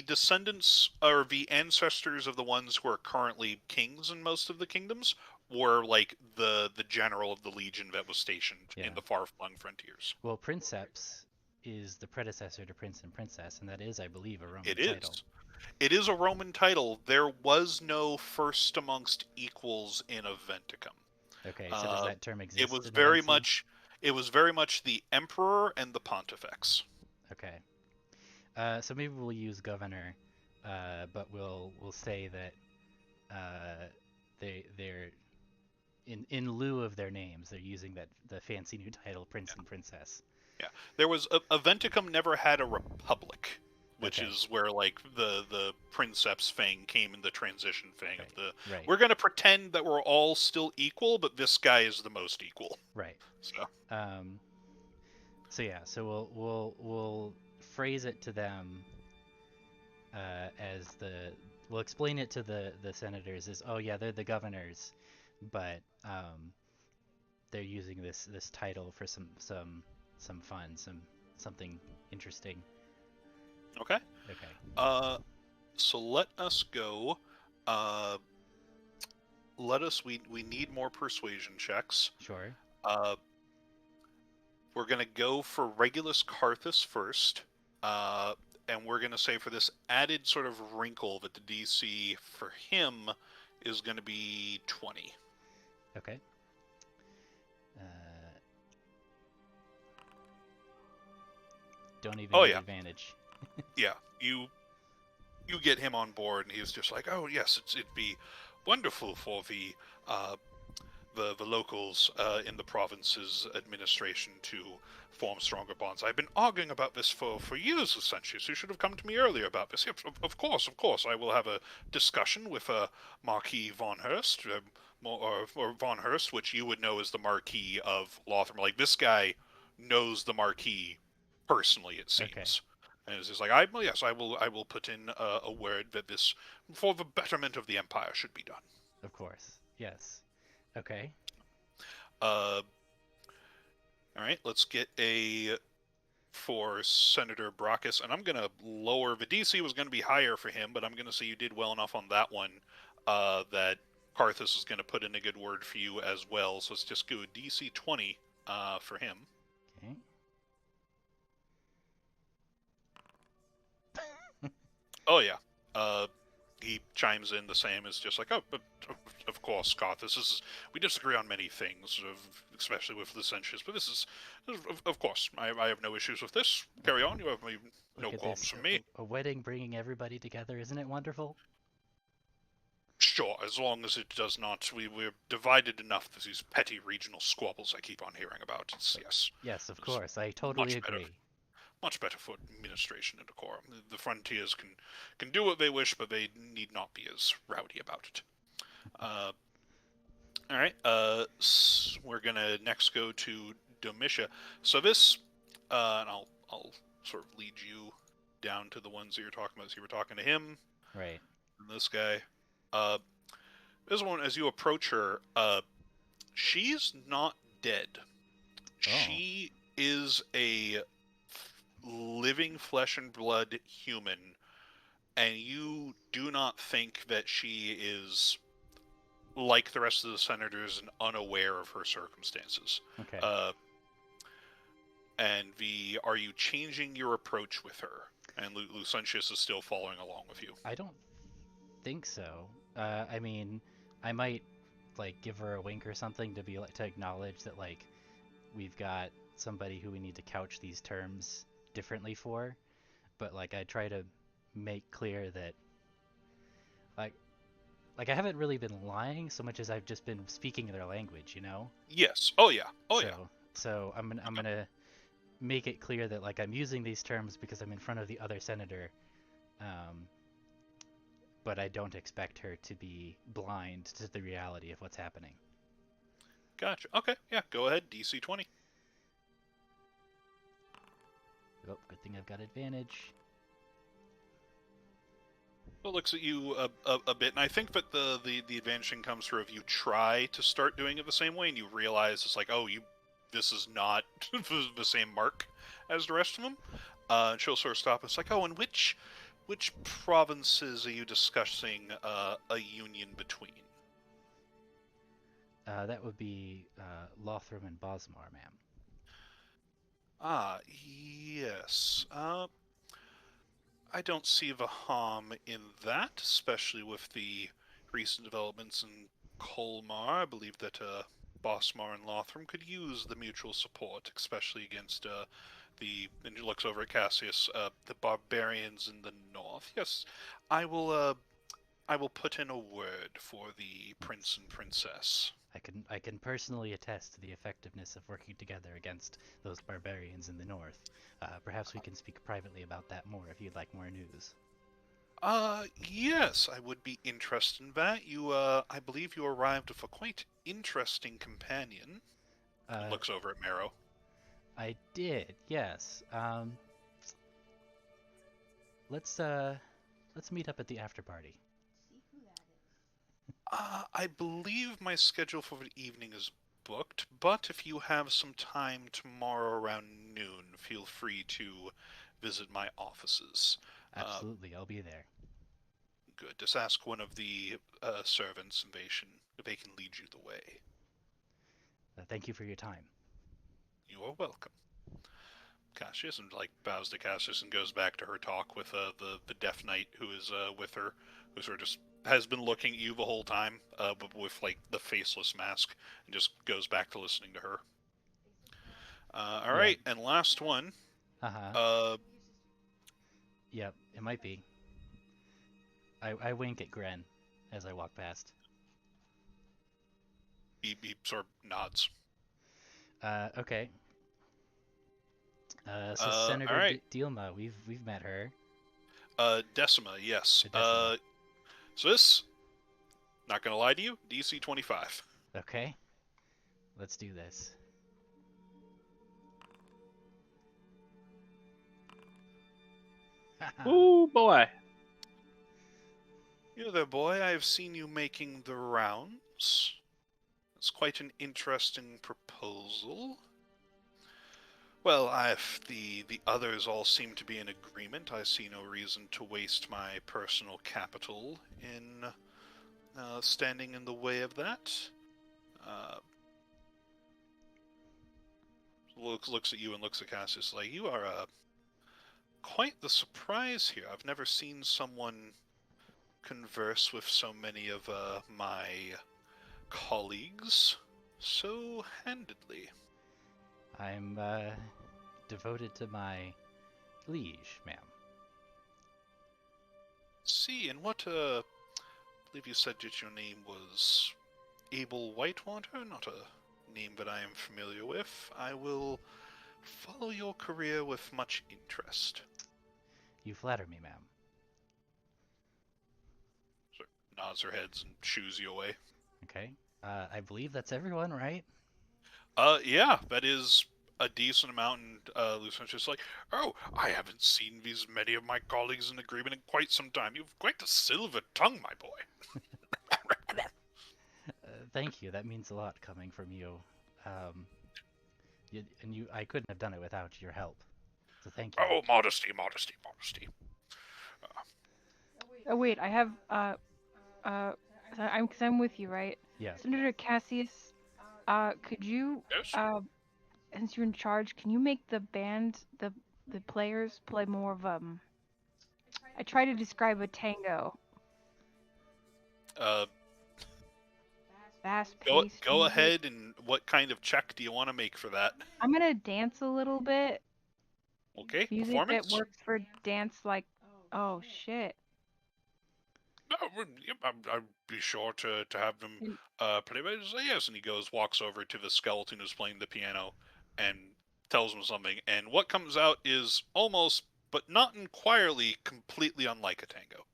descendants or the ancestors of the ones who are currently kings in most of the kingdoms were like the general of the legion that was stationed in the far-flung frontiers. Well, princeps is the predecessor to prince and princess, and that is, I believe, a Roman It title. is. It is a Roman title. There was no first amongst equals in Aventicum. Okay, so does that term exist? It was in very Avencii? much. It was very much the emperor and the pontifex. Okay. So maybe we'll use governor, but we'll say that they're in lieu of their names, they're using the fancy new title prince and princess. Yeah, there was Aventicum never had a republic, which Okay. is where like the princeps thing came in the transition thing of the. Right. We're gonna pretend that we're all still equal, but this guy is the most equal. Right. So. So yeah, so we'll phrase it to them as we'll explain it to the senators as, oh yeah, they're the governors, but they're using this title for some fun, something interesting. Okay. Okay. So let us go. We need more persuasion checks. Sure. We're gonna go for Regulus Carthus first. And we're going to say for this added sort of wrinkle that the DC for him is going to be 20. Okay. Don't even need advantage. Yeah, you get him on board, and he's just like, oh yes, it'd be wonderful for the locals in the province's administration to form stronger bonds. I've been arguing about this for years, essentially, so you should have come to me earlier about this. Yes, of course. I will have a discussion with Marquis von Hurst, or von Hurst, which you would know as the Marquis of Lothar. Like, this guy knows the Marquis personally, it seems. Okay. And it's just like, I will put in a word that this, for the betterment of the Empire, should be done. Of course, yes. Okay. All right, let's get a for Senator Brachus, and I'm going to lower, the DC was going to be higher for him, but I'm going to say you did well enough on that one that Carthus is going to put in a good word for you as well, so let's just go DC 20 for him. Okay. Oh, yeah. He chimes in the same as just like, oh, of course, Garth. We disagree on many things, especially with licentious, but this is, of course, I have no issues with this. Carry on. You have no Look at qualms this, from me. a wedding bringing everybody together, isn't it wonderful? Sure, as long as it does not. We're divided enough. There's these petty regional squabbles I keep on hearing about. Yes. Yes, of It's course, I totally much better. agree. Much better for administration and decorum. The frontiers can do what they wish, but they need not be as rowdy about it. All right. We're gonna next go to Domitia. So this, and I'll sort of lead you down to the ones that you're talking about. So you were talking to him, Right. and this guy. This one, as you approach her, she's not dead. She is a living flesh and blood human, and you do not think that she is like the rest of the senators and unaware of her circumstances. Okay. And are you changing your approach with her? And Lucentius is still following along with you. I don't think so. I mean, I might like give her a wink or something to be like to acknowledge that like we've got somebody who we need to couch these terms differently for, but like I try to make clear that like I haven't really been lying so much as I've just been speaking their language, you know? Yes. Oh yeah. Oh yeah. So I'm gonna make it clear that like I'm using these terms because I'm in front of the other senator, but I don't expect her to be blind to the reality of what's happening. Gotcha. Okay. Yeah. Go ahead. DC 20. Oh, good thing I've got advantage. It looks at you a bit, and I think that the advantaging comes through if you try to start doing it the same way, and you realize it's like, oh, this is not the same mark as the rest of them. And she'll sort of stop. It's like, oh, and which provinces are you discussing a union between? That would be Lothram and Bosmar, ma'am. Ah, yes. I don't see the harm in that, especially with the recent developments in Colmar. I believe that Bosmar and Lothram could use the mutual support, especially against and he looks over at Cassius, the barbarians in the north. Yes, I will put in a word for the prince and princess. I can personally attest to the effectiveness of working together against those barbarians in the north. Perhaps we can speak privately about that more if you'd like more news. Yes, I would be interested in that. I believe you arrived with a quite interesting companion. Looks over at Marrow. I did, yes. Let's meet up at the after party. I believe my schedule for the evening is booked, but if you have some time tomorrow around noon, feel free to visit my offices. Absolutely, I'll be there. Good. Just ask one of the servants if they can lead you the way. Thank you for your time. You are welcome. Cassius and bows to Cassius and goes back to her talk with the Deaf Knight who is with her, who sort of just has been looking at you the whole time, but with the faceless mask, and just goes back to listening to her. All right, and last one. Yep, it might be. I wink at Gren as I walk past. He sort of nods. Okay. So Senator right. Dielma, we've met her. Decima, yes. Decima. So this, not gonna lie to you, DC 25. Okay. Let's do this. Ooh, boy. You there, boy. I have seen you making the rounds. It's quite an interesting proposal. Well, if the others all seem to be in agreement, I see no reason to waste my personal capital in standing in the way of that. Looks at you and looks at Cassius like, you are quite the surprise here. I've never seen someone converse with so many of my colleagues so handedly? I'm devoted to my liege, ma'am. See, and what, I believe you said that your name was Abel Whitewater, not a name that I am familiar with. I will follow your career with much interest. You flatter me, ma'am. Sort of nods her heads and shoos you away. Okay. I believe that's everyone, right? Yeah, that is a decent amount, and Lucian's just like, oh, I haven't seen these many of my colleagues in agreement in quite some time. You've quite a silver tongue, my boy. Thank you. That means a lot coming from you. I couldn't have done it without your help. So thank you. Oh, modesty, modesty, modesty. Oh wait, I have I'm with you, right? Yeah. Senator Cassius, could you Yes? since you're in charge, can you make the band the players play more of I try to describe a tango. Uh, Fast go paced go music. ahead, and what kind of check do you want to make for that? I'm gonna dance a little bit. Okay, Music that performance? works for dance like oh shit. No, yep, I'd be sure to have them And play. But yes, and he walks over to the skeleton who's playing the piano, and tells him something. And what comes out is almost, but not entirely, completely unlike a tango.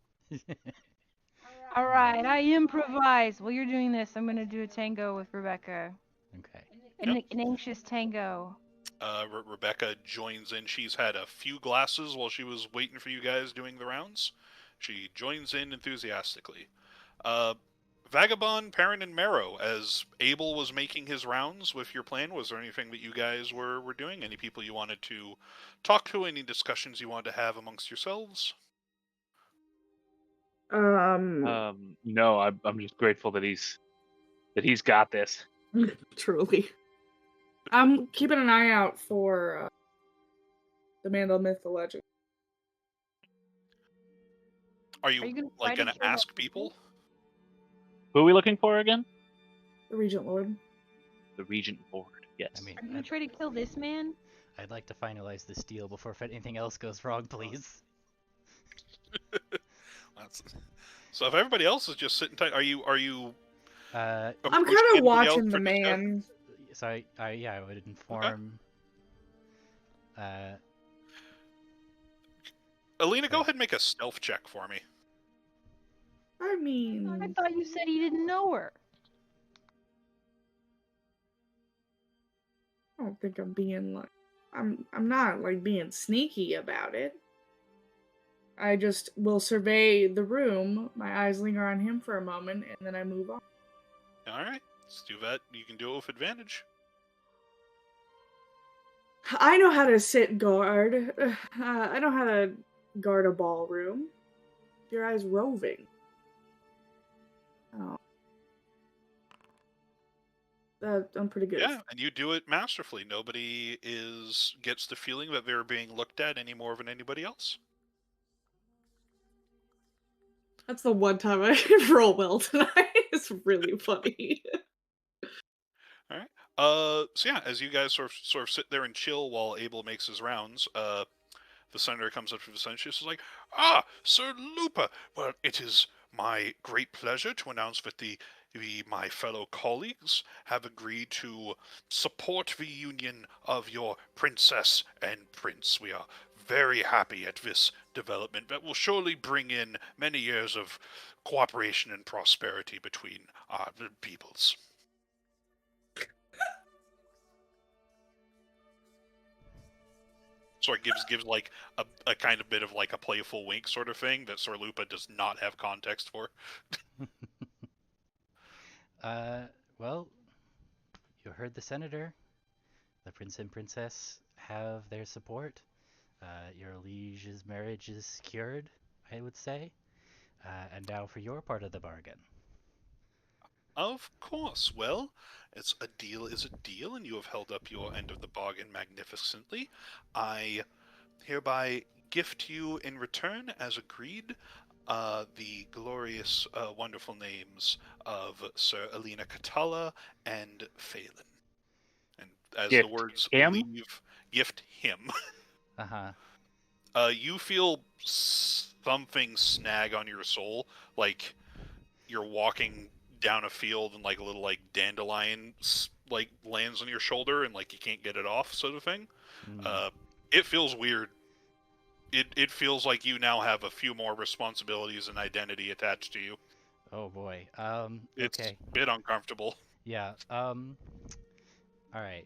alright, I improvise. While you're doing this, I'm gonna do a tango with Rebecca. Okay. An anxious tango. Rebecca joins in. She's had a few glasses while she was waiting for you guys doing the rounds. She joins in enthusiastically. Vagabond, Perrin, and Marrow, as Abel was making his rounds with your plan, was there anything that you guys were doing? Any people you wanted to talk to? Any discussions you wanted to have amongst yourselves? No, I'm just grateful that he's got this. Truly. I'm keeping an eye out for the man, the myth, the legend. Are Are you you gonna try like to gonna kill ask that people? Who are we looking for again? The Regent Lord. The Regent Board. Yes. I mean, Are you gonna try to kill this man? I'd like to finalize this deal before anything else goes wrong, please. So if everybody else is just sitting tight, are you Uh, I'm approaching kind of anybody else watching the for discussion? man. so I would inform. Alina, go Wait. ahead and make a stealth check for me. I I mean, thought you said he didn't know her. I don't think I'm being like, I'm not like being sneaky about it. I just will survey the room. My eyes linger on him for a moment, and then I move on. All right, let's do that. You can do it with advantage. I know how to sit guard. I know how to guard a ballroom. Your eyes roving. Oh, I'm pretty good. Yeah, and you do it masterfully. Nobody gets the feeling that they're being looked at any more than anybody else. That's the one time I roll well tonight. It's really funny. All right. So yeah, as you guys sort of sit there and chill while Abel makes his rounds, the senator comes up to the senator. She's like, "Ah, Sir Lupa. Well, it is my great pleasure to announce that my fellow colleagues have agreed to support the union of your princess and prince. We are very happy at this development that will surely bring in many years of cooperation and prosperity between our peoples." Sort of gives like a kind of bit of like a playful wink sort of thing that Sir Lupa does not have context for. Well, you heard the senator. The prince and princess have their support. Your liege's marriage is secured, I would say. And now for your part of the bargain. Of course. Well, a deal is a deal, and you have held up your end of the bargain magnificently. I hereby gift you in return, as agreed, the glorious, wonderful names of Sir Alina Katala and Phelan. And as the Gift words him? leave, gift him. Uh-huh. You feel something snag on your soul, like you're walking down a field and like a little like dandelion like lands on your shoulder and like you can't get it off, sort of thing. It feels weird. It feels like you now have a few more responsibilities and identity attached to you. Oh boy. It's Okay. a bit uncomfortable. Yeah. All right.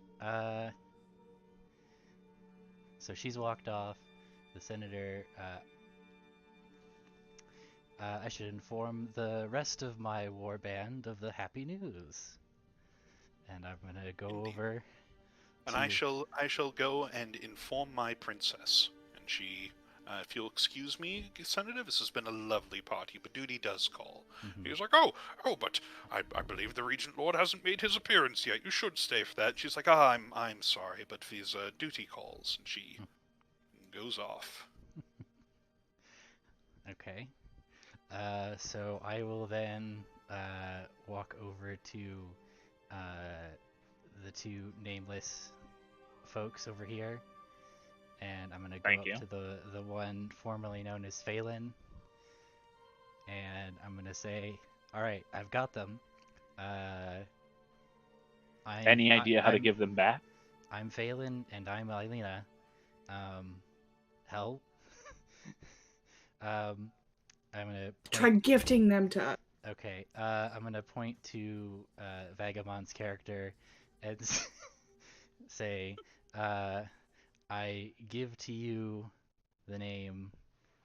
So she's walked off. The senator. I should inform the rest of my war band of the happy news. And I'm gonna go Indeed. over. And to... I shall go and inform my princess. And she, if you'll excuse me, Senator, this has been a lovely party, but duty does call. Mhm. He's like, but I believe the Regent Lord hasn't made his appearance yet. You should stay for that. She's like, I'm sorry, but these duty calls. And she goes off. Okay. So I will then walk over to the two nameless folks over here, and I'm gonna go Thank up you. to the one formerly known as Phelan, and I'm gonna say, "All right, I've got them. Any idea how to I'm give them back? I'm Phelan, and I'm Elena. Hell. I'm gonna Try point. gifting them to us. Okay, I'm gonna point to Vagabond's character and say, I give to you the name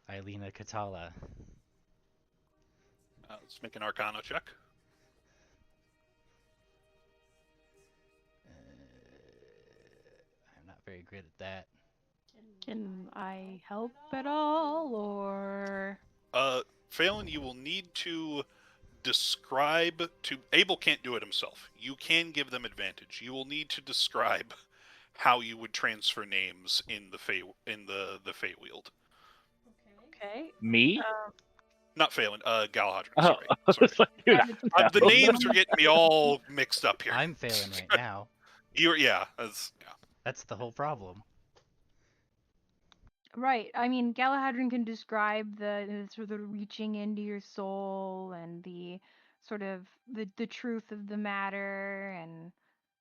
Ilena Katala. Let's make an Arcana check. I'm not very good at that. Can I help at all, or? Phelan, you will need to describe to Abel can't do it himself. You can give them advantage. You will need to describe how you would transfer names in the Feywield. Okay. Me? Not Phelan, Galahadrin. Oh, Sorry. I was like, dude, The names are getting me all mixed up here. I'm Phelan right now. That's the whole problem. Right. I mean, Galahadrin can describe the sort of reaching into your soul and the sort of the truth of the matter and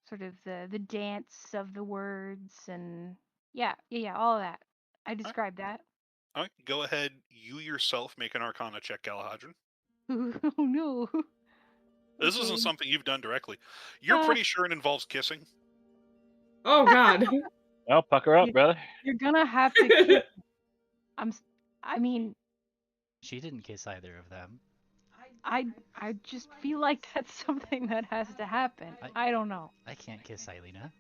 sort of the dance of the words and yeah, all of that. I described that. All right, go ahead. You yourself make an Arcana check, Galahadrin. Oh no. This isn't something you've done directly. You're pretty sure it involves kissing. Oh God. Well, pucker up, brother. You're gonna have to kiss. I mean, She didn't kiss either of them. I just feel like that's something that has to happen. I don't know. I can't kiss Ilena.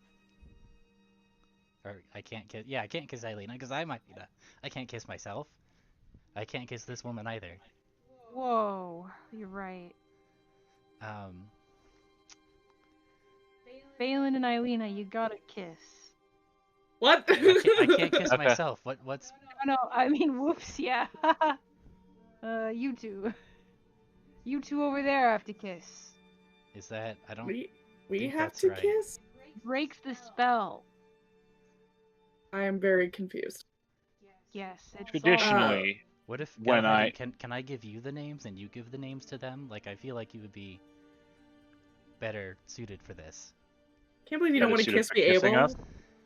Or I can't kiss. Yeah, I can't kiss Ilena because I'm Ilena. I can't kiss myself. I can't kiss this woman either. Whoa, you're right. Phelan and Ilena, you gotta kiss. What? I can't kiss Okay. myself. What's? No, I mean, whoops, yeah. You two. You two over there have to kiss. Is that? I don't. we think have that's to right. kiss? Breaks the spell. I am very confused. Yes, it's Traditionally, What if when Galahadrin, can I give you the names and you give the names to them? Like I feel like you would be better suited for this. Can't believe you don't Better want to suited kiss for me, kissing Abel. us?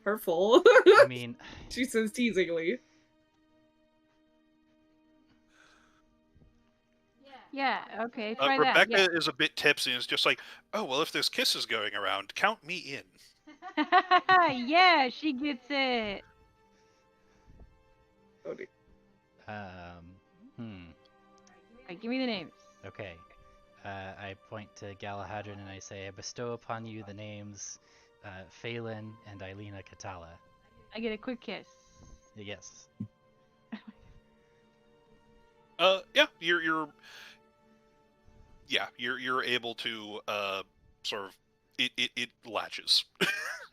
Hurtful. I mean, She says teasingly. Yeah, okay, try that. Rebecca Yeah. is a bit tipsy and is just like, oh, well, if there's kisses going around, count me in. Yeah, she gets it. Oh, dear. Right, give me the names. Okay. I point to Galahadrin and I say, I bestow upon you the names Phelan and Ilena Katala. I get a quick kiss. Yes. Yeah, you're able to sort of it latches.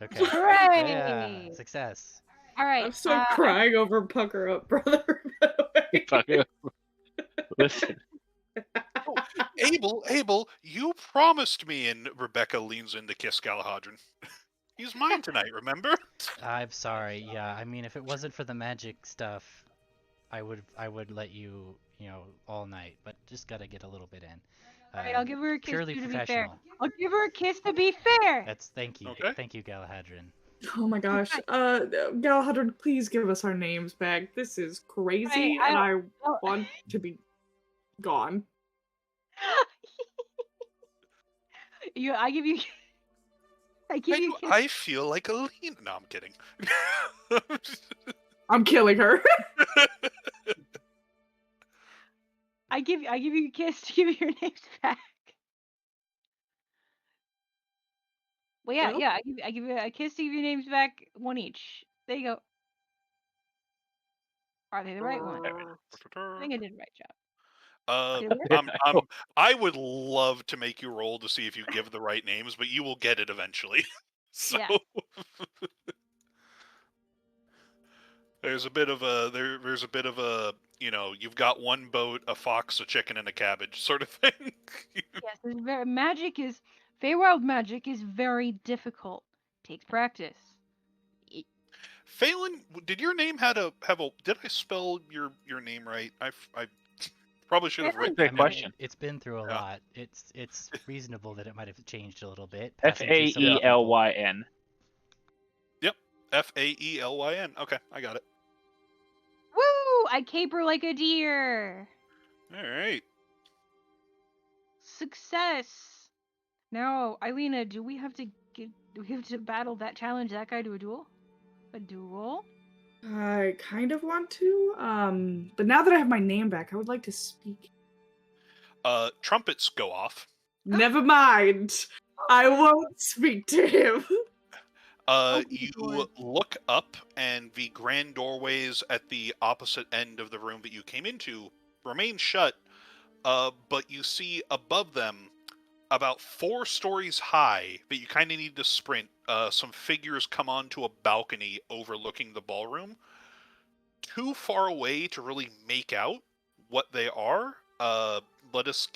Okay. Hooray! Yeah, success. All right. I'm still crying over pucker up, brother. By the way. Pucker Listen, Abel, you promised me. And Rebecca leans in to kiss Galahadron. He's mine tonight, remember? I'm sorry. Yeah, I mean, if it wasn't for the magic stuff, I would let you, all night. But just gotta get a little bit in. All right, I'll give her a kiss Purely too, to be fair. professional. I'll give her a kiss to be fair. Thank you, Okay. thank you, Galahadron. Oh my gosh. Galahadron, please give us our names back. This is crazy, and I want to be gone. I give you. I give you a kiss. I feel like Alina. No, I'm kidding. I'm killing her. I give you a kiss to give you your names back. Well, yeah, Well. yeah. I give you a kiss to give your names back, one each. There you go. Are they the right one? I think I did the right job. I would love to make you roll to see if you give the right names, but you will get it eventually. So Yeah. there's a bit of a you've got one boat, a fox, a chicken, and a cabbage sort of thing. Yes, Feywild magic is very difficult. Takes practice. Phelan, did your name have a? Did I spell your name right? I probably should have written. Great question. It's been through a Yeah. lot. It's reasonable that it might have changed a little bit. Faelyn. Yep, Faelyn. Okay, I got it. Woo! I caper like a deer. All right. Success. Now, Eilina, do we have to battle that challenge that guy to a duel? A duel? I kind of want to, but now that I have my name back, I would like to speak. Trumpets go off. Never mind. I won't speak to him. You look up, and the grand doorways at the opposite end of the room that you came into remain shut, but you see above them, about 4 stories high, that you kind of need to sprint, some figures come onto a balcony overlooking the ballroom. Too far away to really make out what they are. Let us,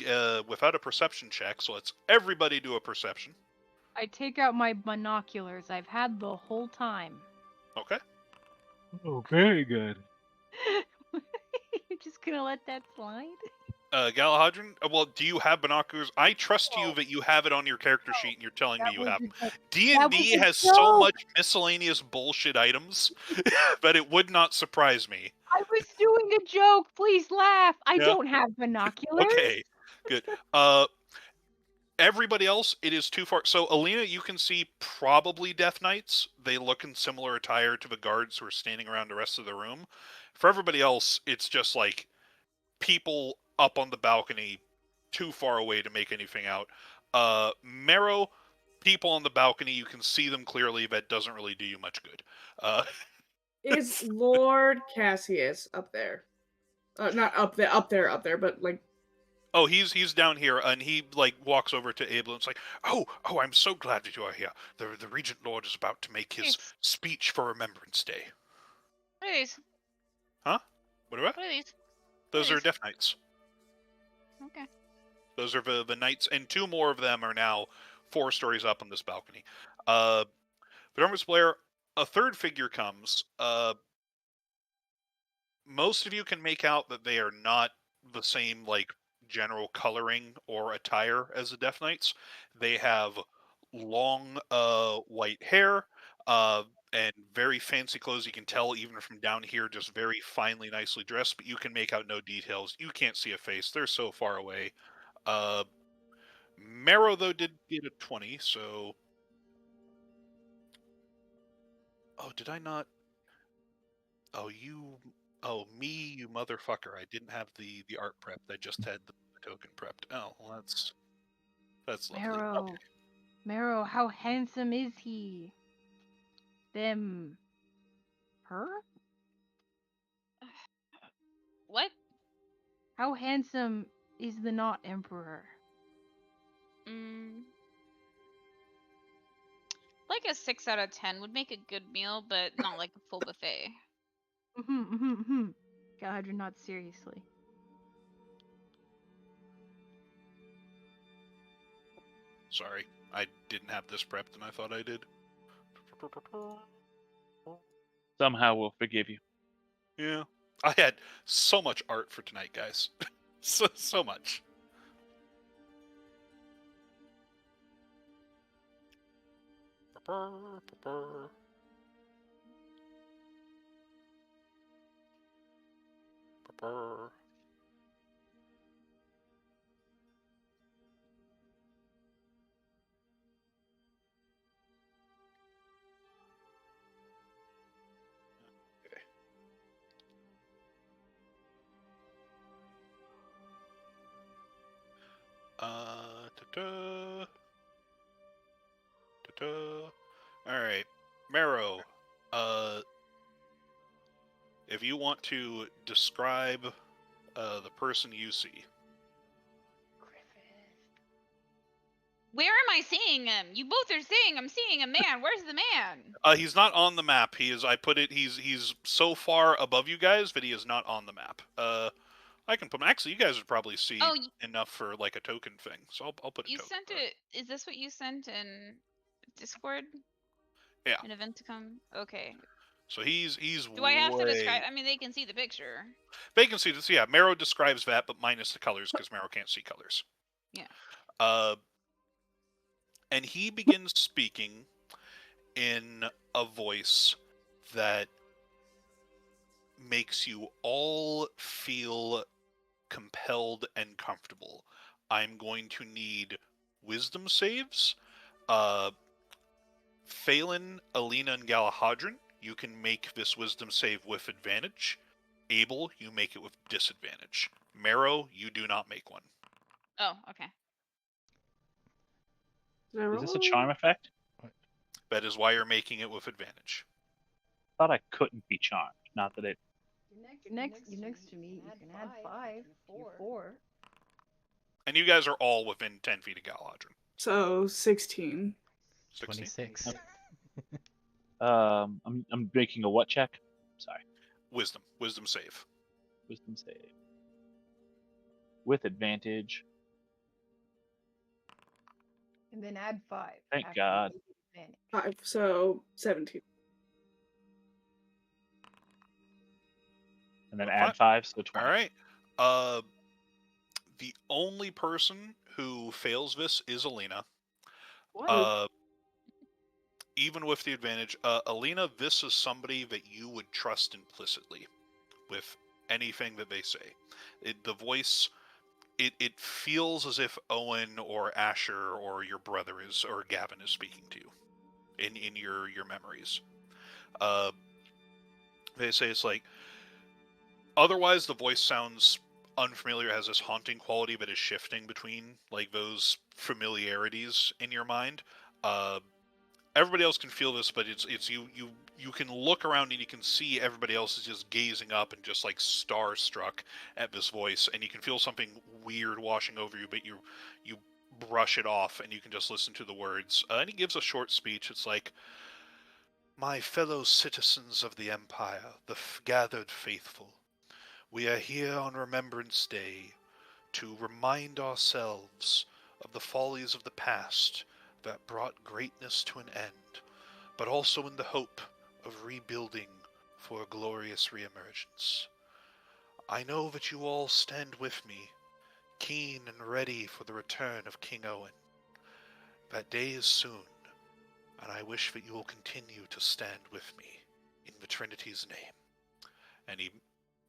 without a perception check, so let's everybody do a perception. I take out my binoculars I've had the whole time. Okay. Oh, very good. You're just gonna let that slide? Galahadron, well, do you have binoculars? I trust you that you have it on your character sheet and you're telling me you have them. D&D has so much miscellaneous bullshit items that it would not surprise me. I was doing a joke. Please laugh. I don't have binoculars. Okay, good. Everybody else, it is too far. So, Alina, you can see probably Death Knights. They look in similar attire to the guards who are standing around the rest of the room. For everybody else, it's just like people up on the balcony, too far away to make anything out. Marrow, people on the balcony, you can see them clearly. That doesn't really do you much good. Is Lord Cassius up there? Not up there, but like. Oh, he's down here, and he like walks over to Abel and it's like, oh, I'm so glad that you are here. The Regent Lord is about to make his speech for Remembrance Day. What are these? Huh? What are What are these? Those are Death Knights. Okay. Those are the knights, and 2 more of them are now 4 stories up on this balcony. Remembrance Blair, a third figure comes. Most of you can make out that they are not the same like general coloring or attire as the Death Knights. They have long white hair and very fancy clothes. You can tell even from down here, just very finely, nicely dressed, but you can make out no details. You can't see a face. They're so far away. Marrow, though, did get a 20, so... Oh, did I not... Oh, me, you motherfucker. I didn't have the art prepped. I just had the token prepped. Oh, well, that's lovely. Marrow. Okay. Marrow, how handsome is he? Them. Her? What? How handsome is the not emperor? Like a 6 out of 10 would make a good meal, but not like a full buffet. Galadriel, not seriously. Sorry, I didn't have this prepped, and I thought I did. Somehow we'll forgive you. Yeah, I had so much art for tonight, guys. so much. Okay. Ta-da. Ta-da. All right, Marrow. If you want to describe the person you see. Where am I seeing him? You both are saying I'm seeing a man. Where's the man? He's not on the map. He is. I put it. He's so far above you guys that he is not on the map. I can put. Actually, you guys would probably see Oh, enough for like a token thing. So I'll put a you token. sent it. Is this what you sent in Discord? Yeah. In Aventicuum? Okay. So he's Do I have to way- describe? I mean, they can see the picture. They can see this. Yeah, Marrow describes that, but minus the colors because Marrow can't see colors. Yeah. And he begins speaking in a voice that makes you all feel compelled and comfortable. I'm going to need wisdom saves. Phelan, Alina, and Galahadran, you can make this wisdom save with advantage. Abel, you make it with disadvantage. Marrow, you do not make one. Oh, okay. Is this a charm effect? That is why you're making it with advantage. I thought I couldn't be charmed. Not that it. You're next to me. You can add 5. You're 4. And you guys are all within 10 feet of Galahadran. So 16. 26. I'm making a what check? Sorry. Wisdom save. Wisdom save. With advantage. And then add 5. Thank after God. you get advantage. 5, so 17. And then Okay. add 5, so 20. All right. The only person who fails this is Alina. What? Even with the advantage, Alina, this is somebody that you would trust implicitly with anything that they say. The voice, it feels as if Owen or Asher or your brother is, or Gavin is speaking to you in your memories. They say it's like, otherwise the voice sounds unfamiliar, has this haunting quality that is shifting between like those familiarities in your mind. Everybody else can feel this, but it's you can look around and you can see everybody else is just gazing up and just like starstruck at this voice, and you can feel something weird washing over you, but you brush it off and you can just listen to the words. And he gives a short speech. It's like, my fellow citizens of the Empire, the gathered faithful, we are here on Remembrance Day to remind ourselves of the follies of the past that brought greatness to an end, but also in the hope of rebuilding for a glorious reemergence. I know that you all stand with me, keen and ready for the return of King Owen. That day is soon, and I wish that you will continue to stand with me in the Trinity's name. And he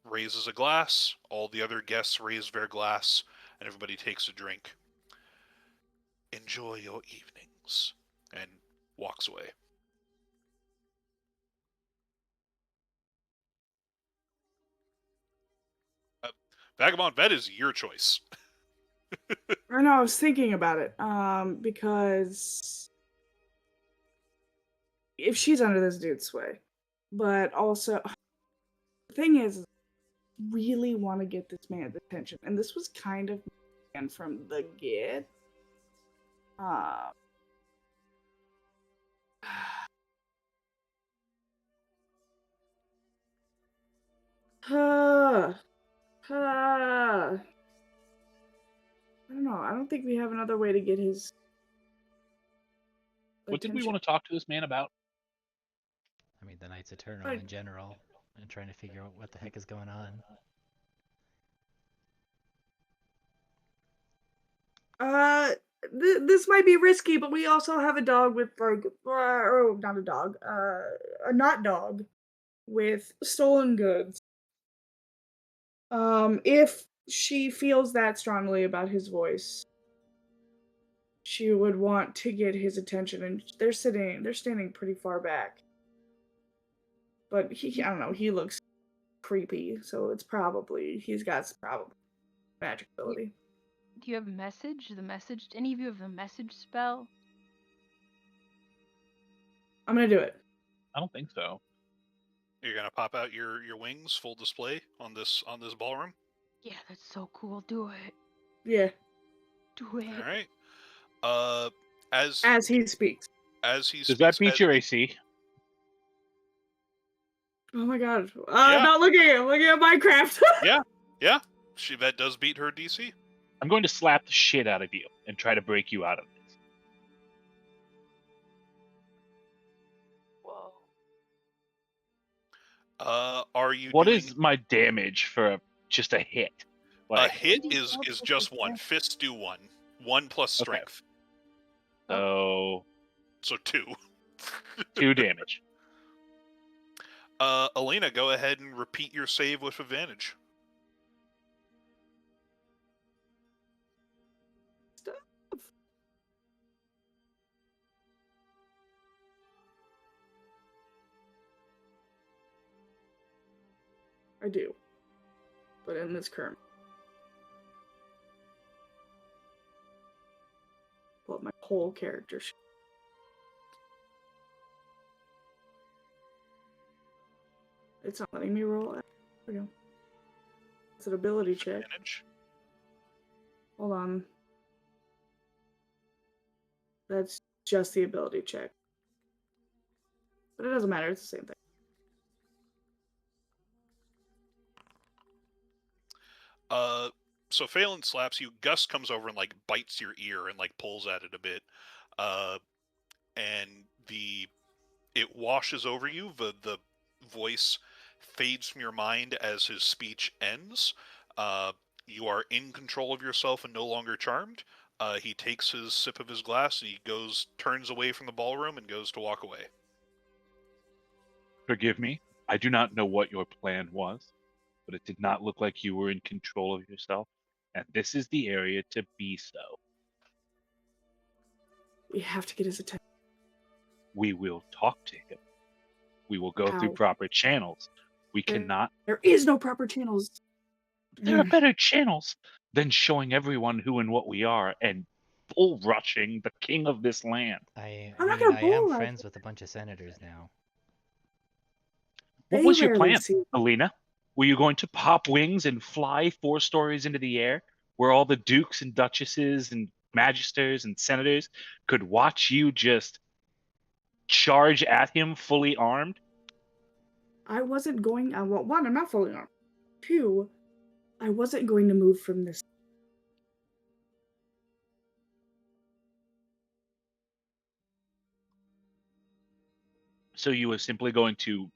raises a glass, all the other guests raise their glass, and everybody takes a drink. Enjoy your evenings, and walks away. Vagabond, that is your choice. I know, I was thinking about it, because if she's under this dude's sway, but also, the thing is, really want to get this man's attention, and this was kind of and from the get. I don't know. I don't think we have another way to get his What did we attention. want to talk to this man about? I mean, the Knights Eternal Right. in general, and trying to figure out what the heck is going on. This might be risky, but we also have a dog with like, oh, not a dog, a not dog with stolen goods. If she feels that strongly about his voice, she would want to get his attention, and they're standing pretty far back. But I don't know, he looks creepy, so it's probably, he's got some probably magic ability. Do you have message? Any of you have the message spell? I'm gonna do it. I don't think so. You're gonna pop out your wings, full display on this ballroom. Yeah, that's so cool. Do it. Yeah, Do it. All right. As he speaks. Does that beat your AC? Oh my god. Yeah. Not looking at Minecraft. Yeah. That does beat her DC. I'm going to slap the shit out of you and try to break you out of this. Whoa. Are you? What doing... is my damage for just a hit? A hit Did you is roll for just the one. strength? Fists do one. 1 plus Okay. strength. So So 2. 2 damage. Elena, go ahead and repeat your save with advantage. Stuff. I do. But in this current. Pull up my whole character sheet. It's not letting me roll. There we go. It's an ability check. Advantage. Hold on. That's just the ability check. But it doesn't matter, it's the same thing. So Phelan slaps you. Gus comes over and like bites your ear and like pulls at it a bit. And it washes over you. The voice fades from your mind as his speech ends. You are in control of yourself and no longer charmed. He takes his sip of his glass and he turns away from the ballroom and goes to walk away. Forgive me. I do not know what your plan was, but it did not look like you were in control of yourself. And this is the area to be so. We have to get his attention. We will talk to him. We will go through How? proper channels. We There- cannot. There is no proper channels. There are better channels than showing everyone who and what we are and bull rushing the king of this land. I I'm not mean, gonna I am bull rush friends it. with a bunch of senators now. What They was your rarely plan, see- Alina? Were you going to pop wings and fly 4 stories into the air where all the dukes and duchesses and magisters and senators could watch you just charge at him fully armed? I wasn't going. Well, one, I'm not fully armed. 2, I wasn't going to move from this. So you were simply going to,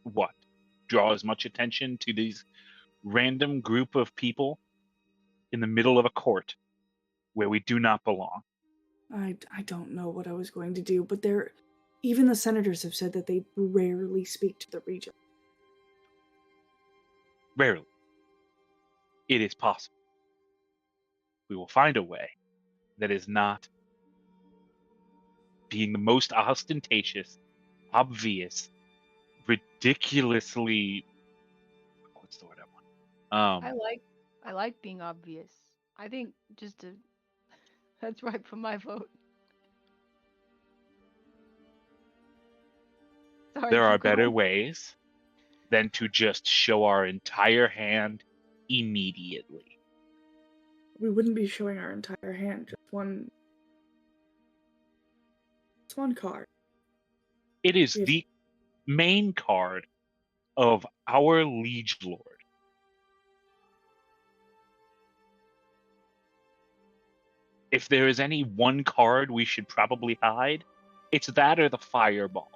what? Draw as much attention to these random group of people in the middle of a court where we do not belong. I don't know what I was going to do, but even the senators have said that they rarely speak to the regent. Rarely. It is possible. We will find a way that is not being the most ostentatious, obvious, ridiculously. What's the word I want? I like being obvious. I think that's right for my vote. Sorry, There are keep better going. ways than to just show our entire hand immediately. We wouldn't be showing our entire hand, just one. It's one card. It is Yes. the main card of our liege lord. if there is any one card we should probably hide, it's that or the fireball.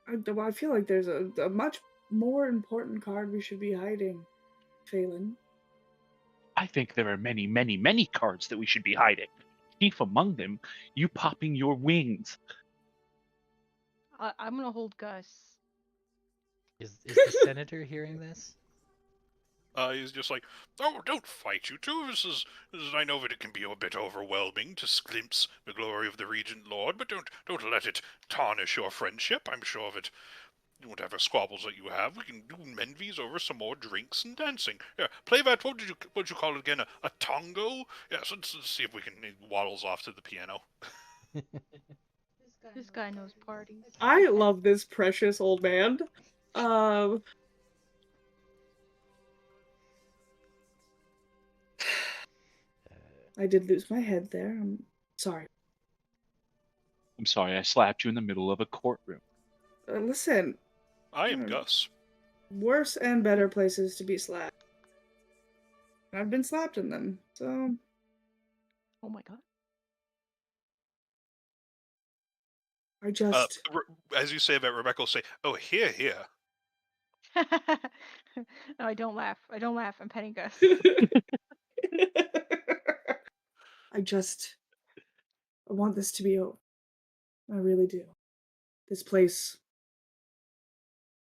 I feel like there's a much more important card we should be hiding, Phelan. I think there are many, many, many cards that we should be hiding. Chief among them, you popping your wings. I'm gonna hold Gus. Is the senator hearing this? He's just like, oh, don't fight, you two. I know that it can be a bit overwhelming to glimpse the glory of the Regent Lord, but don't let it tarnish your friendship. I'm sure that whatever squabbles that you have, we can mend these over some more drinks and dancing. Yeah, play that. What did you call it again? A tango? Yes. Let's see if we can. He waddles off to the piano. This guy knows parties. I love this precious old man. I did lose my head there. I'm sorry. I'm sorry, I slapped you in the middle of a courtroom. Listen, I am Gus. worse and better places to be slapped. I've been slapped in them, so. Oh my god. I just. As you say that, Rebecca will say, "Oh, here." No, I don't laugh. I don't laugh. I'm petting Gus. I want this to be over. I really do. This place,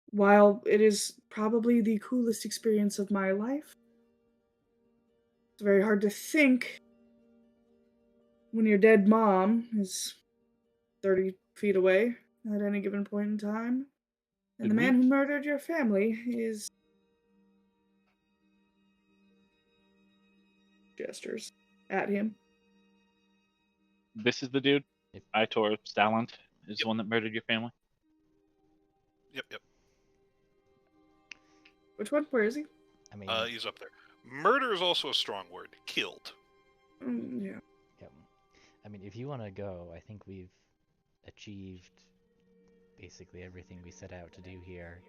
while it is probably the coolest experience of my life, it's very hard to think when your dead mom is 30 feet away at any given point in time, and the man who murdered your family is. Gestures at him. This is the dude? Itor Stallant is the one that murdered your family? Yep. Which one? Where is he? I mean, He's up there. Murder is also a strong word. Killed. Yeah. Yep. I mean, if you want to go, I think we've achieved basically everything we set out to do here.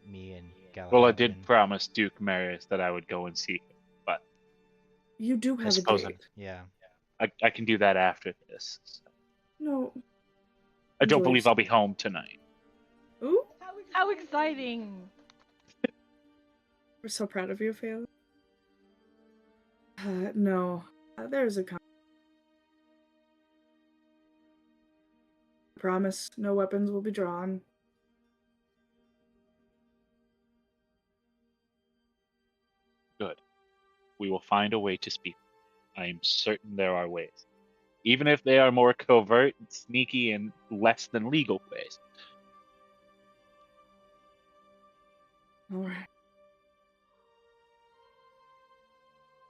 Me and Galahad. Well, I did promise Duke Marius that I would go and see him, but you do have a date. Yeah. I can do that after this. No. I don't believe I'll be home tonight. Ooh. How exciting! We're so proud of you, Phelan. No. There's a promise no weapons will be drawn. Good. We will find a way to speak. I am certain there are ways. Even if they are more covert, sneaky, and less than legal ways. Alright.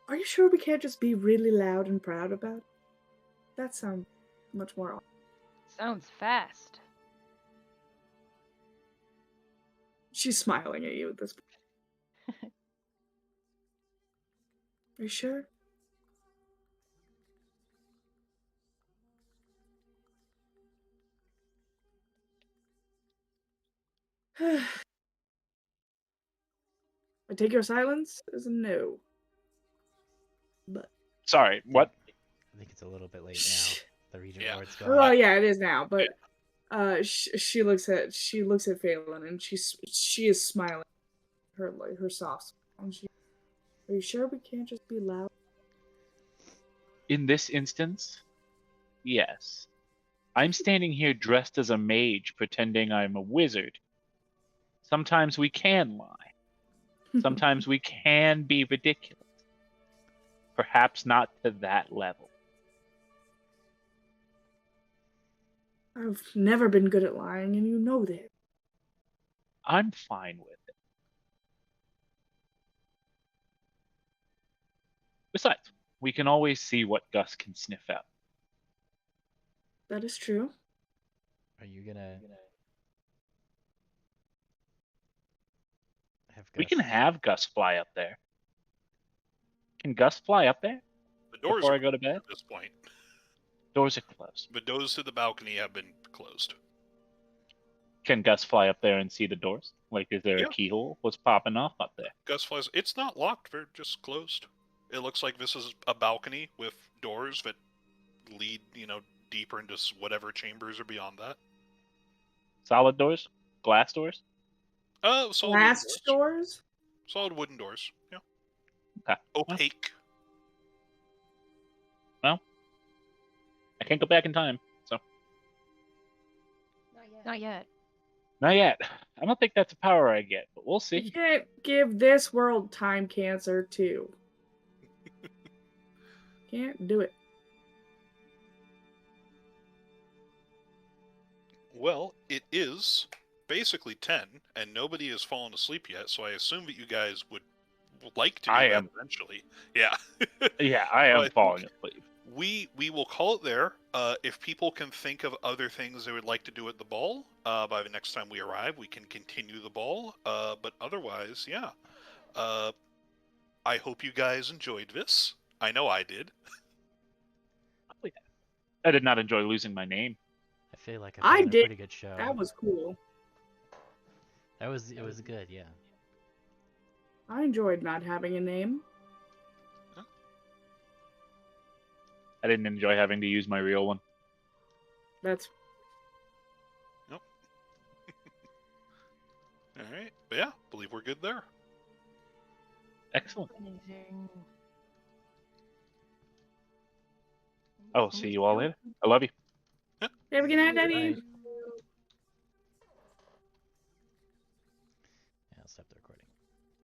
Are you sure we can't just be really loud and proud about it? That sounds much more. Sounds fast. She's smiling at you at this point. Are you sure? I take your silence as a no. But sorry, what? I think it's a little bit late now. The Regent Lord's gone. Well, yeah, it is now. But she looks at Phelan and she is smiling. Her soft smile. Are you sure we can't just be loud? In this instance, yes. I'm standing here dressed as a mage, pretending I'm a wizard. Sometimes we can lie. Sometimes we can be ridiculous. Perhaps not to that level. I've never been good at lying, and you know that. I'm fine with it. Besides, we can always see what Gus can sniff out. That is true. Are you gonna have Gus? We can have Gus fly up there. Can Gus fly up there? The doors before are I go to bed? at this point. Doors are closed. The doors to the balcony have been closed. Can Gus fly up there and see the doors Like, is there Yeah. a keyhole? What's popping off up there? Gus flies. It's not locked. They're just closed. It looks like this is a balcony with doors that lead, deeper into whatever chambers are beyond that. Solid doors? Glass doors? Solid wooden Glass doors. doors? Solid wooden doors. Yeah. Okay. Opaque. Well, I can't go back in time, so. Not yet. Not yet. I don't think that's a power I get, but we'll You see. can't give this world time cancer too. Can't do it. Well, it is basically 10, and nobody has fallen asleep yet, so I assume that you guys would like to do I that am. eventually. Yeah. Yeah, I So am I falling think asleep. we will call it there. If people can think of other things they would like to do at the ball, by the next time we arrive, we can continue the ball. But otherwise, yeah. I hope you guys enjoyed this. I know I did. I did not enjoy losing my name. I feel like I I put on a did. pretty good show. That was cool. It was good, yeah. I enjoyed not having a name. I didn't enjoy having to use my real one. That's Nope. All right. But yeah, believe we're good there. Excellent. Amazing. I'll see you all later. I love you. have a good night, Daddy. Bye.